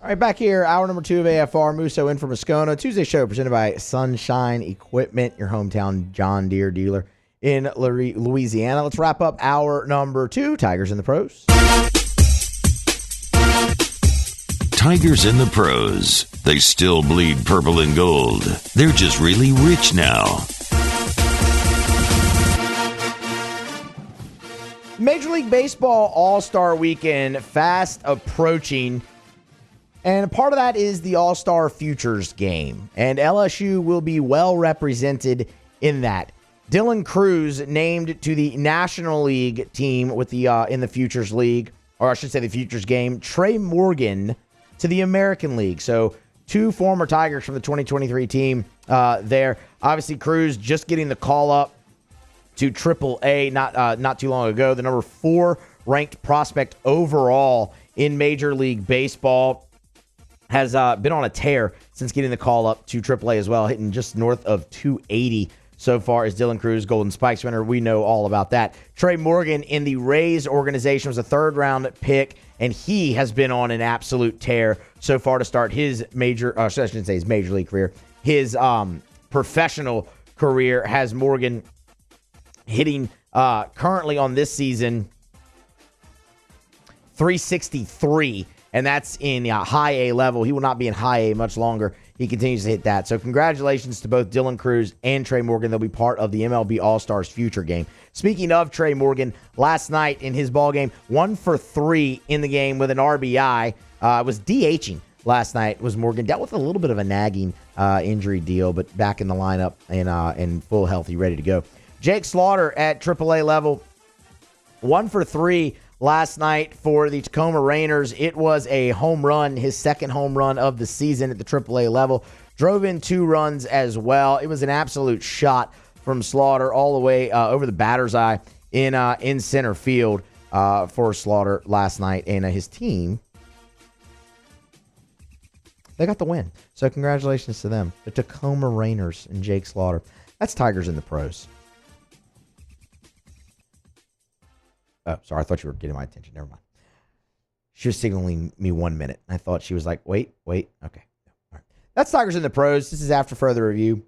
All right, back here, hour number 2 of AFR. Musso in for Moscona. Tuesday show presented by Sunshine Equipment, your hometown John Deere dealer in Louisiana. Let's wrap up hour number 2. Tigers in the pros. Tigers in the pros. They still bleed purple and gold. They're just really rich now. Major League Baseball All-Star Weekend fast approaching. And part of that is the All-Star Futures game. And LSU will be well represented in that. Dylan Cruz named to the National League team with the in the Futures League, or I should say the Futures game. Trey Morgan to the American League. So 2 former Tigers from the 2023 team there. Obviously, Cruz just getting the call up to AAA not too long ago. The number 4 ranked prospect overall in Major League Baseball. Has been on a tear since getting the call up to AAA as well, hitting just north of 280 so far as Dylan Cruz, Golden Spikes winner. We know all about that. Trey Morgan in the Rays organization was a 3rd-round pick, and he has been on an absolute tear so far to start his major, I shouldn't say his major league career, his professional career. Has Morgan hitting currently on this season 363. And that's in high A level. He will not be in high A much longer. He continues to hit that. So congratulations to both Dylan Cruz and Trey Morgan. They'll be part of the MLB All-Stars Future game. Speaking of Trey Morgan, last night in his ball game, 1 for 3 in the game with an RBI. Was DHing last night. Was Morgan. Dealt with a little bit of a nagging injury deal, but back in the lineup and in full healthy, ready to go. Jake Slaughter at AAA level, 1 for 3. Last night for the Tacoma Rainers. It was a home run, his 2nd home run of the season at the AAA level. Drove in 2 runs as well. It was an absolute shot from Slaughter all the way over the batter's eye in center field for Slaughter last night. And his team, they got the win. So congratulations to them, the Tacoma Rainers and Jake Slaughter. That's Tigers in the pros. Oh, sorry. I thought you were getting my attention. Never mind. She was signaling me 1 minute. I thought she was like, wait. Okay. All right. That's Tigers in the pros. This is after further review.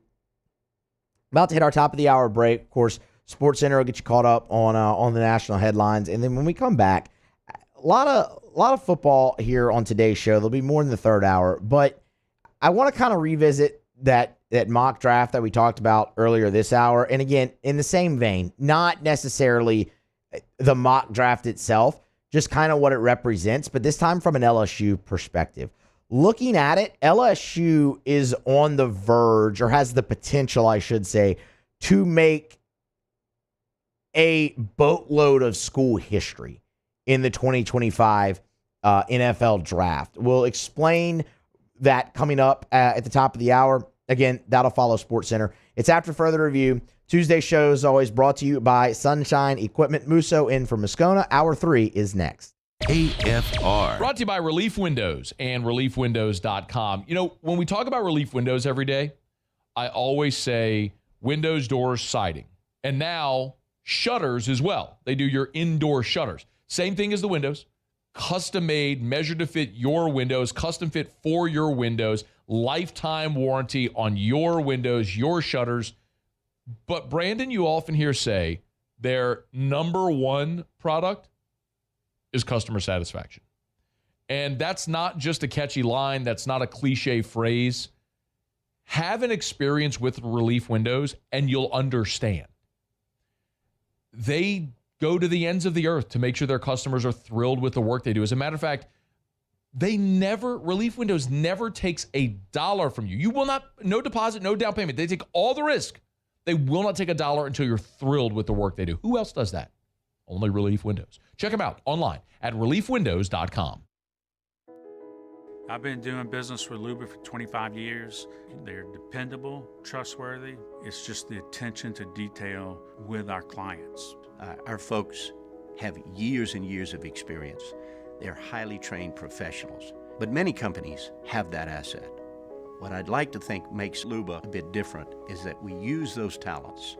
About to hit our top of the hour break. Of course, Sports Center will get you caught up on the national headlines. And then when we come back, a lot of football here on today's show. There'll be more in the 3rd hour. But I want to kind of revisit that mock draft that we talked about earlier this hour. And again, in the same vein, not necessarily the mock draft itself, just kind of what it represents, but this time from an LSU perspective. Looking at it, LSU is on the verge, or has the potential, I should say, to make a boatload of school history in the 2025 NFL draft. We'll explain that coming up at the top of the hour. Again, that'll follow Sports Center. It's after further review. Tuesday show is always brought to you by Sunshine Equipment. Musso in for Moscona. Hour 3 is next. AFR. Brought to you by Relief Windows and ReliefWindows.com. You know, when we talk about Relief Windows every day, I always say windows, doors, siding. And now shutters as well. They do your indoor shutters. Same thing as the windows. Custom made, measured to fit your windows, custom fit for your windows, lifetime warranty on your windows, your shutters. But Brandon, you often hear say their number one product is customer satisfaction. And that's not just a catchy line. That's not a cliche phrase. Have an experience with Relief Windows and you'll understand. They go to the ends of the earth to make sure their customers are thrilled with the work they do. As a matter of fact, Relief Windows never takes $1 from you. You will not, no deposit, no down payment. They take all the risk. They will not take $1 until you're thrilled with the work they do. Who else does that? Only Relief Windows. Check them out online at ReliefWindows.com. I've been doing business with Luba for 25 years. They're dependable, trustworthy. It's just the attention to detail with our clients. Our folks have years and years of experience. They're highly trained professionals, but many companies have that asset. What I'd like to think makes Luba a bit different is that we use those talents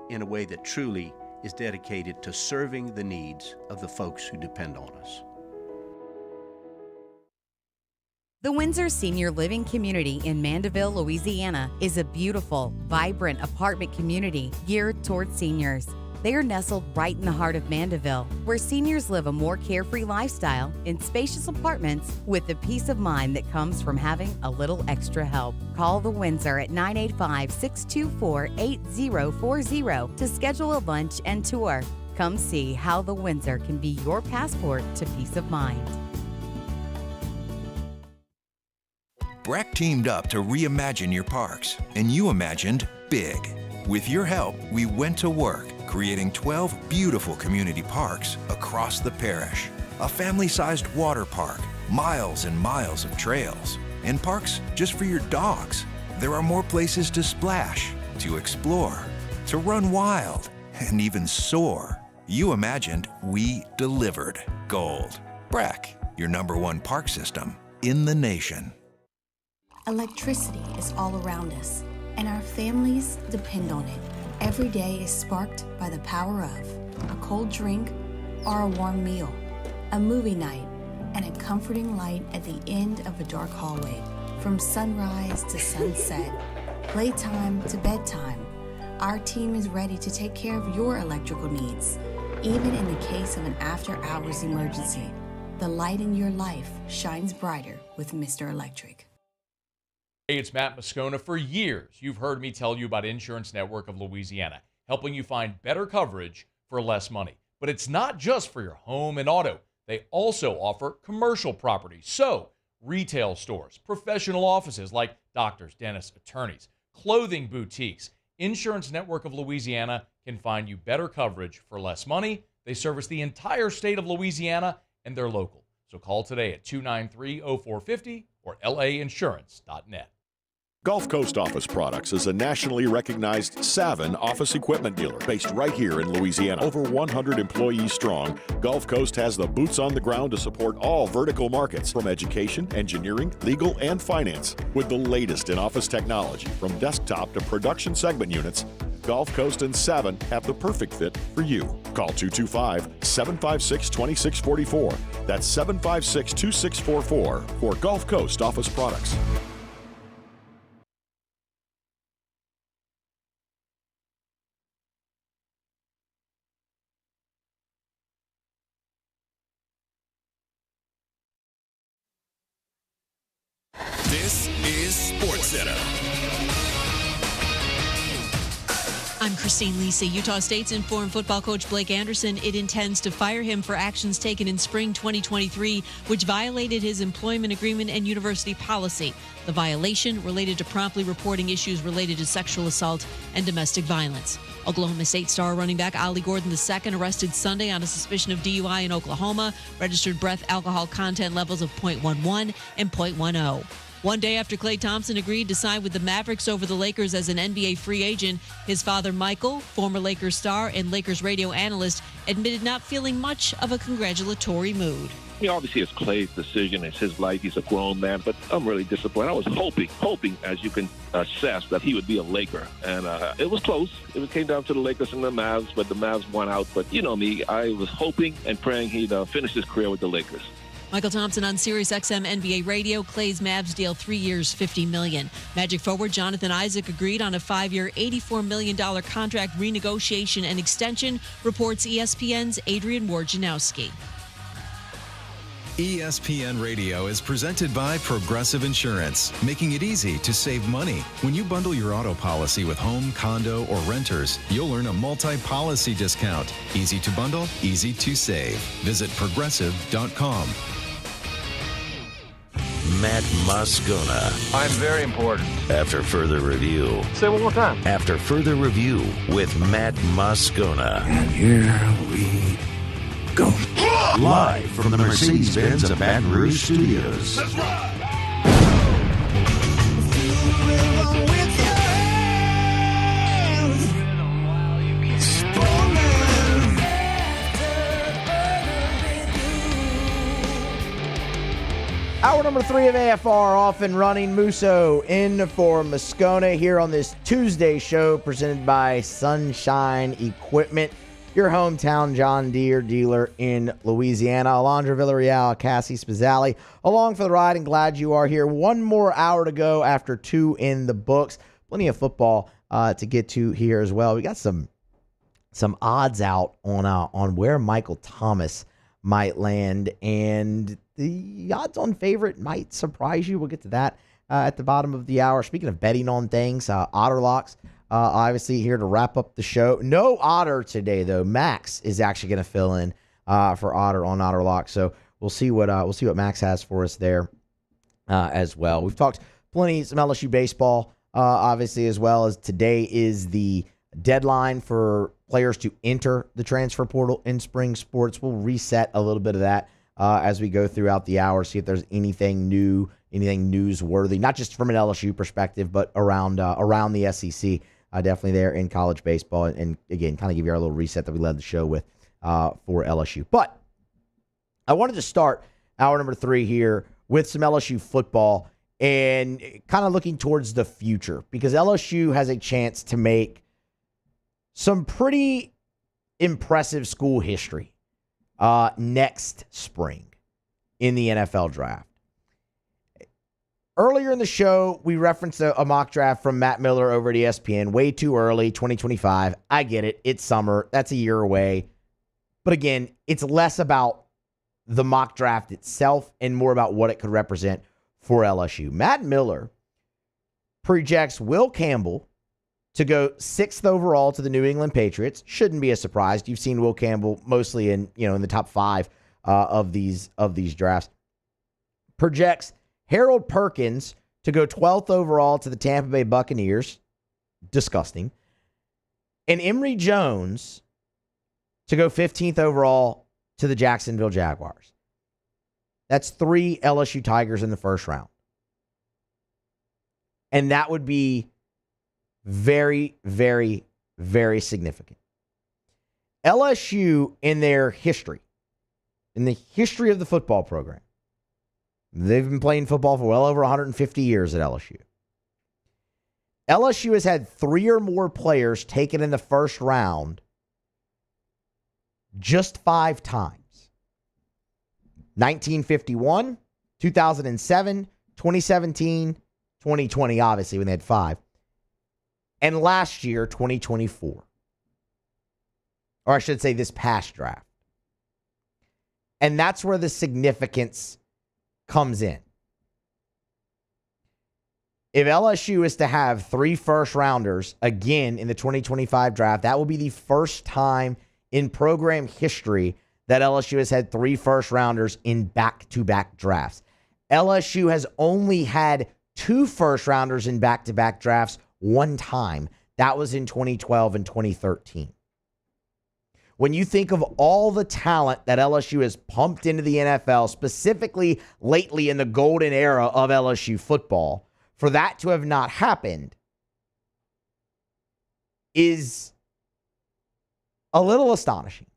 in a way that truly is dedicated to serving the needs of the folks who depend on us. The Windsor Senior Living Community in Mandeville, Louisiana is a beautiful, vibrant apartment community geared towards seniors. They are nestled right in the heart of Mandeville, where seniors live a more carefree lifestyle in spacious apartments with the peace of mind that comes from having a little extra help. Call the Windsor at 985-624-8040 to schedule a lunch and tour. Come see how the Windsor can be your passport to peace of mind. Breck teamed up to reimagine your parks, and you imagined big. With your help, we went to work, creating 12 beautiful community parks across the parish. A family-sized water park, miles and miles of trails, and parks just for your dogs. There are more places to splash, to explore, to run wild, and even soar. You imagined, we delivered. Gold. Breck, your #1 park system in the nation. Electricity is all around us, and our families depend on it. Every day is sparked by the power of a cold drink or a warm meal, a movie night, and a comforting light at the end of a dark hallway. From sunrise to sunset, playtime to bedtime, our team is ready to take care of your electrical needs. Even in the case of an after-hours emergency, the light in your life shines brighter with Mr. Electric. Hey, it's Matt Moscona. For years, you've heard me tell you about Insurance Network of Louisiana, helping you find better coverage for less money. But it's not just for your home and auto. They also offer commercial property. So, retail stores, professional offices like doctors, dentists, attorneys, clothing boutiques. Insurance Network of Louisiana can find you better coverage for less money. They service the entire state of Louisiana, and they're local. So call today at 293-0450 or lainsurance.net. Gulf Coast Office Products is a nationally recognized Savin office equipment dealer based right here in Louisiana. Over 100 employees strong, Gulf Coast has the boots on the ground to support all vertical markets from education, engineering, legal, and finance. With the latest in office technology from desktop to production segment units, Gulf Coast and Savin have the perfect fit for you. Call 225-756-2644. That's 756-2644 for Gulf Coast Office Products. This is SportsCenter. I'm Christine Lisi. Utah State's informed football coach Blake Anderson it intends to fire him for actions taken in spring 2023, which violated his employment agreement and university policy. The violation related to promptly reporting issues related to sexual assault and domestic violence. Oklahoma State star running back Ollie Gordon II arrested Sunday on a suspicion of DUI in Oklahoma, registered breath alcohol content levels of 0.11 and 0.10. One day after Klay Thompson agreed to sign with the Mavericks over the Lakers as an NBA free agent, his father Michael, former Lakers star and Lakers radio analyst, admitted not feeling much of a congratulatory mood. obviously it's Clay's decision. It's his life. He's a grown man, but I'm really disappointed. I was hoping, as you can assess, that he would be a Laker. And it was close. It came down to the Lakers and the Mavs, but the Mavs won out. But you know me, I was hoping and praying he'd finish his career with the Lakers. Michael Thompson on Sirius XM NBA Radio. Clay's Mavs deal 3 years, $50 million. Magic forward Jonathan Isaac agreed on a 5-year, $84 million contract renegotiation and extension, reports ESPN's Adrian Wojnarowski. ESPN Radio is presented by Progressive Insurance, making it easy to save money. When you bundle your auto policy with home, condo, or renters, you'll earn a multi-policy discount. Easy to bundle, easy to save. Visit progressive.com. Matt Moscona. I'm very important. After further review. Say it one more time. After further review with Matt Moscona. And here we go. Live from the Mercedes-Benz of Baton Rouge Studios. That's right. Hour number 3 of AFR off and running. Musso in for Moscona here on this Tuesday show presented by Sunshine Equipment, your hometown John Deere dealer in Louisiana. Alondra Villarreal, Cassie Spazzali, along for the ride, and glad you are here. One more hour to go after 2 in the books. Plenty of football to get to here as well. We got some odds out on where Michael Thomas might land, and the odds-on favorite might surprise you. We'll get to that at the bottom of the hour. Speaking of betting on things, Otter Locks, obviously here to wrap up the show. No Otter today, though. Max is actually going to fill in for Otter on Otter Locks, so we'll see what Max has for us there as well. We've talked plenty some LSU baseball, obviously, as well as today is the deadline for players to enter the transfer portal in spring sports. We'll reset a little bit of that as we go throughout the hour, see if there's anything new, anything newsworthy, not just from an LSU perspective, but around the SEC, definitely there in college baseball. And again, kind of give you our little reset that we led the show with for LSU. But I wanted to start hour number 3 here with some LSU football and kind of looking towards the future, because LSU has a chance to make some pretty impressive school history next spring in the NFL draft. Earlier in the show, we referenced a mock draft from Matt Miller over at ESPN. Way too early, 2025. I get it. It's summer. That's a year away. But again, it's less about the mock draft itself and more about what it could represent for LSU. Matt Miller projects Will Campbell to go 6th overall to the New England Patriots. Shouldn't be a surprise. You've seen Will Campbell mostly in the top 5 of these drafts. Projects Harold Perkins to go 12th overall to the Tampa Bay Buccaneers. Disgusting. And Emory Jones to go 15th overall to the Jacksonville Jaguars. That's 3 LSU Tigers in the first round. And that would be very, very, very significant. LSU in their history, in the history of the football program, they've been playing football for well over 150 years at LSU. LSU has had 3 or more players taken in the first round just 5 times. 1951, 2007, 2017, 2020, obviously, when they had 5. And last year, 2024. Or I should say this past draft. And that's where the significance comes in. If LSU is to have 3 first-rounders again in the 2025 draft, that will be the first time in program history that LSU has had 3 first-rounders in back-to-back drafts. LSU has only had 2 first-rounders in back-to-back drafts one time. That was in 2012 and 2013. When you think of all the talent that LSU has pumped into the NFL, specifically lately in the golden era of LSU football, for that to have not happened is a little astonishing.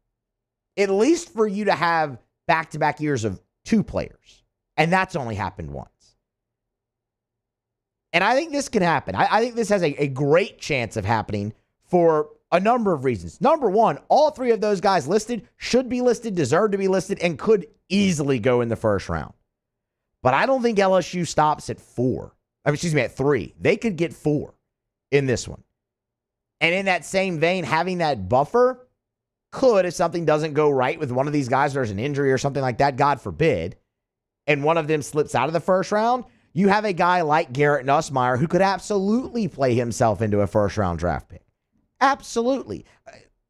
At least for you to have back-to-back years of 2 players. And that's only happened once. And I think this can happen. I think this has a great chance of happening for a number of reasons. Number one, all 3 of those guys listed should be listed, deserve to be listed, and could easily go in the first round. But I don't think LSU stops at 4. At 3. They could get 4 in this one. And in that same vein, having that buffer could, if something doesn't go right with one of these guys, there's an injury or something like that, God forbid, and one of them slips out of the first round, you have a guy like Garrett Nussmeier who could absolutely play himself into a first-round draft pick. Absolutely.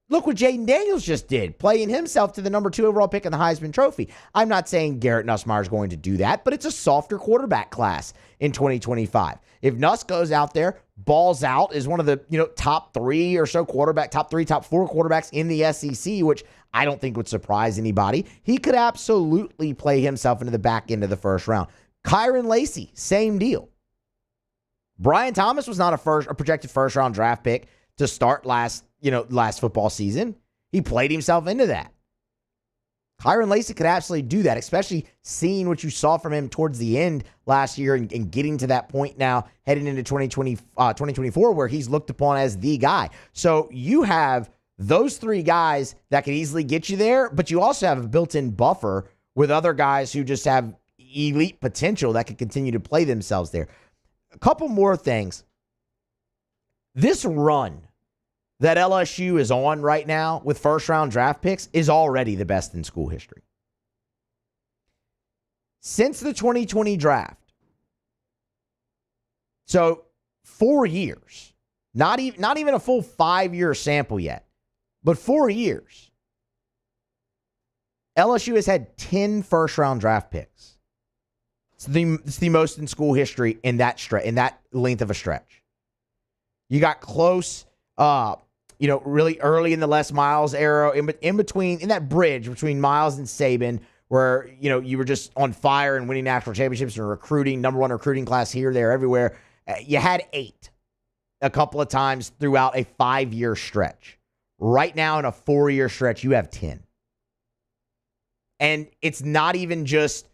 Look what Jaden Daniels just did, playing himself to the number 2 overall pick in the Heisman Trophy. I'm not saying Garrett Nussmeier is going to do that, but it's a softer quarterback class in 2025. If Nuss goes out there, balls out, is one of the top 3 or so top 4 quarterbacks in the SEC, which I don't think would surprise anybody, he could absolutely play himself into the back end of the first round. Kyron Lacey, same deal. Brian Thomas was not a projected first-round draft pick to start last football season. He played himself into that. Kyron Lacey could absolutely do that, especially seeing what you saw from him towards the end last year and getting to that point now heading into 2024 where he's looked upon as the guy. So you have those 3 guys that could easily get you there, but you also have a built-in buffer with other guys who just have elite potential that could continue to play themselves there. A couple more things. This run that LSU is on right now with first-round draft picks is already the best in school history. Since the 2020 draft, so 4 years, not even a full 5-year sample yet, but 4 years, LSU has had 10 first-round draft picks. It's the most in school history in that length of a stretch. You got close, really early in the Les Miles era, in that bridge between Miles and Saban, where, you were just on fire and winning national championships and recruiting, number 1 recruiting class here, there, everywhere. You had 8 a couple of times throughout a 5-year stretch. Right now in a 4-year stretch, you have 10. And it's not even just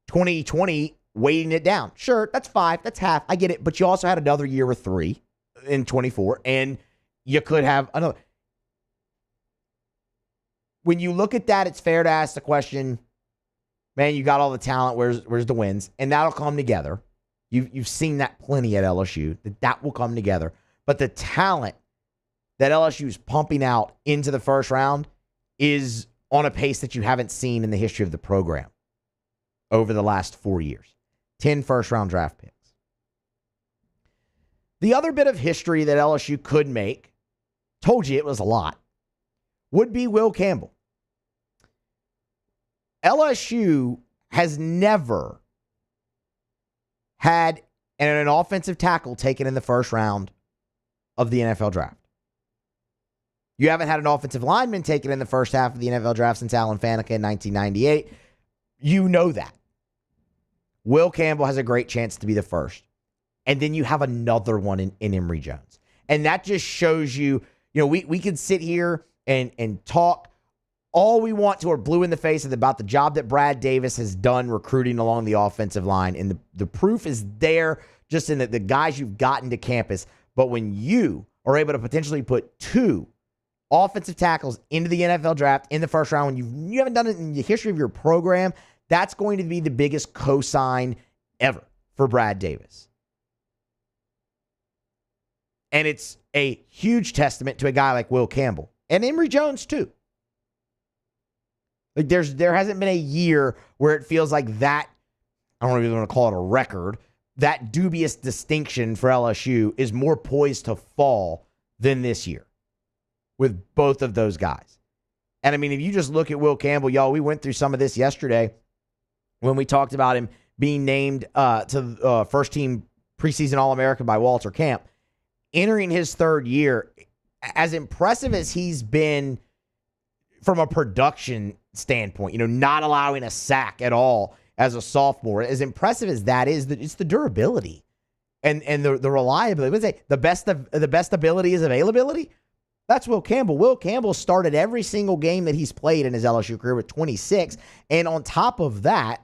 2020 weighting it down. Sure, that's 5, that's half. I get it. But you also had another year with 3 in 24, and you could have another. When you look at that, it's fair to ask the question, man, you got all the talent, where's the wins? And that'll come together. You've seen that plenty at LSU. That will come together. But the talent that LSU is pumping out into the first round is on a pace that you haven't seen in the history of the program over the last 4 years. 10 first-round draft picks. The other bit of history that LSU could make, told you it was a lot, would be Will Campbell. LSU has never had an offensive tackle taken in the first round of the NFL draft. You haven't had an offensive lineman taken in the first half of the NFL draft since Alan Faneca in 1998. You know that. Will Campbell has a great chance to be the first. And then you have another one in Emory Jones. And that just shows you, we could sit here and talk all we want to, or blue in the face about the job that Brad Davis has done recruiting along the offensive line. And the proof is there just in the guys you've gotten to campus. But when you are able to potentially put 2 offensive tackles into the NFL draft in the first round, when you haven't done it in the history of your program, that's going to be the biggest cosign ever for Brad Davis. And it's a huge testament to a guy like Will Campbell and Emory Jones too. Like there hasn't been a year where it feels like that, I don't even want to call it a record, that dubious distinction for LSU is more poised to fall than this year with both of those guys. And I mean, if you just look at Will Campbell, y'all, we went through some of this yesterday when we talked about him being named to first team preseason All-American by Walter Camp. Entering his 3rd year, as impressive as he's been from a production standpoint, not allowing a sack at all as a sophomore, as impressive as that is, it's the durability and the reliability. What say the best ability is availability? That's Will Campbell. Will Campbell started every single game that he's played in his LSU career with 26. And on top of that,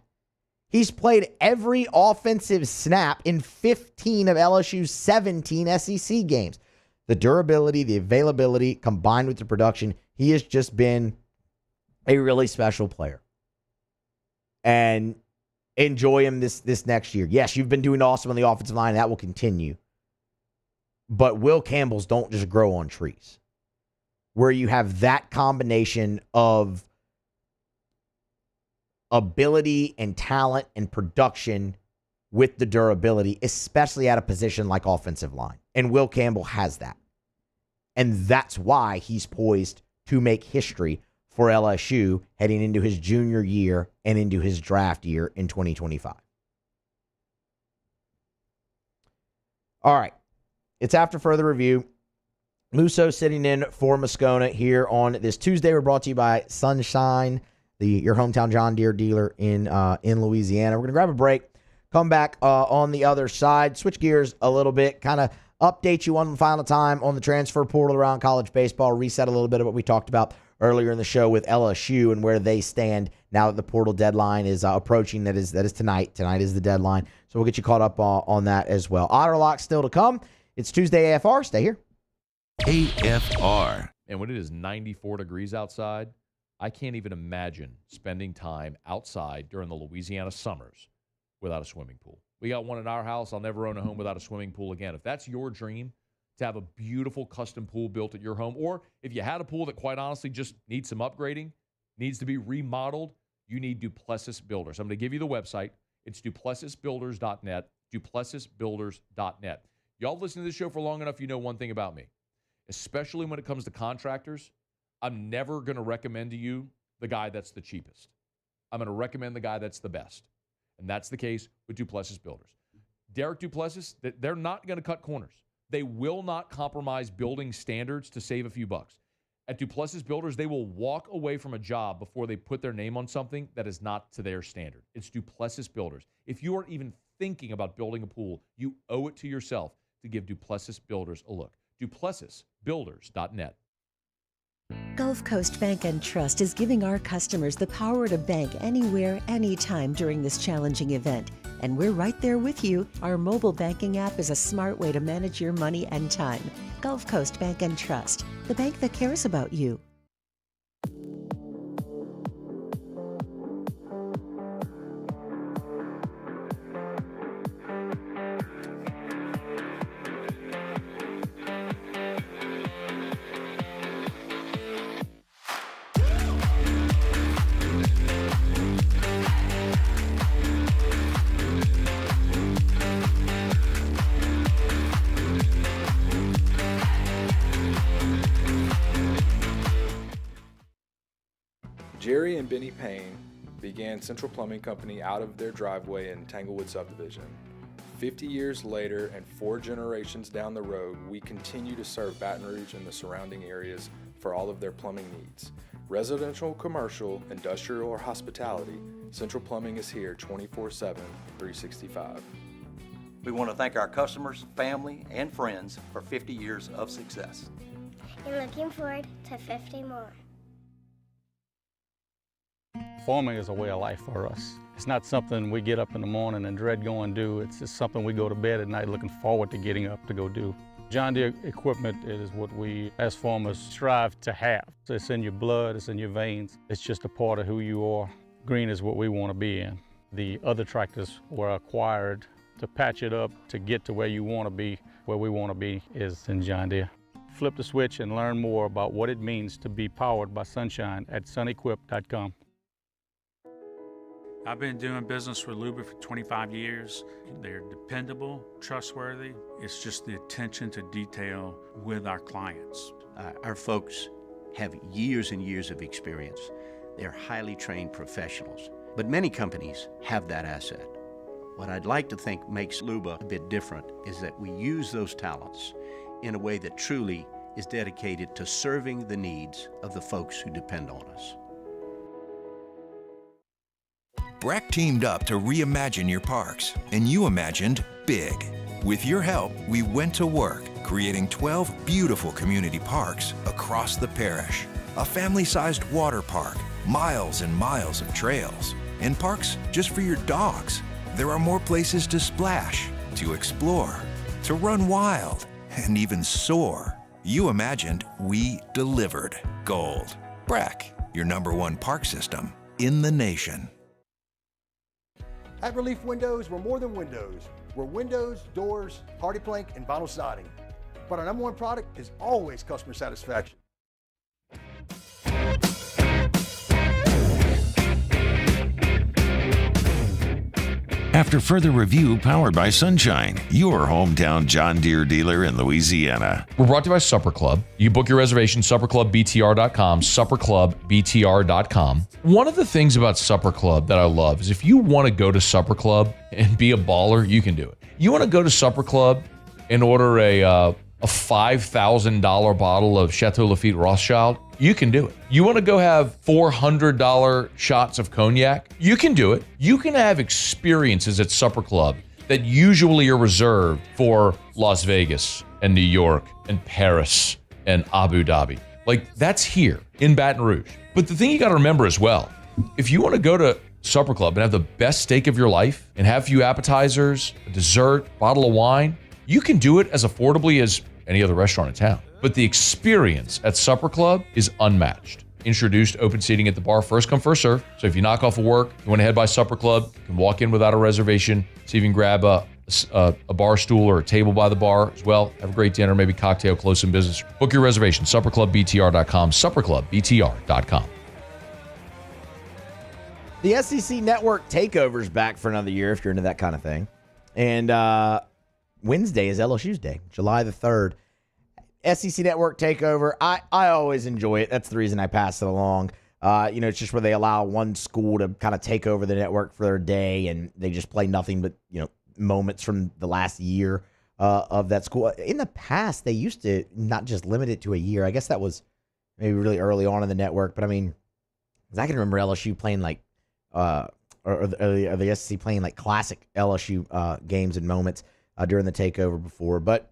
He's played every offensive snap in 15 of LSU's 17 SEC games. The durability, the availability, combined with the production, he has just been a really special player. And enjoy him this next year. Yes, you've been doing awesome on the offensive line. That will continue. But Will Campbell's don't just grow on trees. Where you have that combination of ability and talent and production with the durability, especially at a position like offensive line. And Will Campbell has that. And that's why he's poised to make history for LSU heading into his junior year and into his draft year in 2025. All right. It's after further review. Musso sitting in for Moscona here on this Tuesday. We're brought to you by Sunshine, your hometown John Deere dealer in Louisiana. We're going to grab a break, come back on the other side, switch gears a little bit, kind of update you one final time on the transfer portal around college baseball, reset a little bit of what we talked about earlier in the show with LSU and where they stand now that the portal deadline is approaching. That is tonight. Tonight is the deadline. So we'll get you caught up on that as well. Otter Lock still to come. It's Tuesday AFR. Stay here. AFR. And when it is 94 degrees outside, I can't even imagine spending time outside during the Louisiana summers without a swimming pool. We got one in our house. I'll never own a home without a swimming pool again. If that's your dream, to have a beautiful custom pool built at your home, or if you had a pool that quite honestly just needs some upgrading, needs to be remodeled, you need Duplessis Builders. I'm going to give you the website. It's duplessisbuilders.net, duplessisbuilders.net. Y'all listen to this show for long enough, you know one thing about me. Especially when it comes to contractors, I'm never going to recommend to you the guy that's the cheapest. I'm going to recommend the guy that's the best. And that's the case with Duplessis Builders. Derek Duplessis, they're not going to cut corners. They will not compromise building standards to save a few bucks. At Duplessis Builders, they will walk away from a job before they put their name on something that is not to their standard. It's Duplessis Builders. If you are even thinking about building a pool, you owe it to yourself to give Duplessis Builders a look. DuplessisBuilders.net. Gulf Coast Bank and Trust is giving our customers the power to bank anywhere, anytime during this challenging event. And we're right there with you. Our mobile banking app is a smart way to manage your money and time. Gulf Coast Bank and Trust, the bank that cares about you. Jerry and Benny Payne began Central Plumbing Company out of their driveway in Tanglewood subdivision. 50 years later and 4 generations down the road, we continue to serve Baton Rouge and the surrounding areas for all of their plumbing needs. Residential, commercial, industrial, or hospitality, Central Plumbing is here 24/7, 365. We want to thank our customers, family, and friends for 50 years of success. And looking forward to 50 more. Farming is a way of life for us. It's not something we get up in the morning and dread going do. It's just something we go to bed at night looking forward to getting up to go do. John Deere equipment is what we as farmers strive to have. It's in your blood, it's in your veins. It's just a part of who you are. Green is what we want to be in. The other tractors were acquired to patch it up to get to where you want to be. Where we want to be is in John Deere. Flip the switch and learn more about what it means to be powered by Sunshine at sunequip.com. I've been doing business with Luba for 25 years. They're dependable, trustworthy. It's just the attention to detail with our clients. Our folks have years and years of experience. They're highly trained professionals, but many companies have that asset. What I'd like to think makes Luba a bit different is that we use those talents in a way that truly is dedicated to serving the needs of the folks who depend on us. Breck teamed up to reimagine your parks, and you imagined big. With your help, we went to work, creating 12 beautiful community parks across the parish. A family-sized water park, miles and miles of trails, And parks just for your dogs. There are more places to splash, to explore, to run wild, and even soar. You imagined, we delivered. Gold. Breck, your #1 park system in the nation. At Relief Windows, we're more than windows. We're windows, doors, hardy plank, and vinyl siding. But our #1 product is always customer satisfaction. After further review powered by Sunshine, your hometown John Deere dealer in Louisiana. We're brought to you by Supper Club. You book your reservation, supperclubbtr.com, supperclubbtr.com. One of the things about Supper Club that I love is if you want to go to Supper Club and be a baller, you can do it. You want to go to Supper Club and order a $5,000 bottle of Chateau Lafite Rothschild, you can do it. You want to go have $400 shots of cognac, you can do it. You can have experiences at Supper Club that usually are reserved for Las Vegas and New York and Paris and Abu Dhabi. Like, that's here in Baton Rouge. But the thing you got to remember as well, if you want to go to Supper Club and have the best steak of your life and have a few appetizers, a dessert, bottle of wine, you can do it as affordably as any other restaurant in town. But the experience at Supper Club is unmatched. Introduced open seating at the bar, first come, first serve. So if you knock off of work, you want to head by Supper Club, you can walk in without a reservation, see if you can grab a bar stool or a table by the bar as well. Have a great dinner, maybe cocktail, close some business. Book your reservation, supperclubbtr.com, supperclubbtr.com. The SEC Network takeover's back for another year if you're into that kind of thing. And Wednesday is LSU's day, July the 3rd. SEC Network takeover, I always enjoy it. That's the reason I pass it along. It's just where they allow one school to kind of take over the network for their day, and they just play nothing but, moments from the last year of that school. In the past, they used to not just limit it to a year. I guess that was maybe really early on in the network. But, I mean, 'cause I can remember LSU playing or the SEC playing like classic LSU games and moments during the takeover before. But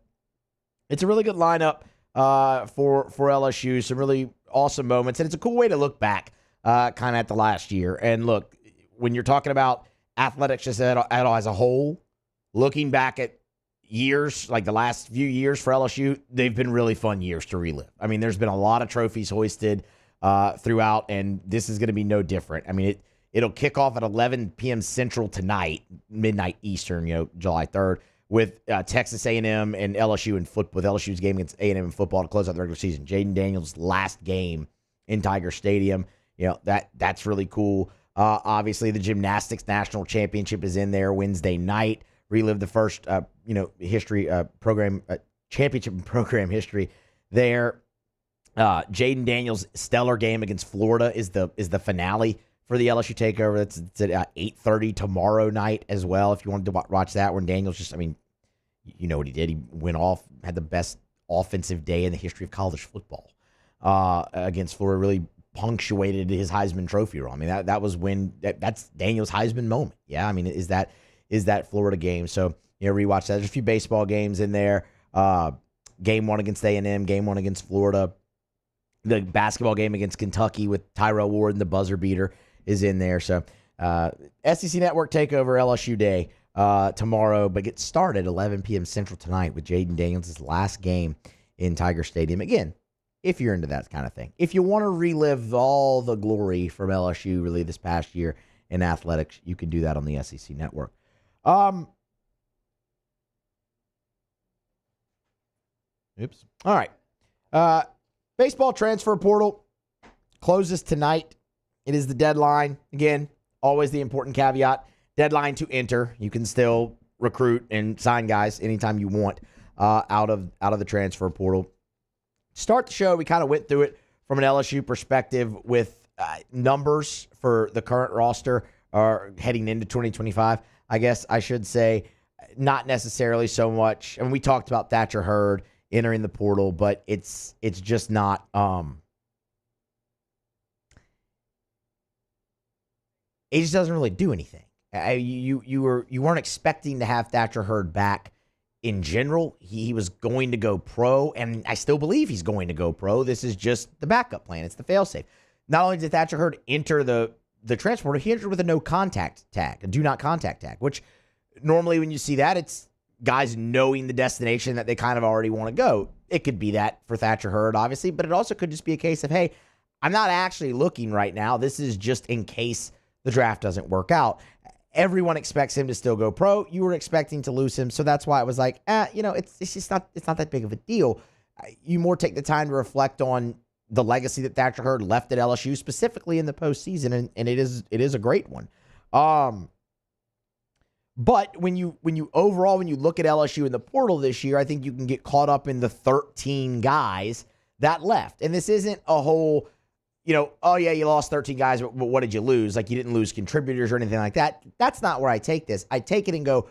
it's a really good lineup for LSU. Some really awesome moments. And it's a cool way to look back kind of at the last year. And look, when you're talking about athletics just as a whole, looking back at years, like the last few years for LSU, they've been really fun years to relive. I mean, there's been a lot of trophies hoisted throughout, and this is going to be no different. I mean, it'll kick off at 11 p.m. Central tonight, midnight Eastern, July 3rd, with Texas A&M and LSU in football, with LSU's game against A&M in football to close out the regular season. Jaden Daniels' last game in Tiger Stadium. That's really cool. Obviously, the gymnastics national championship is in there Wednesday night. Relive the first, history program championship in program history there. Jaden Daniels' stellar game against Florida is the finale for the LSU takeover. It's at 8:30 tomorrow night as well. If you wanted to watch that, when Daniels you know what he did. He went off, had the best offensive day in the history of college football against Florida. Really punctuated his Heisman Trophy run. I mean, that was when that's Daniels' Heisman moment. Yeah, I mean, is that Florida game? So rewatch that. There's a few baseball games in there. Game 1 against A&M, game 1 against Florida. The basketball game against Kentucky with Tyrell Ward and the buzzer beater is in there. So SEC Network takeover LSU day tomorrow, but get started 11 p.m. Central tonight with Jaden Daniels' last game in Tiger Stadium. Again, if you're into that kind of thing. If you want to relive all the glory from LSU really this past year in athletics, you can do that on the SEC Network. Oops. All right. Baseball transfer portal closes tonight. It is the deadline. Again, always the important caveat. Deadline to enter. You can still recruit and sign guys anytime you want out of the transfer portal. Start the show, we kind of went through it from an LSU perspective with numbers for the current roster or heading into 2025. I guess I should say not necessarily so much. I mean, we talked about Thatcher Hurd entering the portal, but it's just not it just doesn't really do anything. You weren't expecting to have Thatcher Hurd back in general. He was going to go pro, and I still believe he's going to go pro. This is just the backup plan. It's the failsafe. Not only did Thatcher Hurd enter the the transfer portal, he entered with a no contact tag, a do not contact tag, which normally when you see that, it's guys knowing the destination that they kind of already want to go. It could be that for Thatcher Hurd, obviously, but it also could just be a case of, hey, I'm not actually looking right now. This is just in case the draft doesn't work out. Everyone expects him to still go pro. You were expecting to lose him, so that's why it was like, it's just not that big of a deal. You more take the time to reflect on the legacy that Thatcher Hurd left at LSU, specifically in the postseason, and it is a great one. But when you look at LSU in the portal this year, I think you can get caught up in the 13 guys that left. And this isn't a whole, oh yeah, you lost 13 guys, but what did you lose? Like, you didn't lose contributors or anything like that. That's not where I take this. I take it and go,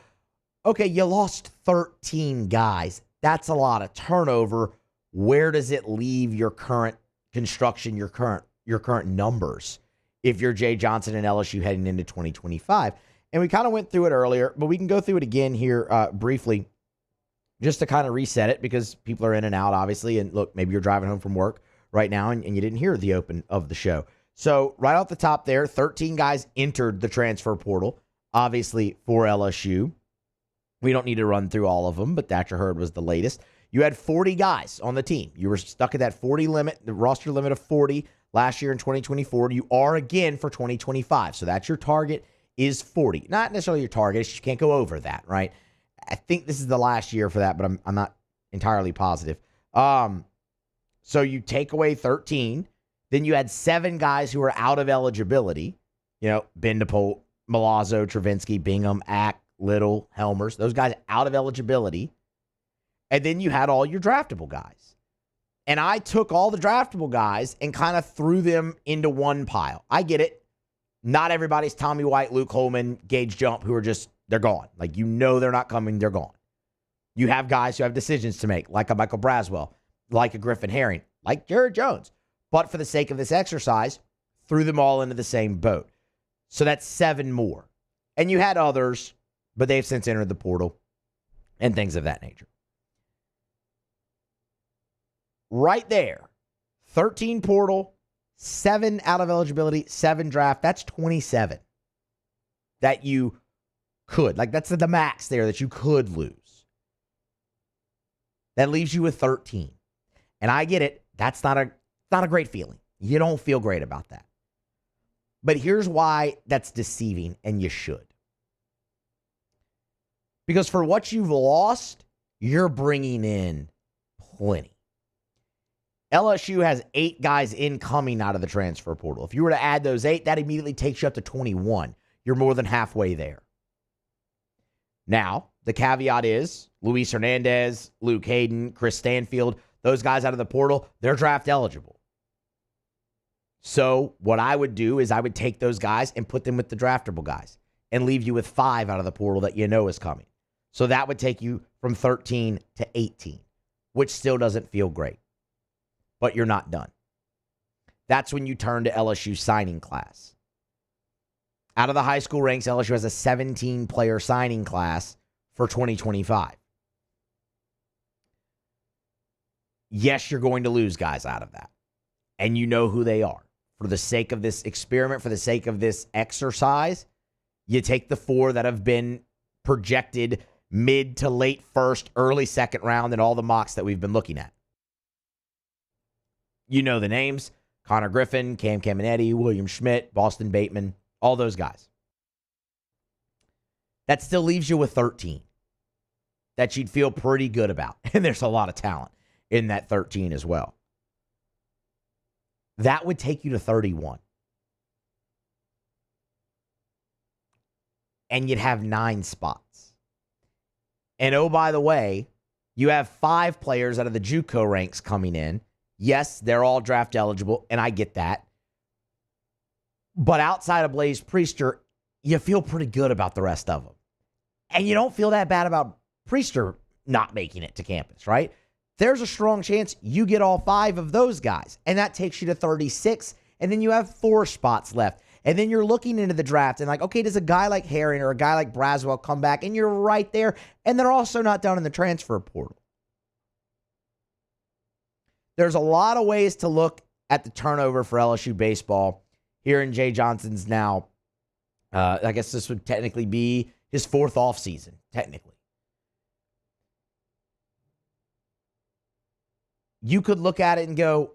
okay, you lost 13 guys. That's a lot of turnover. Where does it leave your current construction, your current numbers, if you're Jay Johnson and LSU heading into 2025? And we kind of went through it earlier, but we can go through it again here briefly just to kind of reset it, because people are in and out, obviously. And look, maybe you're driving home from work right now and you didn't hear the open of the show. So right off the top there, 13 guys entered the transfer portal, obviously, for LSU. We don't need to run through all of them, but Thatcher Hurd was the latest. You had 40 guys on the team. You were stuck at that 40 limit, the roster limit of 40 last year in 2024. You are again for 2025. So that's your target, is 40. Not necessarily your target. You can't go over that, right? I think this is the last year for that, but I'm not entirely positive. So you take away 13. Then you had 7 guys who were out of eligibility. Bendepolt, Milazzo, Travinsky, Bingham, Ack, Little, Helmers. Those guys out of eligibility. And then you had all your draftable guys. And I took all the draftable guys and kind of threw them into one pile. I get it. Not everybody's Tommy White, Luke Holman, Gage Jump, who are just, they're gone. Like, they're not coming, they're gone. You have guys who have decisions to make, like a Michael Braswell, like a Griffin Herring, like Jared Jones. But for the sake of this exercise, threw them all into the same boat. So that's 7 more. And you had others, but they've since entered the portal and things of that nature. Right there, 13 portal, 7 out of eligibility, 7 draft. That's 27 that you could. Like, that's the max there that you could lose. That leaves you with 13. And I get it. That's not a great feeling. You don't feel great about that. But here's why that's deceiving, and you should. Because for what you've lost, you're bringing in plenty. LSU has 8 guys incoming out of the transfer portal. If you were to add those 8, that immediately takes you up to 21. You're more than halfway there. Now, the caveat is Luis Hernandez, Luke Hayden, Chris Stanfield, those guys out of the portal, they're draft eligible. So what I would do is I would take those guys and put them with the draftable guys and leave you with 5 out of the portal that is coming. So that would take you from 13 to 18, which still doesn't feel great. But you're not done. That's when you turn to LSU signing class. Out of the high school ranks, LSU has a 17-player signing class for 2025. Yes, you're going to lose guys out of that. And you know who they are. For the sake of this experiment, for the sake of this exercise, you take the 4 that have been projected mid to late first, early second round in all the mocks that we've been looking at. You know the names: Connor Griffin, Cam Caminetti, William Schmidt, Boston Bateman, all those guys. That still leaves you with 13 that you'd feel pretty good about. And there's a lot of talent in that 13 as well. That would take you to 31. And you'd have 9 spots. And oh, by the way, you have 5 players out of the JUCO ranks coming in. Yes, they're all draft eligible, and I get that. But outside of Blaze Priester, you feel pretty good about the rest of them. And you don't feel that bad about Priester not making it to campus, right? There's a strong chance you get all 5 of those guys, and that takes you to 36, and then you have 4 spots left. And then you're looking into the draft and like, okay, does a guy like Herring or a guy like Braswell come back? And you're right there, and they're also not down in the transfer portal. There's a lot of ways to look at the turnover for LSU baseball here in Jay Johnson's now, I guess this would technically be his 4th off season, technically. You could look at it and go,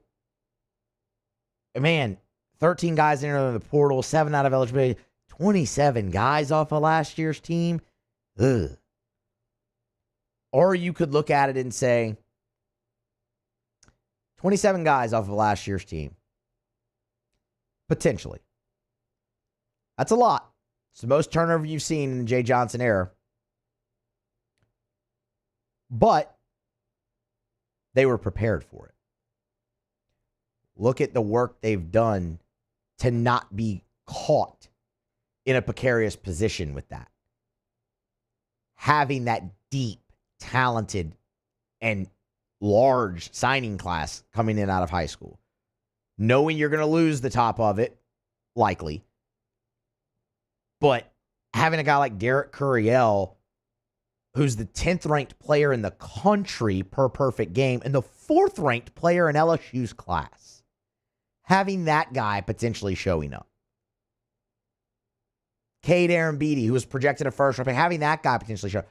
man, 13 guys in the portal, 7 out of eligibility, 27 guys off of last year's team. Ugh. Or you could look at it and say, 27 guys off of last year's team. Potentially. That's a lot. It's the most turnover you've seen in the Jay Johnson era. But they were prepared for it. Look at the work they've done to not be caught in a precarious position with that. Having that deep, talented, and large signing class coming in out of high school. Knowing you're going to lose the top of it, likely. But having a guy like Derek Curiel, who's the 10th ranked player in the country per perfect game and the 4th ranked player in LSU's class, having that guy potentially showing up. Cade Aaron Beatty, who was projected a first round pick, having that guy potentially show up.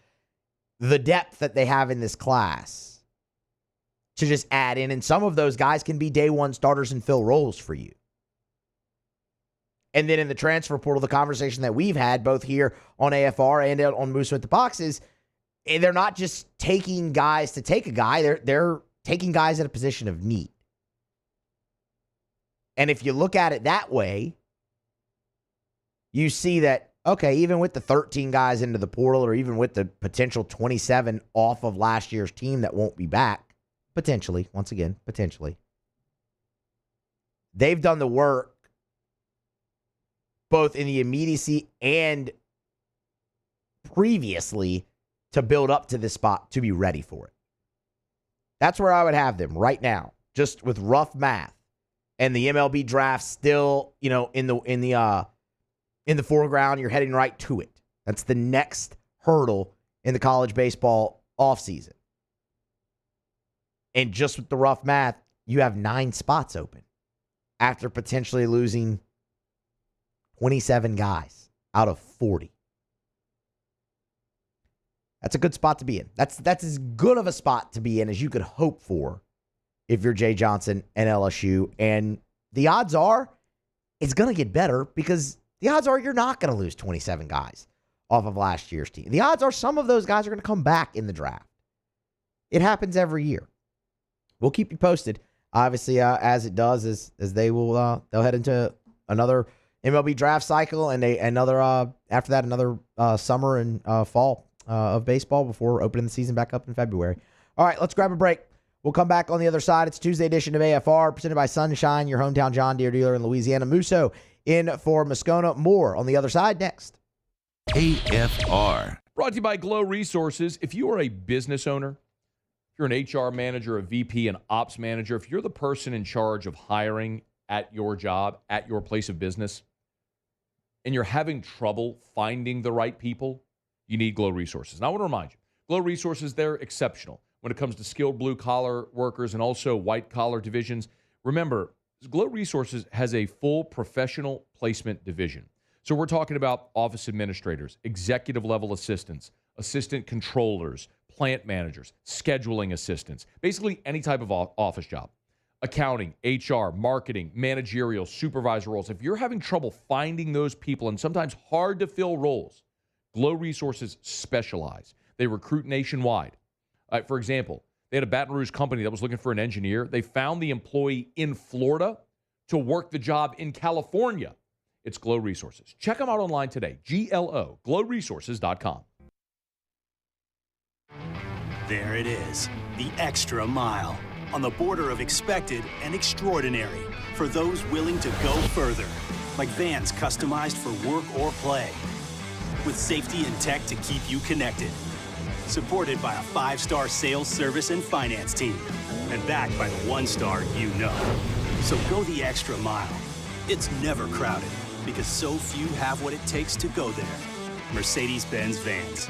The depth that they have in this class to just add in, and some of those guys can be day one starters and fill roles for you. And then in the transfer portal, the conversation that we've had both here on AFR and on Moose with the Boxes, they're not just taking guys to take a guy. They're taking guys at a position of need. And if you look at it that way, you see that, okay, even with the 13 guys into the portal or even with the potential 27 off of last year's team that won't be back, potentially, once again, potentially, they've done the work both in the immediacy and previously to build up to this spot to be ready for it. That's where I would have them right now, just with rough math and the MLB draft still, in the foreground. You're heading right to it. That's the next hurdle in the college baseball offseason. And just with the rough math, you have 9 spots open after potentially losing 27 guys out of 40. That's a good spot to be in. That's as good of a spot to be in as you could hope for if you're Jay Johnson and LSU. And the odds are it's going to get better because the odds are you're not going to lose 27 guys off of last year's team. The odds are some of those guys are going to come back in the draft. It happens every year. We'll keep you posted, obviously, as it does, as they will. They'll head into another MLB draft cycle and after that another summer and fall of baseball before opening the season back up in February. All right, let's grab a break. We'll come back on the other side. It's Tuesday edition of AFR, presented by Sunshine, your hometown John Deere dealer in Louisiana. Musso in for Moscona. More on the other side next. AFR. Brought to you by Glow Resources. If you are a business owner, if you're an HR manager, a VP, an ops manager, if you're the person in charge of hiring at your job, at your place of business, and you're having trouble finding the right people, you need Glow Resources. And I want to remind you, Glow Resources, they're exceptional when it comes to skilled blue-collar workers and also white-collar divisions. Remember, Glow Resources has a full professional placement division. So we're talking about office administrators, executive-level assistants, assistant controllers, plant managers, scheduling assistants, basically any type of office job. Accounting, HR, marketing, managerial, supervisor roles. If you're having trouble finding those people and sometimes hard to fill roles, Glow Resources specialize. They recruit nationwide. For example, they had a Baton Rouge company that was looking for an engineer. They found the employee in Florida to work the job in California. It's Glow Resources. Check them out online today. GLO, glowresources.com. There it is, the extra mile. On the border of expected and extraordinary for those willing to go further. Like vans customized for work or play. With safety and tech to keep you connected. Supported by a 5-star sales, service, and finance team. And backed by the 1-star you know. So go the extra mile. It's never crowded because so few have what it takes to go there. Mercedes-Benz Vans.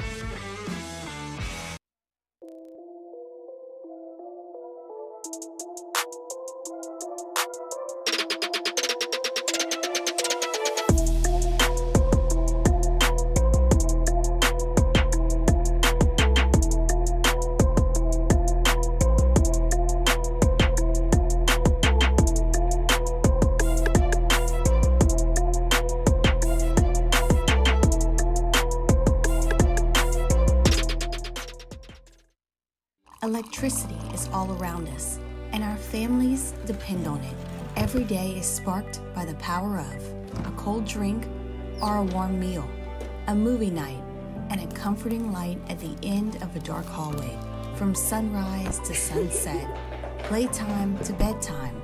Electricity is all around us, and our families depend on it. Every day is sparked by the power of a cold drink or a warm meal, a movie night, and a comforting light at the end of a dark hallway. From sunrise to sunset, playtime to bedtime,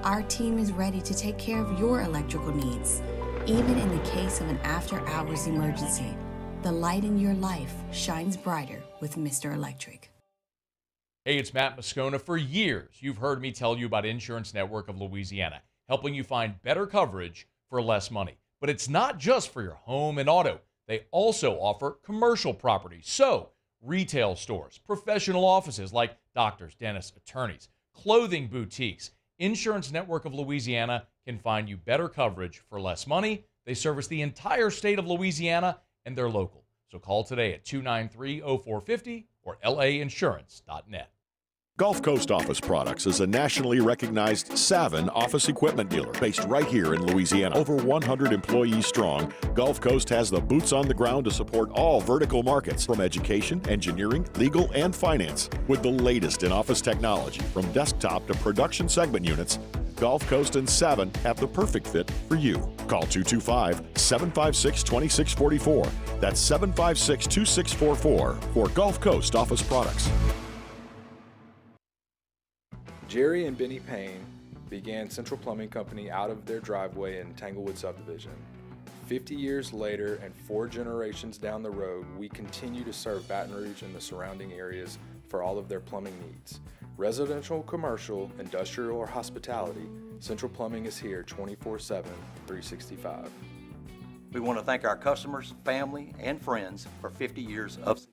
our team is ready to take care of your electrical needs. Even in the case of an after-hours emergency, the light in your life shines brighter with Mr. Electric. Hey, it's Matt Moscona. For years, you've heard me tell you about Insurance Network of Louisiana, helping you find better coverage for less money. But it's not just for your home and auto. They also offer commercial properties. So, retail stores, professional offices like doctors, dentists, attorneys, clothing boutiques. Insurance Network of Louisiana can find you better coverage for less money. They service the entire state of Louisiana, and they're local. So call today at 293-0450 or lainsurance.net. Gulf Coast Office Products is a nationally recognized Savin office equipment dealer based right here in Louisiana. Over 100 employees strong, Gulf Coast has the boots on the ground to support all vertical markets, from education, engineering, legal, and finance. With the latest in office technology, from desktop to production segment units, Gulf Coast and Savin have the perfect fit for you. Call 225-756-2644. That's 756-2644 for Gulf Coast Office Products. Jerry and Benny Payne began Central Plumbing Company out of their driveway in Tanglewood Subdivision. 50 years later and 4 generations down the road, we continue to serve Baton Rouge and the surrounding areas for all of their plumbing needs. Residential, commercial, industrial, or hospitality, Central Plumbing is here 24/7, 365. We want to thank our customers, family, and friends for 50 years of success.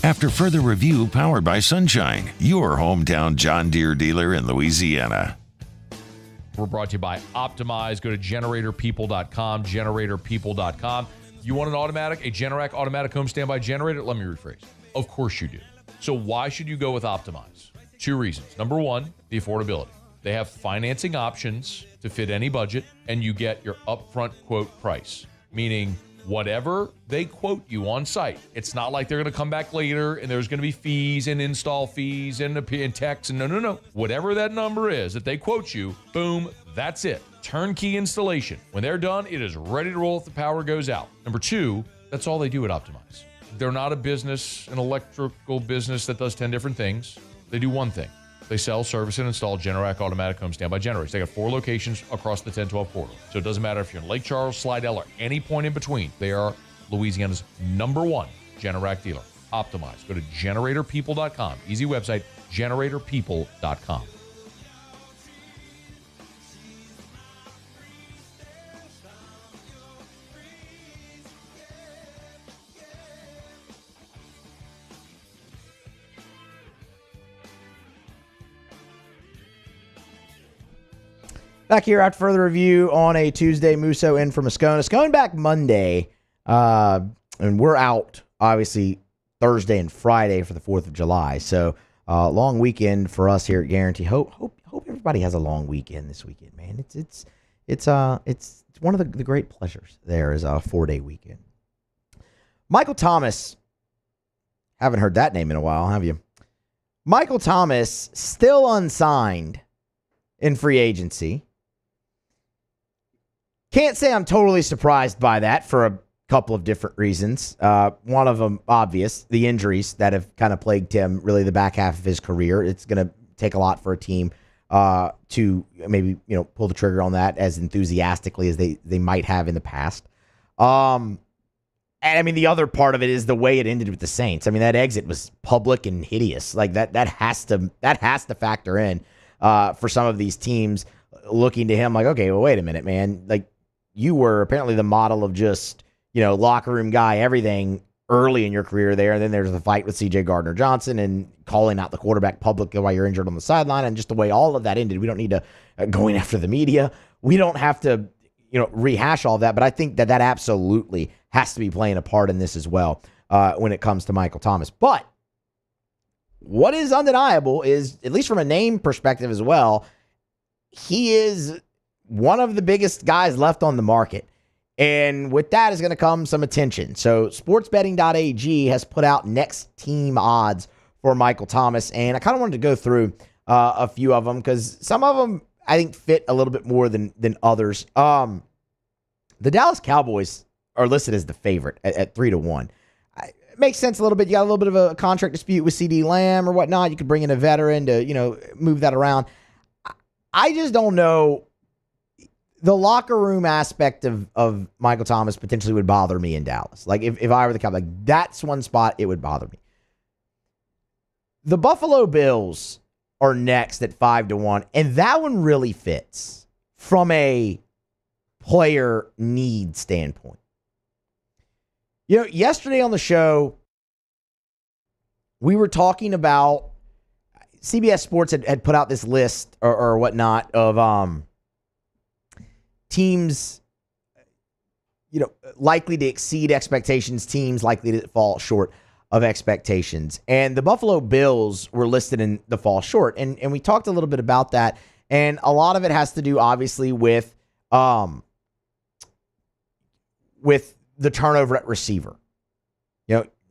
After further review, powered by Sunshine, your hometown John Deere dealer in Louisiana. We're brought to you by Optimize. Go to generatorpeople.com, generatorpeople.com. You want an automatic, a Generac automatic home standby generator? Let me rephrase. Of course you do. So why should you go with Optimize? 2 reasons. Number 1, the affordability. They have financing options to fit any budget, and you get your upfront quote price, meaning whatever they quote you on site. It's not like they're going to come back later and there's going to be fees and install fees and tax and no. Whatever that number is that they quote you, boom, that's it. Turnkey installation. When they're done, it is ready to roll if the power goes out. Number 2, that's all they do at Optimize. They're not a business, an electrical business that does 10 different things. They do one thing. They sell, service, and install Generac automatic home standby generators. They got 4 locations across the 1012 corridor. So it doesn't matter if you're in Lake Charles, Slidell, or any point in between. They are Louisiana's #1 Generac dealer. Optimize. Go to generatorpeople.com. Easy website, generatorpeople.com. Back here after further review on a Tuesday. Musso in for Moscona. Going back Monday, and we're out, obviously, Thursday and Friday for the 4th of July. So, long weekend for us here at Guarantee. Hope everybody has a long weekend this weekend, man. It's one of the great pleasures there is a 4-day weekend. Michael Thomas. Haven't heard that name in a while, have you? Michael Thomas, still unsigned in free agency. Can't say I'm totally surprised by that for a couple of different reasons. One of them, obvious, the injuries that have kind of plagued him really the back half of his career. It's going to take a lot for a team to maybe pull the trigger on that as enthusiastically as they might have in the past. And I mean, the other part of it is the way it ended with the Saints. I mean, that exit was public and hideous. Like that has to factor in for some of these teams looking to him like, okay, well, wait a minute, man. Like, you were apparently the model of just, locker room guy, everything early in your career there. And then there's the fight with C.J. Gardner-Johnson and calling out the quarterback publicly while you're injured on the sideline. And just the way all of that ended, we don't need to going after the media. We don't have to, rehash all of that. But I think that absolutely has to be playing a part in this as well when it comes to Michael Thomas. But what is undeniable is, at least from a name perspective as well, he is one of the biggest guys left on the market. And with that is going to come some attention. So sportsbetting.ag has put out next team odds for Michael Thomas. And I kind of wanted to go through a few of them because some of them I think fit a little bit more than others. The Dallas Cowboys are listed as the favorite at 3-1. It makes sense a little bit. You got a little bit of a contract dispute with CD Lamb or whatnot. You could bring in a veteran to, move that around. I just don't know. The locker room aspect of Michael Thomas potentially would bother me in Dallas. Like if I were the Cowboys, like that's one spot it would bother me. The Buffalo Bills are next at 5-1, and that one really fits from a player need standpoint. Yesterday on the show, we were talking about CBS Sports had put out this list or whatnot of teams, likely to exceed expectations, teams likely to fall short of expectations. And the Buffalo Bills were listed in the fall short. And we talked a little bit about that. And a lot of it has to do, obviously, with the turnover at receiver.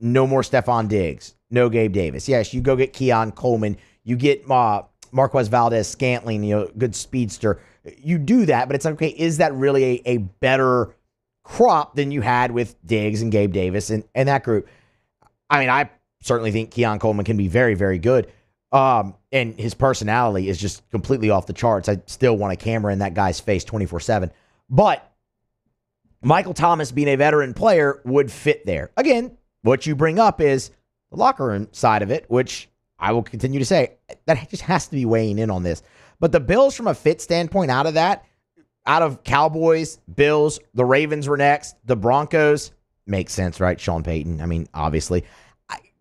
No more Stephon Diggs, no Gabe Davis. Yes, you go get Keon Coleman. You get Marquez Valdez-Scantling, good speedster. You do that, but it's like, okay, is that really a better crop than you had with Diggs and Gabe Davis and that group? I mean, I certainly think Keon Coleman can be very, very good. And his personality is just completely off the charts. I still want a camera in that guy's face 24/7. But Michael Thomas, being a veteran player, would fit there. Again, what you bring up is the locker room side of it, which I will continue to say, that just has to be weighing in on this. But the Bills, from a fit standpoint, out of Cowboys, Bills, the Ravens were next, the Broncos, makes sense, right? Sean Payton, I mean, obviously.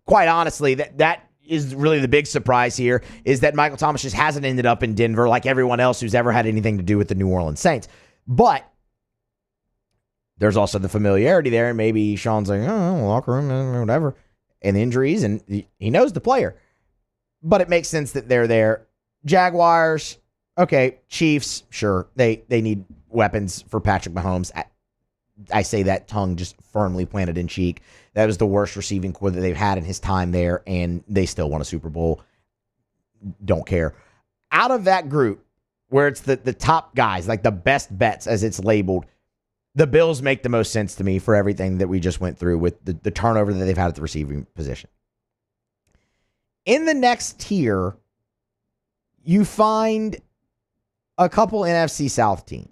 Quite honestly, that is really the big surprise here, is that Michael Thomas just hasn't ended up in Denver like everyone else who's ever had anything to do with the New Orleans Saints. But there's also the familiarity there, and maybe Sean's like, locker room, whatever, and injuries, and he knows the player. But it makes sense that they're there. Jaguars, okay. Chiefs, sure. They need weapons for Patrick Mahomes. I say that tongue just firmly planted in cheek. That was the worst receiving core that they've had in his time there, and they still won a Super Bowl. Don't care. Out of that group, where it's the top guys, like the best bets as it's labeled, the Bills make the most sense to me for everything that we just went through with the turnover that they've had at the receiving position. In the next tier, you find a couple NFC South teams.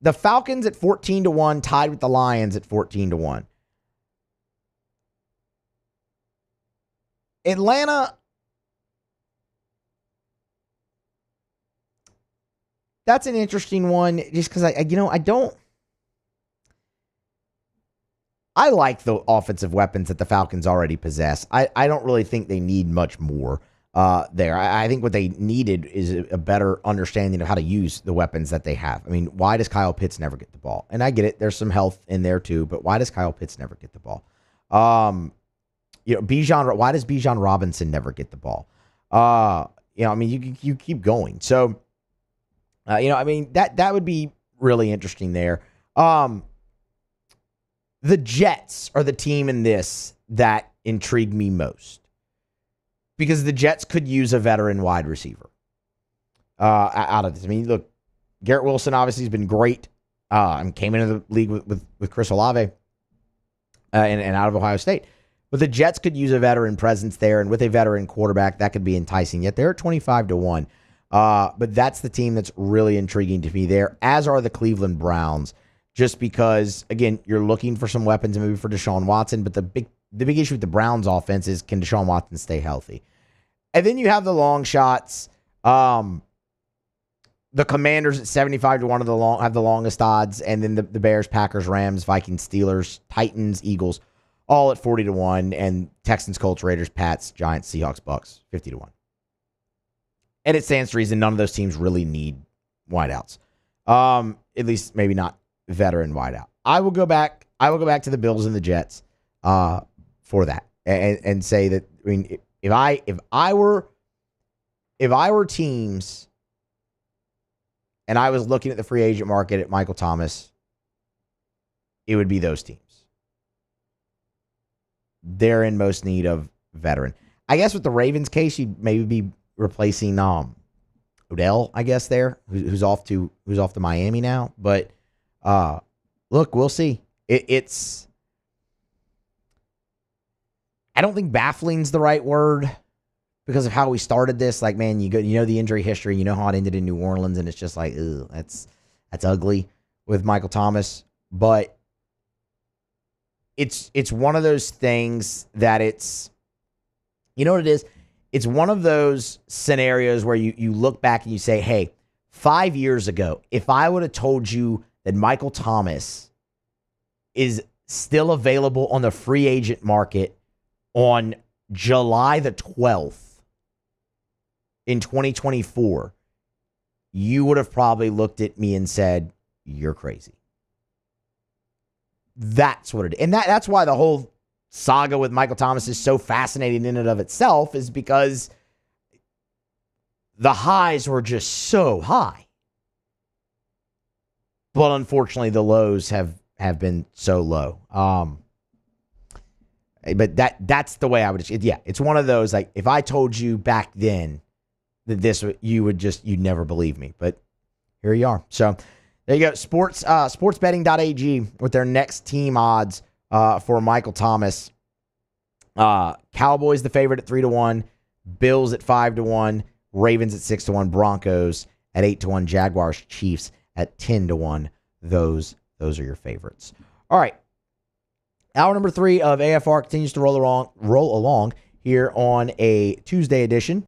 The Falcons at 14-1, tied with the Lions at 14-1. Atlanta, that's an interesting one, just because I like the offensive weapons that the Falcons already possess. I don't really think they need much more there. I think what they needed is a better understanding of how to use the weapons that they have. I mean, why does Kyle Pitts never get the ball? And I get it. There's some health in there too, but why does Kyle Pitts never get the ball? Why does Bijan Robinson never get the ball? You keep going. So, that would be really interesting there. The Jets are the team in this that intrigue me most, because the Jets could use a veteran wide receiver out of this. I mean, look, Garrett Wilson obviously has been great and came into the league with Chris Olave and out of Ohio State. But the Jets could use a veteran presence there, and with a veteran quarterback, that could be enticing. Yet they're at 25-1. But that's the team that's really intriguing to me there, as are the Cleveland Browns. Just because, again, you're looking for some weapons maybe for Deshaun Watson, but the big issue with the Browns offense is, can Deshaun Watson stay healthy? And then you have the long shots. The Commanders at 75-1 have the longest odds, and then the Bears, Packers, Rams, Vikings, Steelers, Titans, Eagles, all at 40-1, and Texans, Colts, Raiders, Pats, Giants, Seahawks, Bucks, 50-1. And it stands to reason none of those teams really need wideouts. At least maybe not veteran wideout. I will go back to the Bills and the Jets for that, and say that, I mean, if I were teams and I was looking at the free agent market at Michael Thomas, it would be those teams. They're in most need of veteran. I guess with the Ravens case, you'd maybe be replacing Odell, I guess there, who's off to Miami now. But look, we'll see. It's I don't think baffling's the right word because of how we started this. Like, man, you know the injury history, you know how it ended in New Orleans, and it's just like, ugh, that's ugly with Michael Thomas. But it's one of those things that it's, you know what it is? It's one of those scenarios where you look back and you say, hey, 5 years ago, if I would have told you that Michael Thomas is still available on the free agent market on July the 12th in 2024, you would have probably looked at me and said, you're crazy. That's what it is. And that's why the whole saga with Michael Thomas is so fascinating in and of itself, is because the highs were just so high. But unfortunately, the lows have been so low. But that's the way I would. Yeah, it's one of those, like, if I told you back then that you'd never believe me. But here you are. So there you go. Sportsbetting.ag with their next team odds for Michael Thomas. Cowboys the favorite at 3-1, Bills at 5-1, Ravens at 6-1, Broncos at 8-1, Jaguars, Chiefs at 10-1. Those are your favorites. All right. Hour number 3 of AFR continues to roll along here on a Tuesday edition.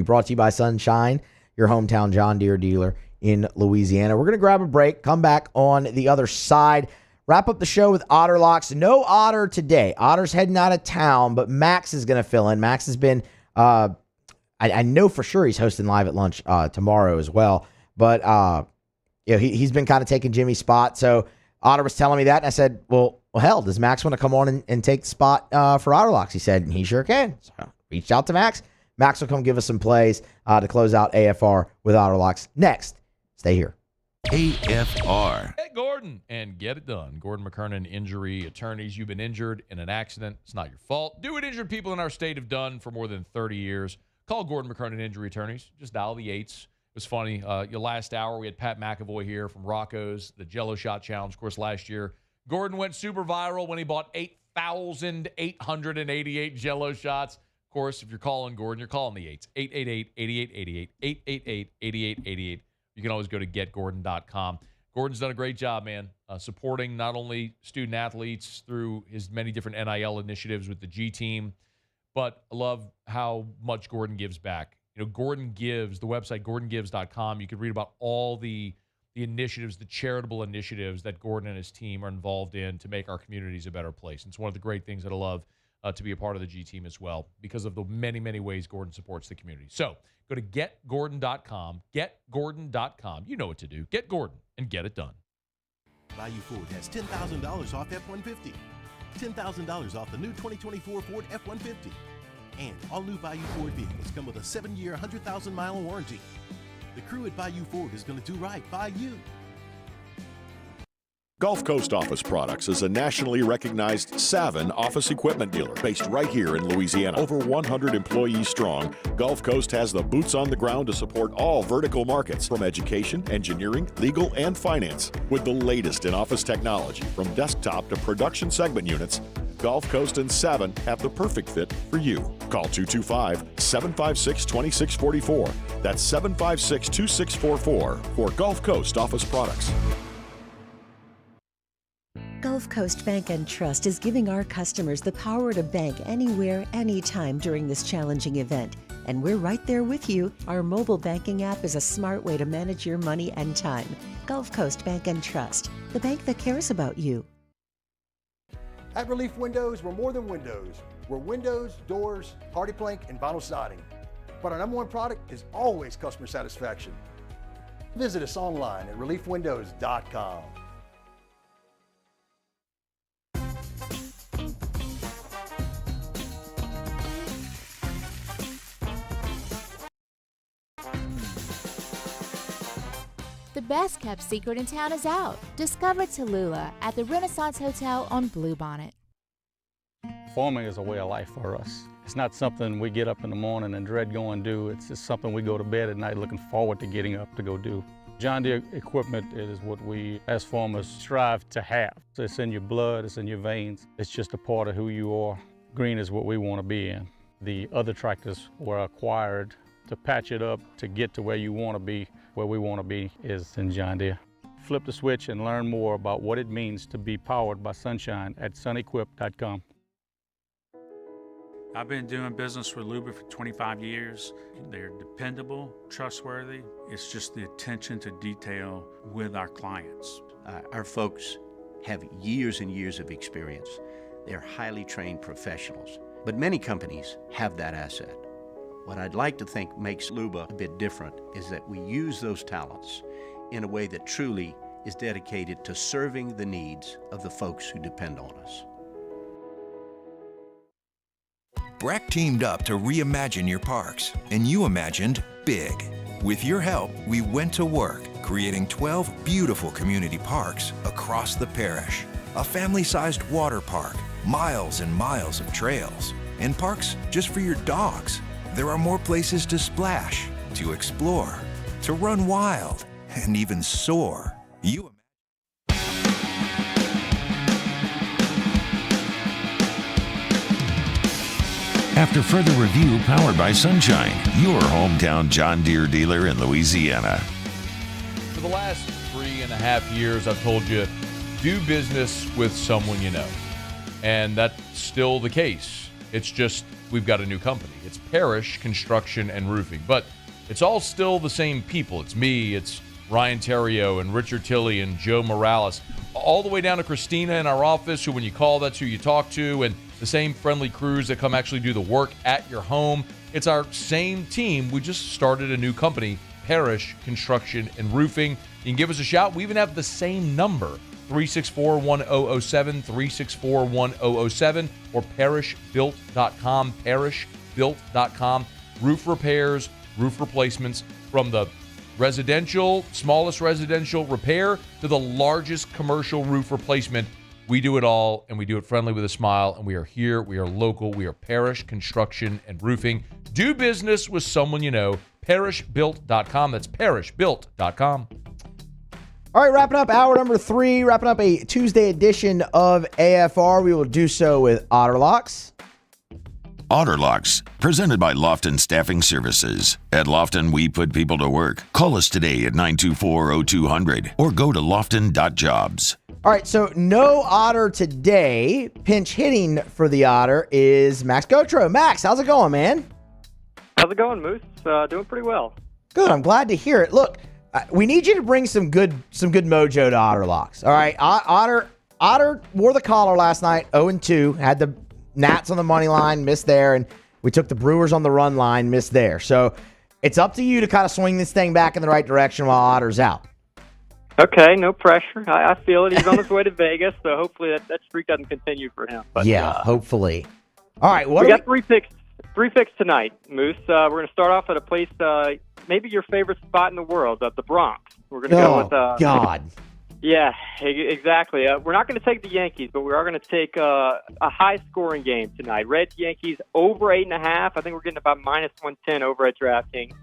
Brought to you by Sunshine, your hometown John Deere dealer in Louisiana. We're going to grab a break, come back on the other side, wrap up the show with Otter Locks. No Otter today. Otter's heading out of town, but Max is going to fill in. Max has been, I know for sure he's hosting live at lunch tomorrow as well, but he's been kind of taking Jimmy's spot. So Otter was telling me that, and I said, well, hell, does Max want to come on and take the spot for Otter Locks? He said he sure can. So I reached out to Max. Max will come give us some plays to close out AFR with Otter Locks next. Stay here. AFR. Hey, Gordon, and get it done. Gordon McKernan Injury Attorneys. You've been injured in an accident. It's not your fault. Do what injured people in our state have done for more than 30 years. Call Gordon McKernan Injury Attorneys. Just dial the 8s. It was funny. Your last hour, we had Pat McAvoy here from Rocco's, the Jello Shot Challenge. Of course, last year, Gordon went super viral when he bought 8,888 Jello shots. Of course, if you're calling Gordon, you're calling the 8s. 888-8888, 888-8888. You can always go to getgordon.com. Gordon's done a great job, man, supporting not only student athletes through his many different NIL initiatives with the G team, but I love how much Gordon gives back. You know, Gordon Gives, the website, gordongives.com, you can read about all the initiatives, the charitable initiatives that Gordon and his team are involved in to make our communities a better place. It's one of the great things that I love to be a part of the G team as well, because of the many, many ways Gordon supports the community. So go to getgordon.com, getgordon.com. You know what to do. Get Gordon and get it done. Bayou Ford has $10,000 off F-150, $10,000 off the new 2024 Ford F-150. And all new Bayou Ford vehicles come with a 7-year, 100,000-mile warranty. The crew at Bayou Ford is going to do right by you. Gulf Coast Office Products is a nationally recognized Savin office equipment dealer based right here in Louisiana. Over 100 employees strong, Gulf Coast has the boots on the ground to support all vertical markets, from education, engineering, legal, and finance. With the latest in office technology, from desktop to production segment units, Gulf Coast and Savin have the perfect fit for you. Call 225-756-2644. That's 756-2644 for Gulf Coast Office Products. Gulf Coast Bank and Trust is giving our customers the power to bank anywhere, anytime during this challenging event. And we're right there with you. Our mobile banking app is a smart way to manage your money and time. Gulf Coast Bank and Trust, the bank that cares about you. At Relief Windows, we're more than windows. We're windows, doors, hardy plank, and vinyl siding. But our number one product is always customer satisfaction. Visit us online at reliefwindows.com. The best kept secret in town is out. Discover Tallulah at the Renaissance Hotel on Bluebonnet. Farming is a way of life for us. It's not something we get up in the morning and dread going do. It's just something we go to bed at night looking forward to getting up to go do. John Deere equipment is what we as farmers strive to have. It's in your blood, it's in your veins. It's just a part of who you are. Green is what we want to be in. The other tractors were acquired to patch it up to get to where you want to be. Where we want to be is in John Deere. Flip the switch and learn more about what it means to be powered by sunshine at sunequip.com. I've been doing business with Luba for 25 years. They're dependable, trustworthy. It's just the attention to detail with our clients. Our folks have years and years of experience. They're highly trained professionals, but many companies have that asset. What I'd like to think makes Luba a bit different is that we use those talents in a way that truly is dedicated to serving the needs of the folks who depend on us. Breck teamed up to reimagine your parks, and you imagined big. With your help, we went to work, creating 12 beautiful community parks across the parish. A family-sized water park, miles and miles of trails, and parks just for your dogs. There are more places to splash, to explore, to run wild, and even soar. After further review, powered by Sunshine, your hometown John Deere dealer in Louisiana. For the last 3.5 years, I've told you, do business with someone you know. And that's still the case. It's just we've got a new company. It's Parrish Construction and Roofing. But it's all still the same people. It's me, it's Ryan Terrio and Richard Tilley and Joe Morales. All the way down to Christina in our office, who when you call, that's who you talk to. And the same friendly crews that come actually do the work at your home. It's our same team. We just started a new company, Parrish Construction and Roofing. You can give us a shout. We even have the same number, 364-1007, 364-1007, or parrishbuilt.com, parrishbuilt.com. Roof repairs, roof replacements, from the residential, smallest residential repair to the largest commercial roof replacement. We do it all, and we do it friendly with a smile, and we are here. We are local. We are Parrish Construction and Roofing. Do business with someone you know. Parrishbuilt.com. That's parrishbuilt.com. All right, wrapping up hour number 3, wrapping up a Tuesday edition of AFR. We will do so with Otter Locks. Otter Locks, presented by Lofton Staffing Services. At Lofton, we put people to work. Call us today at 924-0200 or go to lofton.jobs. All right, so no Otter today. Pinch hitting for the Otter is Max Gotro. Max, how's it going, man? How's it going, Moose? Doing pretty well. Good, I'm glad to hear it. Look, we need you to bring some good mojo to Otter Locks. All right, Otter wore the collar last night, 0-2, had the Nats on the money line, missed there, and we took the Brewers on the run line, missed there. So it's up to you to kind of swing this thing back in the right direction while Otter's out. Okay, no pressure. I feel it. He's on his way to Vegas, so hopefully that streak doesn't continue for him. But, hopefully. All right, we got three picks tonight, Moose. We're going to start off at a place, maybe your favorite spot in the world, the Bronx. We're going to go with... God. Yeah, exactly. We're not going to take the Yankees, but we are going to take a high-scoring game tonight. Reds Yankees over 8.5. I think we're getting about -110 over at DraftKings.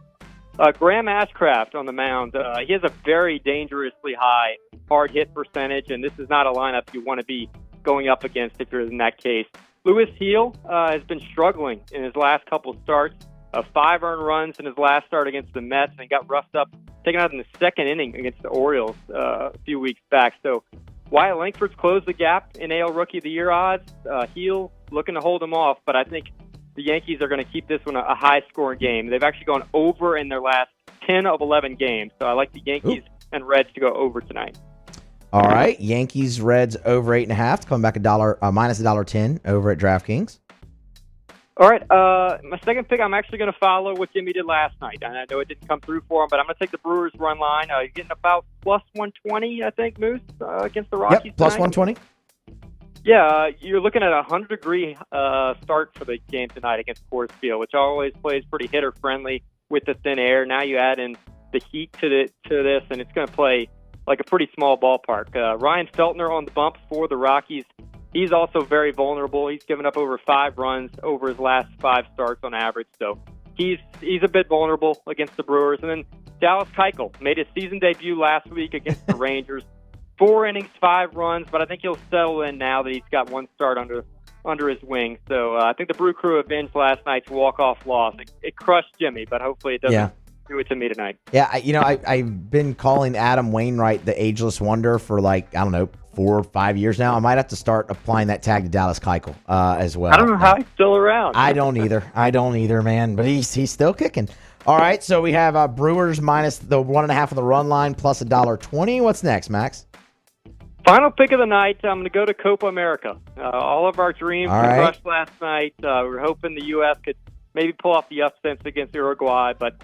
Graham Ashcraft on the mound. He has a very dangerously high hard hit percentage, and this is not a lineup you want to be going up against if you're in that case. Lewis Heel has been struggling in his last couple starts. 5 earned runs in his last start against the Mets, and he got roughed up, taken out in the second inning against the Orioles a few weeks back. So Wyatt Langford's closed the gap in AL Rookie of the Year odds. Heel looking to hold him off, but I think the Yankees are going to keep this one a high-scoring game. They've actually gone over in their last 10 of 11 games, so I like the Yankees and Reds to go over tonight. All right, Yankees, Reds over 8.5, coming back minus $1.10 over at DraftKings. All right, my second pick, I'm actually going to follow what Jimmy did last night. I know it didn't come through for him, but I'm going to take the Brewers run line. You're getting about plus 120, I think, Moose, against the Rockies. Yep, plus 120. Yeah, you're looking at a 100-degree start for the game tonight against Coors Field, which always plays pretty hitter-friendly with the thin air. Now you add in the heat to this, and it's going to play like a pretty small ballpark. Ryan Feltner on the bump for the Rockies. He's also very vulnerable. He's given up over 5 runs over his last 5 starts on average, so he's a bit vulnerable against the Brewers. And then Dallas Keuchel made his season debut last week against the Rangers. 4 innings, 5 runs, but I think he'll settle in now that he's got 1 start under his wing. So I think the Brew Crew avenged last night's walk-off loss. It crushed Jimmy, but hopefully it doesn't do it to me tonight. Yeah, I've been calling Adam Wainwright the ageless wonder for 4 or 5 years now. I might have to start applying that tag to Dallas Keuchel as well. I don't know how he's still around. I don't either, man. But he's still kicking. All right, so we have Brewers minus the 1.5 on the run line plus $1.20. What's next, Max? Final pick of the night, I'm going to go to Copa America. All of our dreams were crushed last night. We were hoping the U.S. could maybe pull off the upsets against Uruguay, but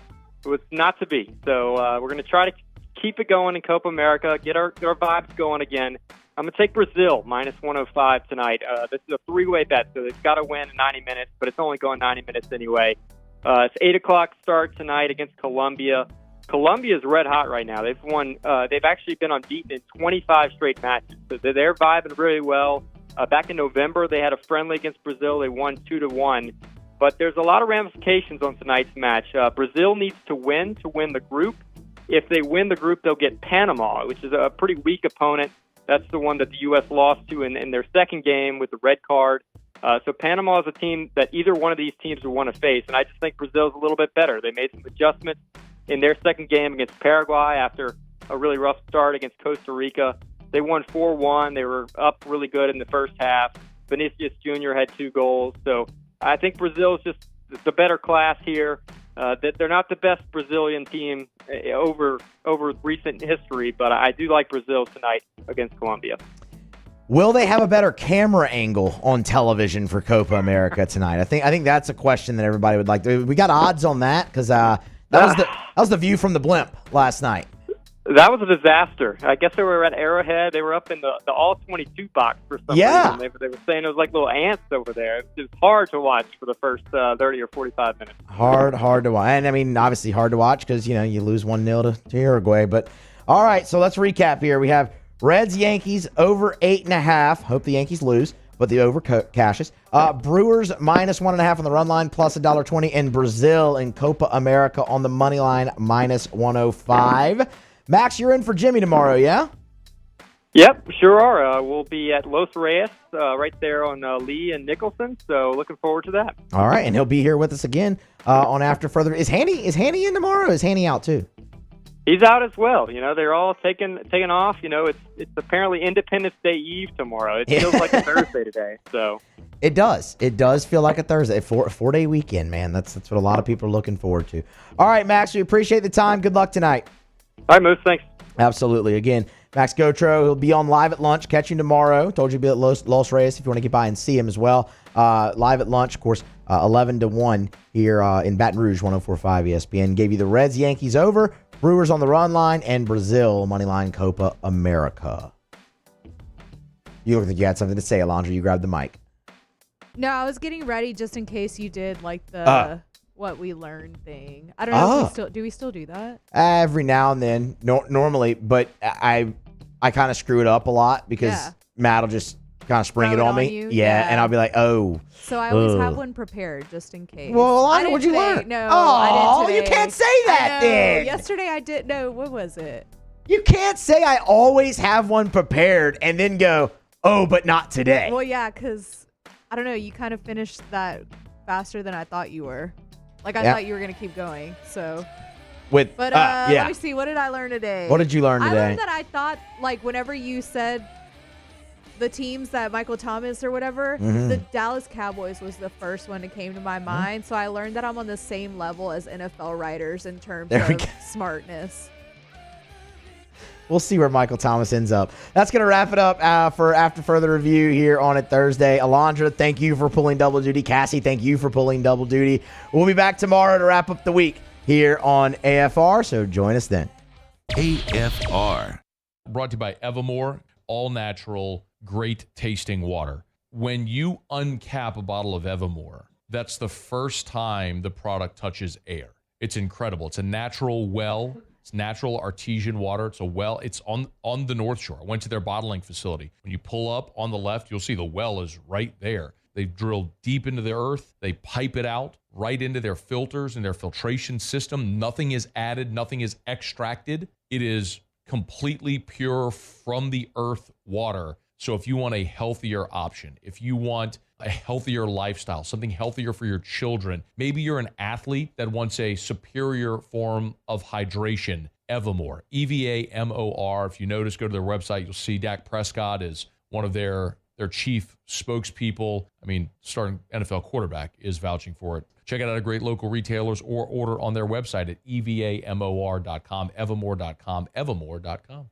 it was not to be. So we're going to try to keep it going in Copa America, get our vibes going again. I'm going to take Brazil minus 105 tonight. This is a 3-way bet, so they've got to win in 90 minutes, but it's only going 90 minutes anyway. It's 8 o'clock start tonight against Colombia. Colombia is red hot right now. They've won. They've actually been unbeaten in 25 straight matches. So they're vibing really well. Back in November, they had a friendly against Brazil. They won 2-1. But there's a lot of ramifications on tonight's match. Brazil needs to win the group. If they win the group, they'll get Panama, which is a pretty weak opponent. That's the one that the U.S. lost to in their second game with the red card. So Panama is a team that either one of these teams would want to face, and I just think Brazil's a little bit better. They made some adjustments in their second game against Paraguay after a really rough start against Costa Rica. They won 4-1. They were up really good in the first half. Vinicius Jr. had 2 goals. So I think Brazil's just the better class here. They're not the best Brazilian team over recent history, but I do like Brazil tonight against Colombia. Will they have a better camera angle on television for Copa America tonight? I think that's a question that everybody would like to. We got odds on that because that was the view from the blimp last night. That was a disaster. I guess they were at Arrowhead. They were up in the all-22 box for some reason. They were saying it was like little ants over there. It was hard to watch for the first 30 or 45 minutes. Hard to watch. And, I mean, obviously hard to watch because, you lose 1-0 to Uruguay. But, all right, so let's recap here. We have Reds-Yankees over 8.5. Hope the Yankees lose, but the over cashes. Brewers minus 1.5 on the run line plus $1.20. And Brazil in Copa America on the money line minus 105. Max, you're in for Jimmy tomorrow, yeah? Yep, sure are. We'll be at Los Reyes right there on Lee and Nicholson, so looking forward to that. All right, and he'll be here with us again on After Further. Is Hanny in tomorrow, or is Hanny out too? He's out as well. They're all taking off. It's apparently Independence Day Eve tomorrow. It feels like a Thursday today. So it does. It does feel like a Thursday. A 4-day weekend, man. That's what a lot of people are looking forward to. All right, Max, we appreciate the time. Good luck tonight. All right, Moose, thanks. Absolutely. Again, Max Gotro, he'll be on Live at Lunch. Catch him tomorrow. Told you to be at Los Reyes if you want to get by and see him as well. Live at Lunch, of course, 11 to 1 here in Baton Rouge, 104.5 ESPN. Gave you the Reds, Yankees over, Brewers on the run line, and Brazil money line Copa America. You look like you had something to say, Alondra. You grabbed the mic. No, I was getting ready just in case you did like the what we learned thing. I don't know if we still do that? Every now and then, normally, but I kind of screw it up a lot because Matt will just kind of spring it on me. Yeah, and I'll be like, oh. So I always have one prepared just in case. Well, Alondra, what'd you learn? No, I didn't today. You can't say that then. Yesterday I did. No, what was it? You can't say I always have one prepared and then go, oh, but not today. Well, yeah, because, I don't know, you kind of finished that faster than I thought you were. Like, I thought you were going to keep going, so. But let me see. What did I learn today? What did you learn today? I learned that I thought, like, whenever you said the teams that Michael Thomas or whatever, the Dallas Cowboys was the first one that came to my mind. So I learned that I'm on the same level as NFL writers in terms of smartness. We'll see where Michael Thomas ends up. That's going to wrap it up for After Further Review here on a Thursday. Alondra, thank you for pulling double duty. Cassie, thank you for pulling double duty. We'll be back tomorrow to wrap up the week here on AFR, so join us then. AFR. Brought to you by Evermore, all natural, great tasting water. When you uncap a bottle of Evermore, that's the first time the product touches air. It's incredible. It's a natural well. It's natural artesian water. It's a well. It's on the North Shore. I went to their bottling facility. When you pull up on the left, you'll see the well is right there. They've drilled deep into the earth. They pipe it out right into their filters and their filtration system. Nothing is added. Nothing is extracted. It is completely pure from the earth water. So if you want a healthier option, if you want a healthier lifestyle, something healthier for your children, maybe you're an athlete that wants a superior form of hydration, Evamor, EVAMOR. If you notice, go to their website, you'll see Dak Prescott is one of their chief spokespeople. I mean, starting NFL quarterback is vouching for it. Check it out at great local retailers or order on their website at EVAMOR.com, Evamor.com, Evamor.com.